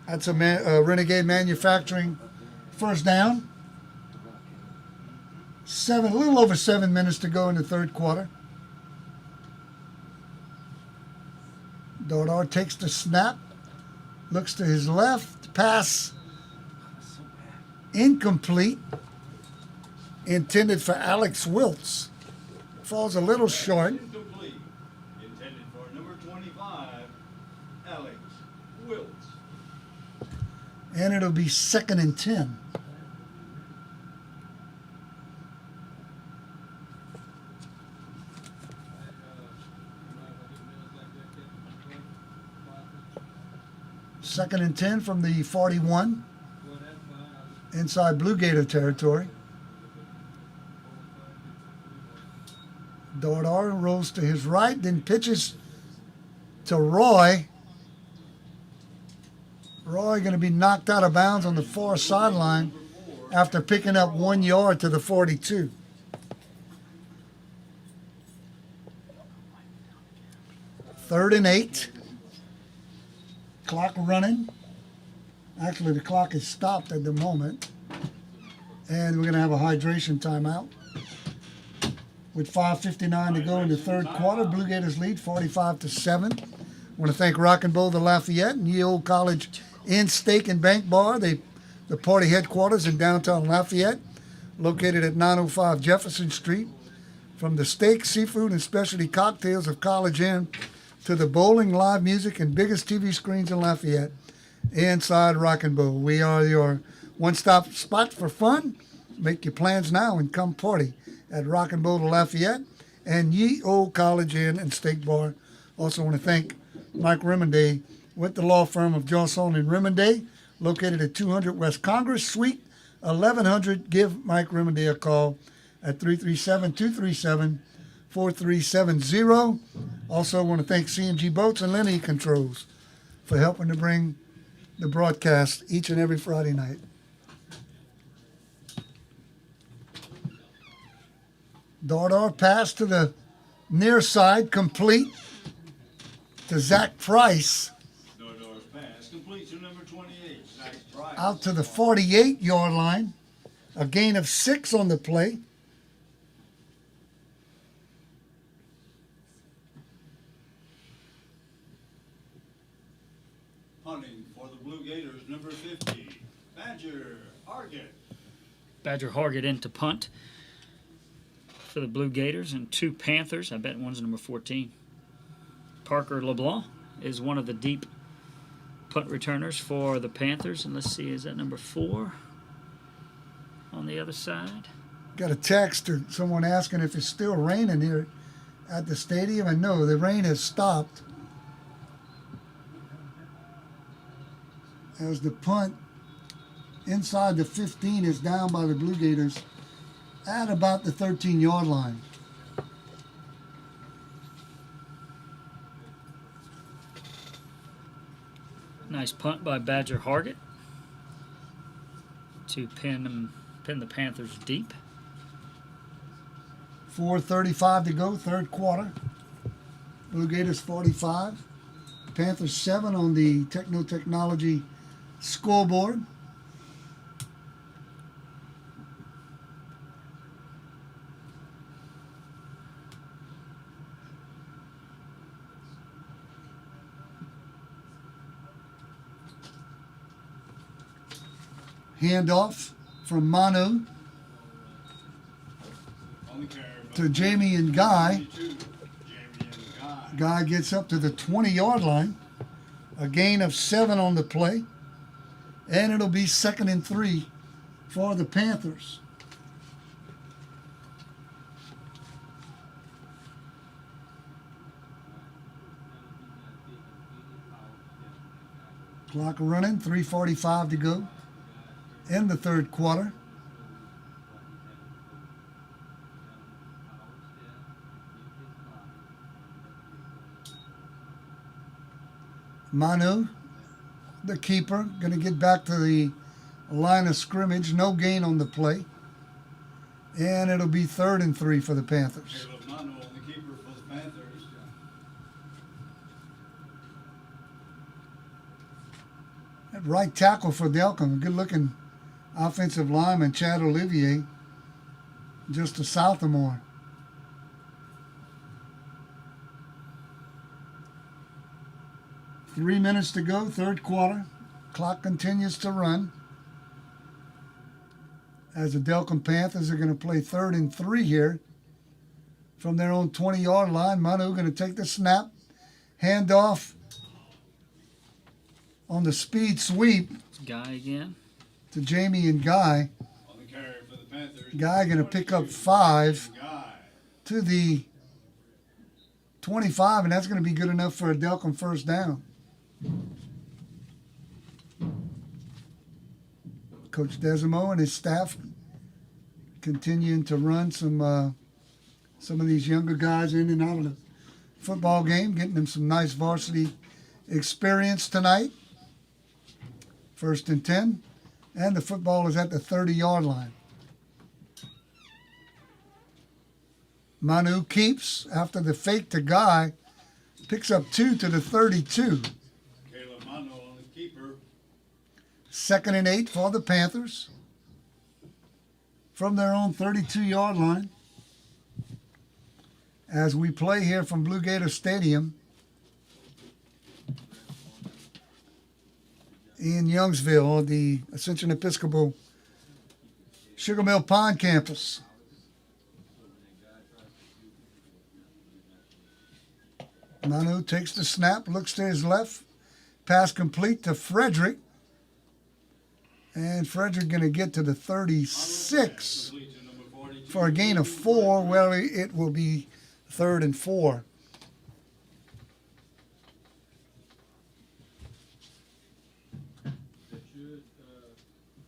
That's a Renegade Manufacturing first down. A little over 7 minutes to go in the third quarter. Dodar takes the snap, looks to his left, pass incomplete, intended for Alex Wiltz. Falls a little short. Incomplete. Intended for number 25, Alex Wiltz. And it'll be 2nd and 10. Second and 10 from the 41, inside Blue Gator territory. Dardar rolls to his right, then pitches to Roy. Roy going to be knocked out of bounds on the far sideline after picking up 1 yard to the 42. Third and 8. Clock running. Actually, the clock is stopped at the moment. And we're going to have a hydration timeout. With 5:59 to go in the third quarter, Blue Gators lead 45-7. I want to thank Rock and Roll the Lafayette and Ye Old College Inn Steak and Bank Bar, the party headquarters in downtown Lafayette, located at 905 Jefferson Street. From the steak, seafood, and specialty cocktails of College Inn to the bowling, live music, and biggest TV screens in Lafayette, inside Rock and Roll. We are your one-stop spot for fun. Make your plans now and come party at Rock and Roll the Lafayette and Ye Old College Inn and Steak Bar. Also want to thank Mike Remonday with the law firm of Johnson and Remonday, located at 200 West Congress, Suite 1100. Give Mike Remonday a call at 337-237-4370. Also want to thank C&G Boats and Lenny Controls for helping to bring the broadcast each and every Friday night. Dardar pass to the near side, complete to Zach Price. Dardar's pass complete to number 28, Zach Price. Out to the 48-yard line. A gain of 6 on the play. Punting for the Blue Gators, number 50, Badger Hargett. Badger Hargett in to punt for the Blue Gators, and 2 Panthers. I bet one's number 14. Parker LeBlanc is one of the deep punt returners for the Panthers. And let's see, is that number 4 on the other side? Got a text or someone asking if it's still raining here at the stadium, and no, the rain has stopped. As the punt inside the 15 is down by the Blue Gators at about the 13-yard line. Nice punt by Badger Hargett to pin the Panthers deep. 4:35 to go, third quarter. Blue Gators 45. Panthers 7 on the technology scoreboard. Handoff from Manu On the carry. to Jamie and Guy. 22, Jamie and Guy. Guy gets up to the 20-yard line. A gain of 7 on the play. And it'll be 2nd and 3 for the Panthers. Clock running, 3:45 to go in the third quarter. Manu, the keeper, going to get back to the line of scrimmage. No gain on the play. And it'll be 3rd and 3 for the Panthers. Caleb Mano on the keeper for the Panthers. At right tackle for Delcambre, good-looking offensive lineman, Chad Olivier, just a sophomore. Three minutes to go, third quarter. Clock continues to run. As the Delcambre Panthers are going to play 3rd and 3 here from their own 20-yard line. Manu going to take the snap, hand off on the speed sweep Guy again. to Jamie and Guy. On the carry for the Panthers. Guy going to pick up 5 Guy. to the 25, and that's going to be good enough for a Delcambre first down. Coach Desimo and his staff continuing to run some of these younger guys in and out of the football game, getting them some nice varsity experience tonight. 1st and 10, and the football is at the 30-yard line. Manu keeps after the fake to Guy, picks up 2 to the 32. Caleb Mano on the keeper. 2nd and 8 for the Panthers from their own 32-yard line. As we play here from Blue Gator Stadium in Youngsville, the Ascension Episcopal Sugar Mill Pond campus. Manu takes the snap, looks to his left, pass complete to Frederick. And Frederick going to get to the 36 Complete to number 42. for a gain of 4. Well, it will be 3rd and 4.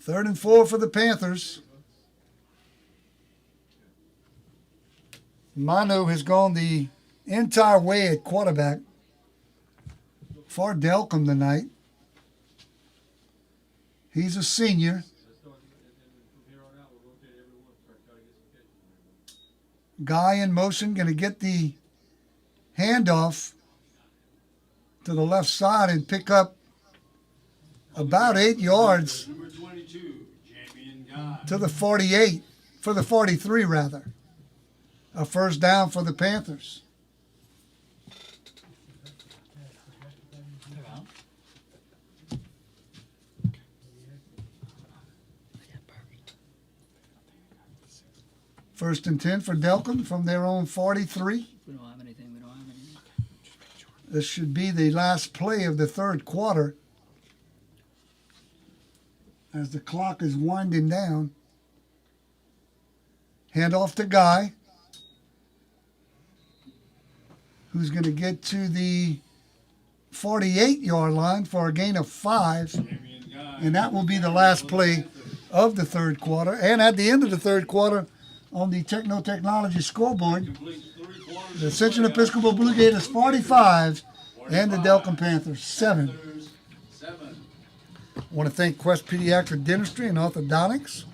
Third and 4 for the Panthers. Manu has gone the entire way at quarterback for Delcambre tonight. He's a senior. Guy in motion, going to get the handoff to the left side and pick up about 8 yards Number 22, Jamie and Guy. to the 48, for the 43 rather. A first down for the Panthers. First and 10 for Delcambre from their own 43. If we don't have anything, we don't have anything. This should be the last play of the third quarter as the clock is winding down. Hand off to Guy, who's going to get to the 48-yard line for a gain of 5. And that will be the last play of the third quarter. And at the end of the third quarter, on the Technology scoreboard, the Ascension Episcopal Blue Gators 45 and the Delcambre Panthers 7. I want to thank Quest Pediatric Dentistry and Orthodontics,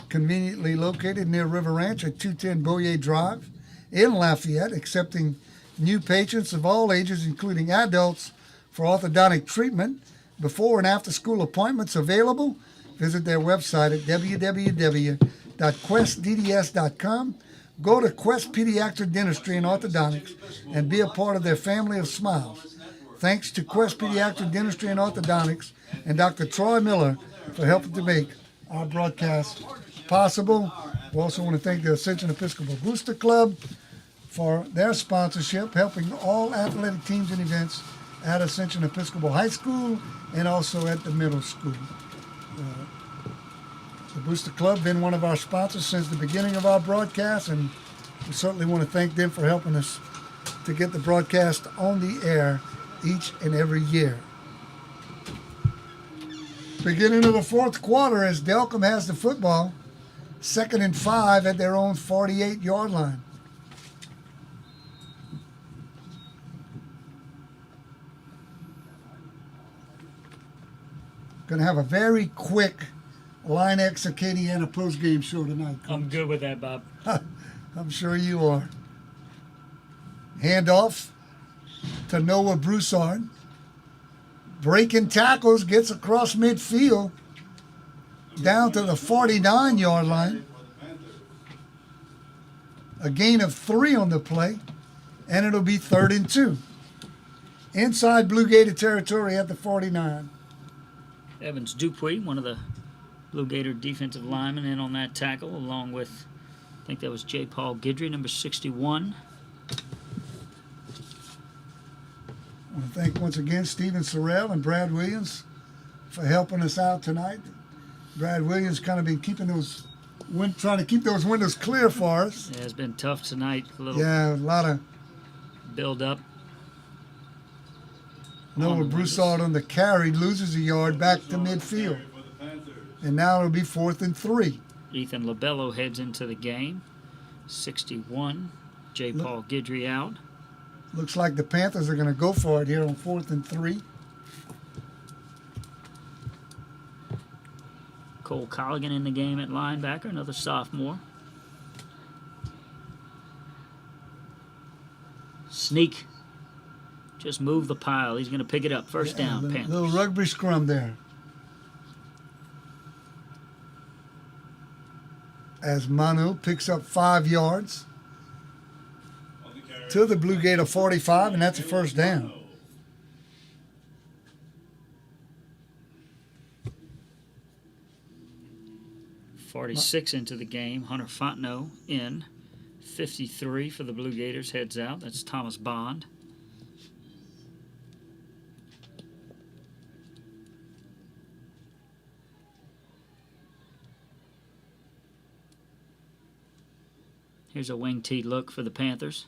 conveniently located near River Ranch at 210 Boyer Drive in Lafayette, accepting new patients of all ages, including adults, for orthodontic treatment. Before and after school appointments available. Visit their website at www.questdds.com. Go to Quest Pediatric Dentistry and Orthodontics and be a part of their family of smiles. Thanks to Quest Pediatric Dentistry and Orthodontics and Dr. Troy Miller for helping to make our broadcast possible. We also want to thank the Ascension Episcopal Booster Club for their sponsorship, helping all athletic teams and events at Ascension Episcopal High School and also at the middle school. The Booster Club been one of our sponsors since the beginning of our broadcast, and we certainly want to thank them for helping us to get the broadcast on the air each and every year. Beginning of the fourth quarter as Delcambre has the football, 2nd and 5 at their own 48-yard line. Going to have a very quick Line X Acadiana post-game show tonight, Coach. I'm good with that, Bob. I'm sure you are. Handoff to Noah Broussard. Breaking tackles, gets across midfield, down to the 49-yard line. A gain of 3 on the play, and it'll be 3rd and 2. Inside Blue Gator territory at the 49. Evans Dupuis, one of the Blue Gator defensive linemen, in on that tackle, along with, I think that was J. Paul Guidry, number 61. I want to thank once again Stephen Sorrell and Brad Williams for helping us out tonight. Brad Williams kind of been keeping those, trying to keep those windows clear for us. Yeah, it's been tough tonight. A little A lot of build up. Noah Broussard on the carry, loses a yard back to midfield. And now it'll be 4th and 3. Ethan Labello heads into the game. 61. J. Paul Guidry out. Looks like the Panthers are going to go for it here on 4th and 3. Cole Colligan in the game at linebacker, another sophomore. Sneak. Just move the pile. He's going to pick it up. First down, Panthers. Little rugby scrum there. As Manu picks up 5 yards to the Blue Gator 45, and that's a first down. .46 into the game. Hunter Fontenot in. 53 for the Blue Gators heads out. That's Thomas Bond. Here's a wing tee look for the Panthers.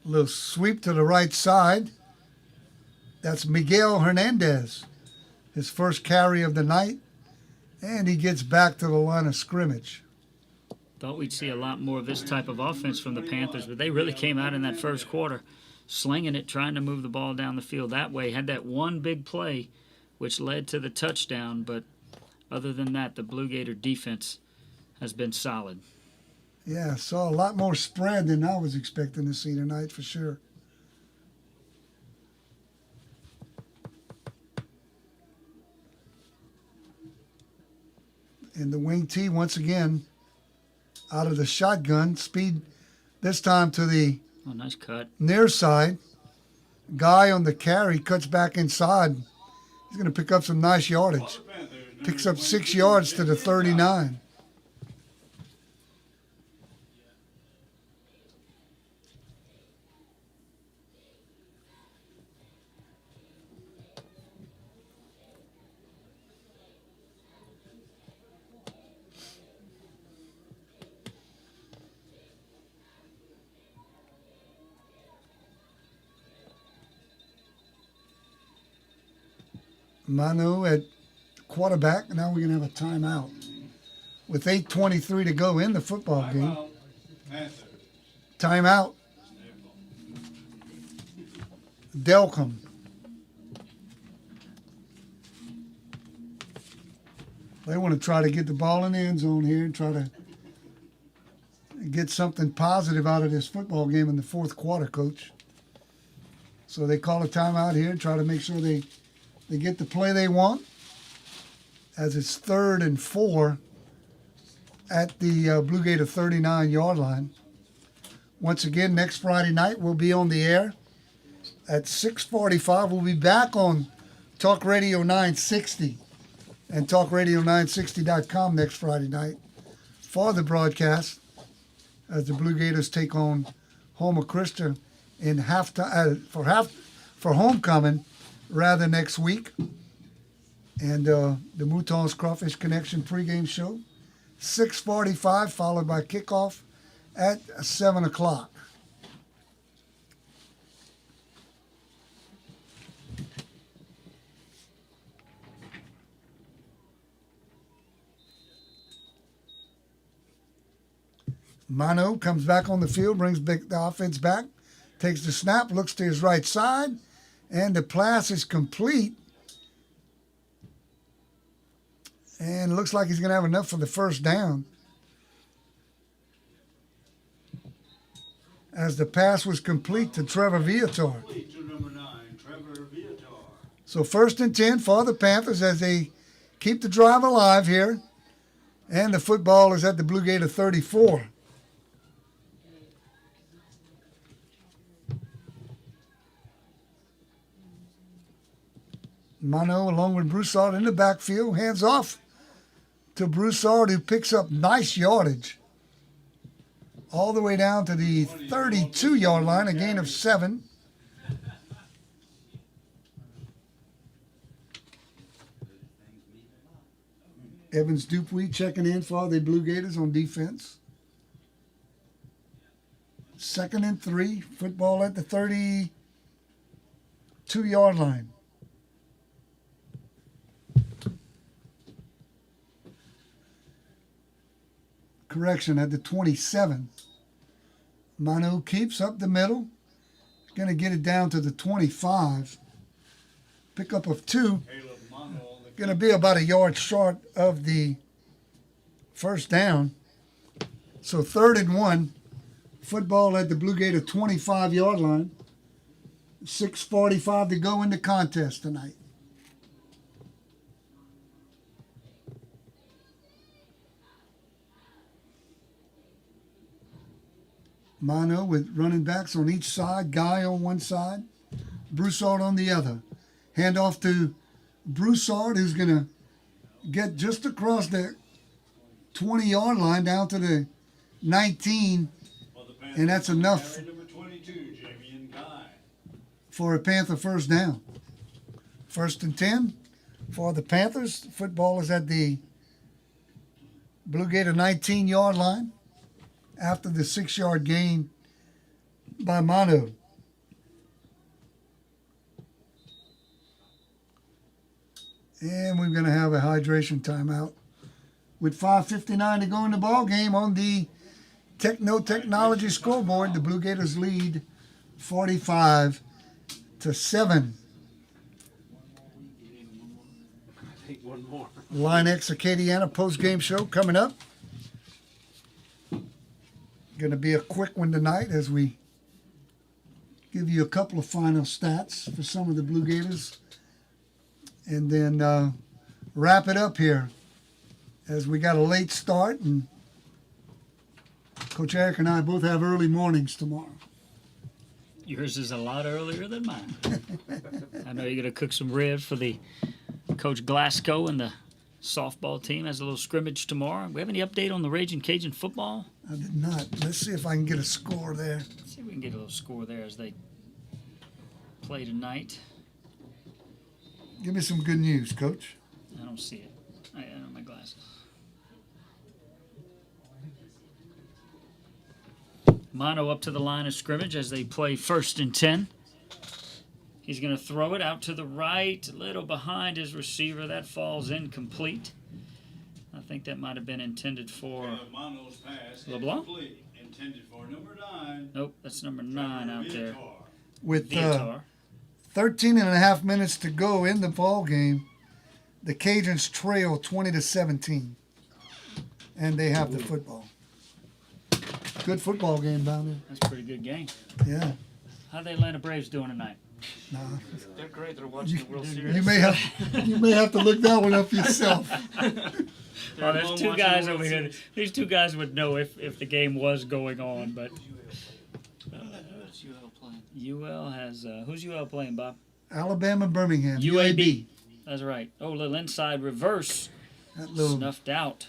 A little sweep to the right side. That's Miguel Hernandez. His first carry of the night. And he gets back to the line of scrimmage. Thought we'd see a lot more of this type of offense from the Panthers, but they really came out in that first quarter slinging it, trying to move the ball down the field that way. Had that one big play which led to the touchdown, but other than that, the Blue Gator defense has been solid. Yeah, saw a lot more spread than I was expecting to see tonight for sure. And the wing tee once again out of the shotgun. Speed this time to the nice cut. Near side. Guy on the carry cuts back inside. He's going to pick up some nice yardage. Picks up 6 yards to the 39. Manu at quarterback. Now we're going to have a timeout. With 8:23 to go in the football game. Timeout. Panthers. Timeout. Delcambre. They want to try to get the ball in the end zone here and try to get something positive out of this football game in the fourth quarter, Coach. So they call a timeout here and try to make sure they get the play they want, as it's 3rd and 4 at the Blue Gator 39-yard line. Once again, next Friday night we'll be on the air at 6:45. We'll be back on Talk Radio 960 and talkradio960.com next Friday night for the broadcast as the Blue Gators take on Homer Christian in for homecoming rather next week. And the Moutons Crawfish Connection pregame show, 6:45, followed by kickoff at 7 o'clock. Mano comes back on the field, brings the offense back, takes the snap, looks to his right side, and the pass is complete. And looks like he's going to have enough for the first down. As the pass was complete to Trevor Viator. Complete to number 9, Trevor Viator. So 1st and 10 for the Panthers as they keep the drive alive here. And the football is at the Blue Gator 34. Mano along with Broussard in the backfield, hands off to Broussard, who picks up nice yardage all the way down to the 32-yard line, a gain of 7. Evans Dupuy checking in for the Blue Gators on defense. 2nd and 3, football at the 32-yard line. Correction, at the 27. Manu keeps up the middle. Going to get it down to the 25. Pickup of 2. Caleb Mono, Going to be about a yard short of the first down. So 3rd and 1. Football at the Blue Gator 25-yard line. 6:45 to go in the contest tonight. Mano with running backs on each side. Guy on one side. Broussard on the other. Hand off to Broussard, who's going to get just across the 20-yard line down to the 19. for the Panthers. And that's enough Carry number 22, Jamie Guy. for a Panther first down. 1st and 10 for the Panthers. Football is at the Blue Gator 19-yard line after the 6-yard gain by Manu. And we're going to have a hydration timeout with 5:59 to go in the ball game. On the Techno Technology scoreboard, the Blue Gators lead 45-7. I think one more. Line X Acadiana post-game show coming up. Going to be a quick one tonight as we give you a couple of final stats for some of the Blue Gators. And then wrap it up here as we got a late start. And Coach Eric and I both have early mornings tomorrow. Yours is a lot earlier than mine. I know you're going to cook some ribs for the Coach Glasgow and the softball team. Has a little scrimmage tomorrow. We have any update on the Raging Cajun football? I did not. Let's see if I can get a score there. Let's see if we can get a little score there as they play tonight. Give me some good news, Coach. I don't see it. I don't have my glasses. Mono up to the line of scrimmage as they play 1st and 10. He's going to throw it out to the right, a little behind his receiver. That falls incomplete. I think that might have been intended for Mono's pass. LeBlanc. Incomplete. Intended for number 9. Nope, that's number 9 out there. With Viator. 13 and a half minutes to go in the ball game, the Cajuns trail 20-17, and they have the football. Good football game down there. That's a pretty good game. Yeah. How the Atlanta Braves doing tonight? Nah. They're great. They're watching the World Series. You may have to look that one up yourself. Oh, there's two guys over here. These two guys would know if the game was going on, but Who's UL playing? UL has who's UL playing, Bob? Alabama, Birmingham, UAB. That's right. Oh, little inside reverse. That little Snuffed out.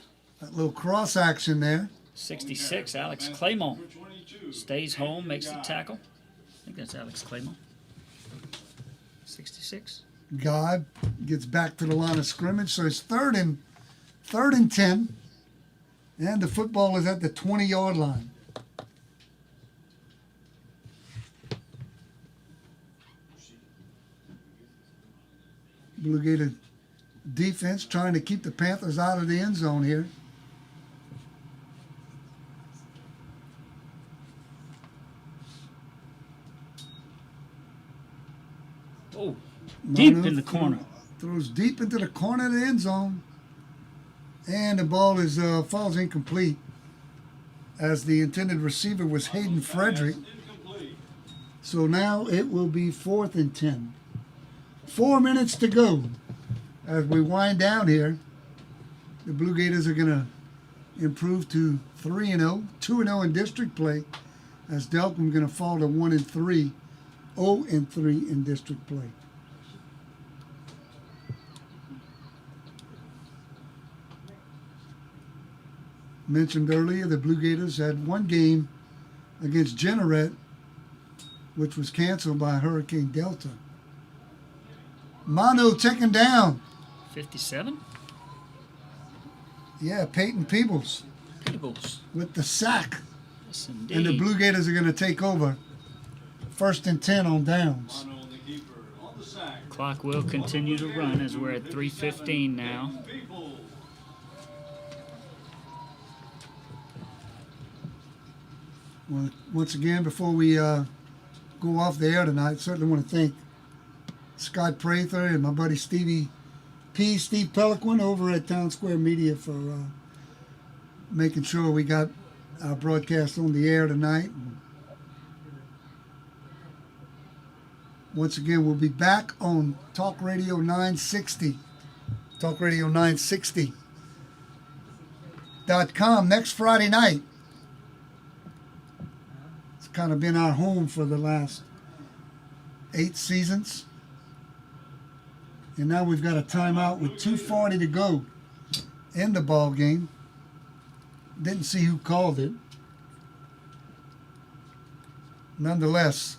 cross action there. 66, Alex Claymont. Number 22. Stays home, makes the tackle. I think that's Alex Claymont. 66. God gets back to the line of scrimmage, so it's third and 10, and the football is at the 20-yard line. Blue Gator defense trying to keep the Panthers out of the end zone here. Oh, deep Manu in the corner. Throws deep into the corner of the end zone. And the ball is falls incomplete, as the intended receiver was Hayden Frederick. Incomplete. So now it will be 4th and 10. 4 minutes to go. As we wind down here, the Blue Gators are going to improve to 3-0, 2-0 in district play, as Delcambre going to fall to 1-3, 0-3 in district play. Mentioned earlier, the Blue Gators had one game against Jeanneret, which was canceled by Hurricane Delta. Mano taken down. 57. Yeah, Peyton Peebles Peebles. with the sack. Yes, And the indeed. Blue Gators are going to take over. 1st and 10 on downs. Mono on the keeper. On the sack. Clock will continue to run as we're at 3:15 now. People. Well, once again, before we go off the air tonight, certainly want to thank Scott Prather and my buddy Steve Peliquin over at Town Square Media for making sure we got our broadcast on the air tonight. Once again, we'll be back on Talk Radio 960. Talk Radio 960.com next Friday night. It's kind of been our home for the last 8 seasons. And now we've got a timeout with 2:40 to go in the ball game. Didn't see who called it. Nonetheless,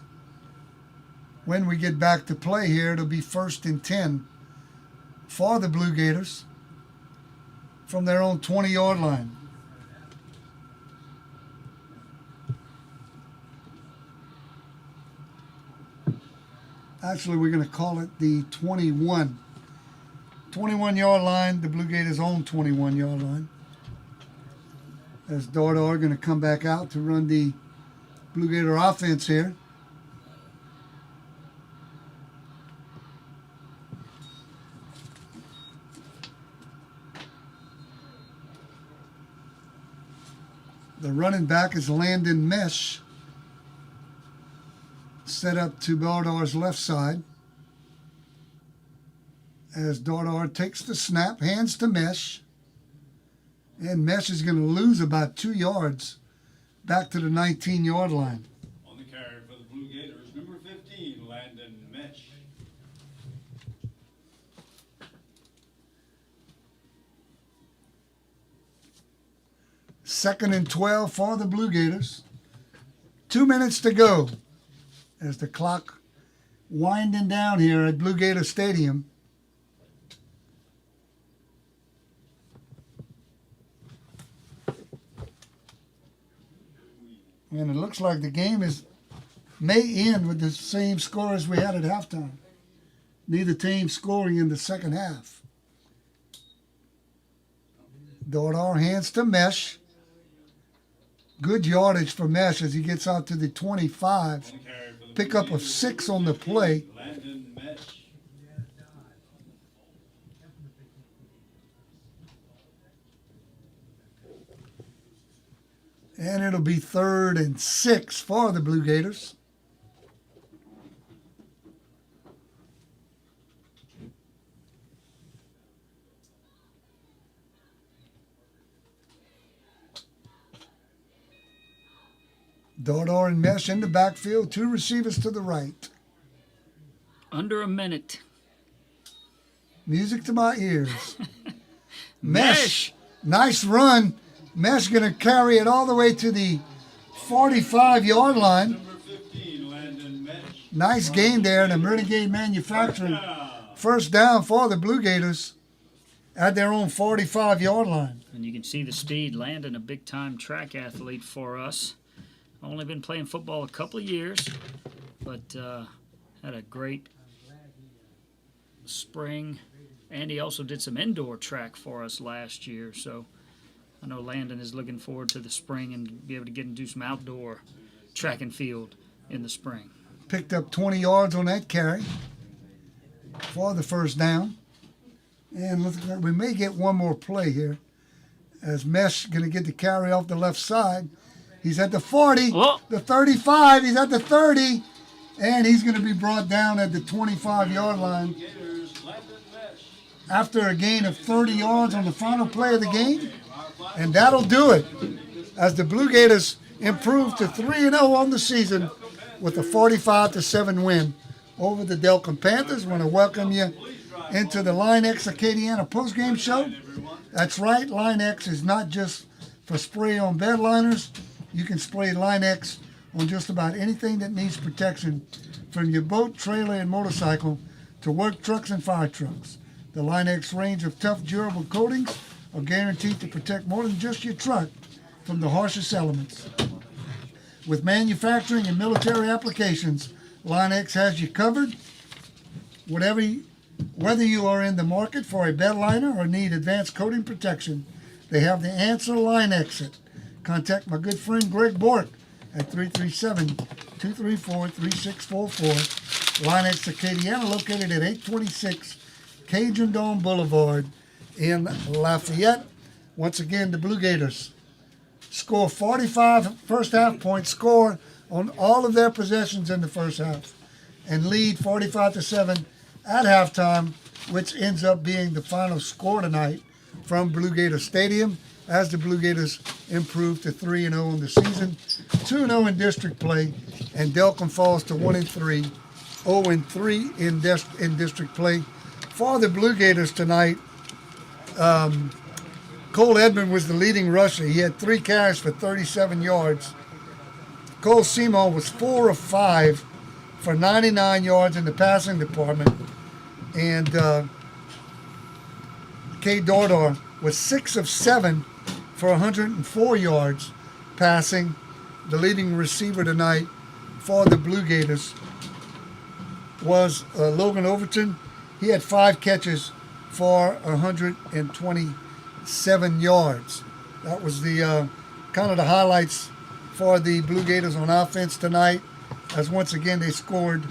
when we get back to play here, it'll be 1st and 10 for the Blue Gators from their own 20-yard line. Actually, we're going to call it the 21-yard line, the Blue Gators' own 21-yard line. As Dardar going to come back out to run the Blue Gator offense here. The running back is Landon Mesh, set up to Dardar's left side. As Dardar takes the snap, hands to Mesh. And Mesh is going to lose about 2 yards back to the 19-yard line. On the carry for the Blue Gators, number 15, Landon Mesh. Second and 12 for the Blue Gators. 2 minutes to go as the clock winding down here at Blue Gator Stadium. And it looks like the game is may end with the same score as we had at halftime. Neither team scoring in the second half. Dordar hands to Mesh. Good yardage for Mesh as he gets out to the 25. Pickup of 6 on the play. Landon Mesh. And it'll be 3rd and 6 for the Blue Gators. Dordar and Mesh in the backfield. 2 receivers to the right. Under a minute. Music to my ears. Mesh. Nice run. Mesh going to carry it all the way to the 45-yard line. Number 15, Landon Mesh. Nice gain there, and the Renegade Manufacturing. First down for the Blue Gators at their own 45-yard line. And you can see the speed. Landon, a big-time track athlete for us. Only been playing football a couple of years, but had a great spring. And he also did some indoor track for us last year. So I know Landon is looking forward to the spring and be able to get and do some outdoor track and field in the spring. Picked up 20 yards on that carry for the first down. And looks like we may get one more play here as Mesh going to get the carry off the left side. He's at the 40, Oh. the 35, he's at the 30, and he's going to be brought down at the 25-yard line Gators, Landon Mesh. after a gain of 30 yards on the final play of the game. And that'll do it as the Blue Gators improve to 3-0 on the season with a 45-7 win over the Delcambre Panthers. I want to welcome you into the Line X Acadiana postgame show. That's right, Line X is not just for spray on bed liners. You can spray Line X on just about anything that needs protection, from your boat, trailer, and motorcycle to work trucks and fire trucks. The Line X range of tough, durable coatings are guaranteed to protect more than just your truck from the harshest elements. With manufacturing and military applications, Line X has you covered. Whether you are in the market for a bed liner or need advanced coating protection, they have the answer. Line Exit. Contact my good friend Greg Bork at 337-234-3644. Line X Acadiana, located at 826 Cajun Dome Boulevard in Lafayette. Once again, the Blue Gators score 45 first half points, score on all of their possessions in the first half, and lead 45-7 at halftime, which ends up being the final score tonight from Blue Gator Stadium as the Blue Gators improve to 3-0 in the season, 2-0 in district play, and Delcambre falls to 1-3, 0-3 in district play. For the Blue Gators tonight, Cole Edmond was the leading rusher. He had 3 carries for 37 yards. Cole Seymour was 4 of 5 for 99 yards in the passing department. And Kay Dordar was 6 of 7 for 104 yards passing. The leading receiver tonight for the Blue Gators was Logan Overton. He had 5 catches for 127 yards. That was the kind of the highlights for the Blue Gators on offense tonight, as once again they scored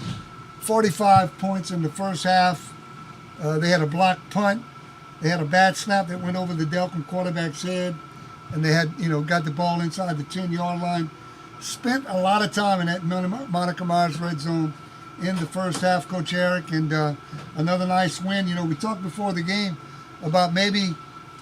45 points in the first half. They had a blocked punt. They had a bad snap that went over the Delcambre quarterback's head, and they had, got the ball inside the 10-yard line. Spent a lot of time in that Monica Myers red zone in the first half, Coach Eric, and another nice win. We talked before the game about maybe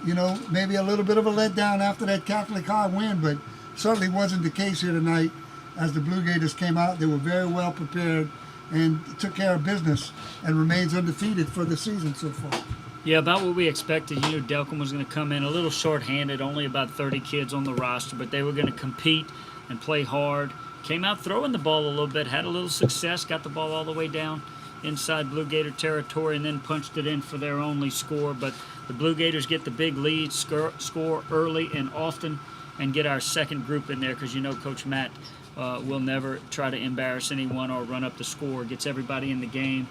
a little bit of a letdown after that Catholic High win, but certainly wasn't the case here tonight as the Blue Gators came out. They were very well prepared and took care of business and remains undefeated for the season so far. Yeah, about what we expected. Delcambre was going to come in a little short-handed, only about 30 kids on the roster, but they were going to compete and play hard. Came out throwing the ball a little bit, had a little success, got the ball all the way down inside Blue Gator territory, and then punched it in for their only score. But the Blue Gators get the big lead, score early and often, and get our second group in there because Coach Matt will never try to embarrass anyone or run up the score. Gets everybody in the game,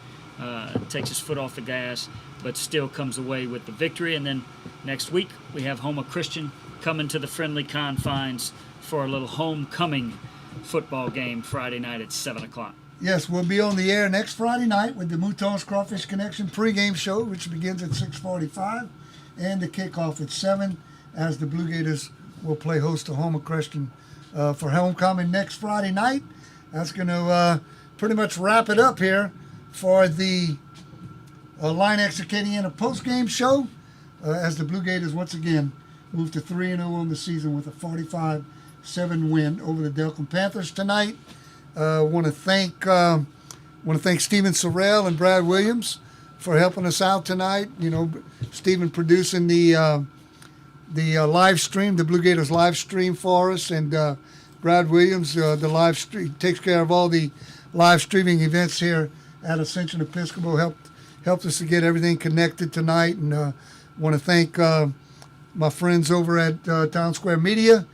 takes his foot off the gas, but still comes away with the victory. And then next week we have Houma Christian coming to the friendly confines for a little homecoming football game Friday night at 7 o'clock. Yes, we'll be on the air next Friday night with the Moutons Crawfish Connection pregame show, which begins at 6:45, and the kickoff at 7, as the Blue Gators will play host to Houma Christian for homecoming next Friday night. That's going to pretty much wrap it up here for the Linex Acadiana postgame show, as the Blue Gators once again move to 3-0 on the season with a 45-7 win over the Delcambre Panthers tonight. Want to thank Stephen Sorrell and Brad Williams for helping us out tonight. You know, Stephen producing the live stream, the Blue Gators live stream for us, and Brad Williams, the live stream, takes care of all the live streaming events here at Ascension Episcopal. Helped us to get everything connected tonight, and want to thank my friends over at Town Square Media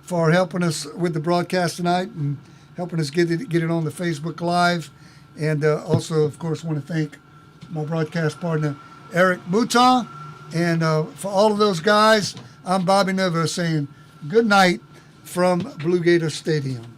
for helping us with the broadcast tonight and helping us get it on the Facebook Live. And also, of course, want to thank my broadcast partner, Eric Mouton. And for all of those guys, I'm Bobby Nova saying good night from Blue Gator Stadium.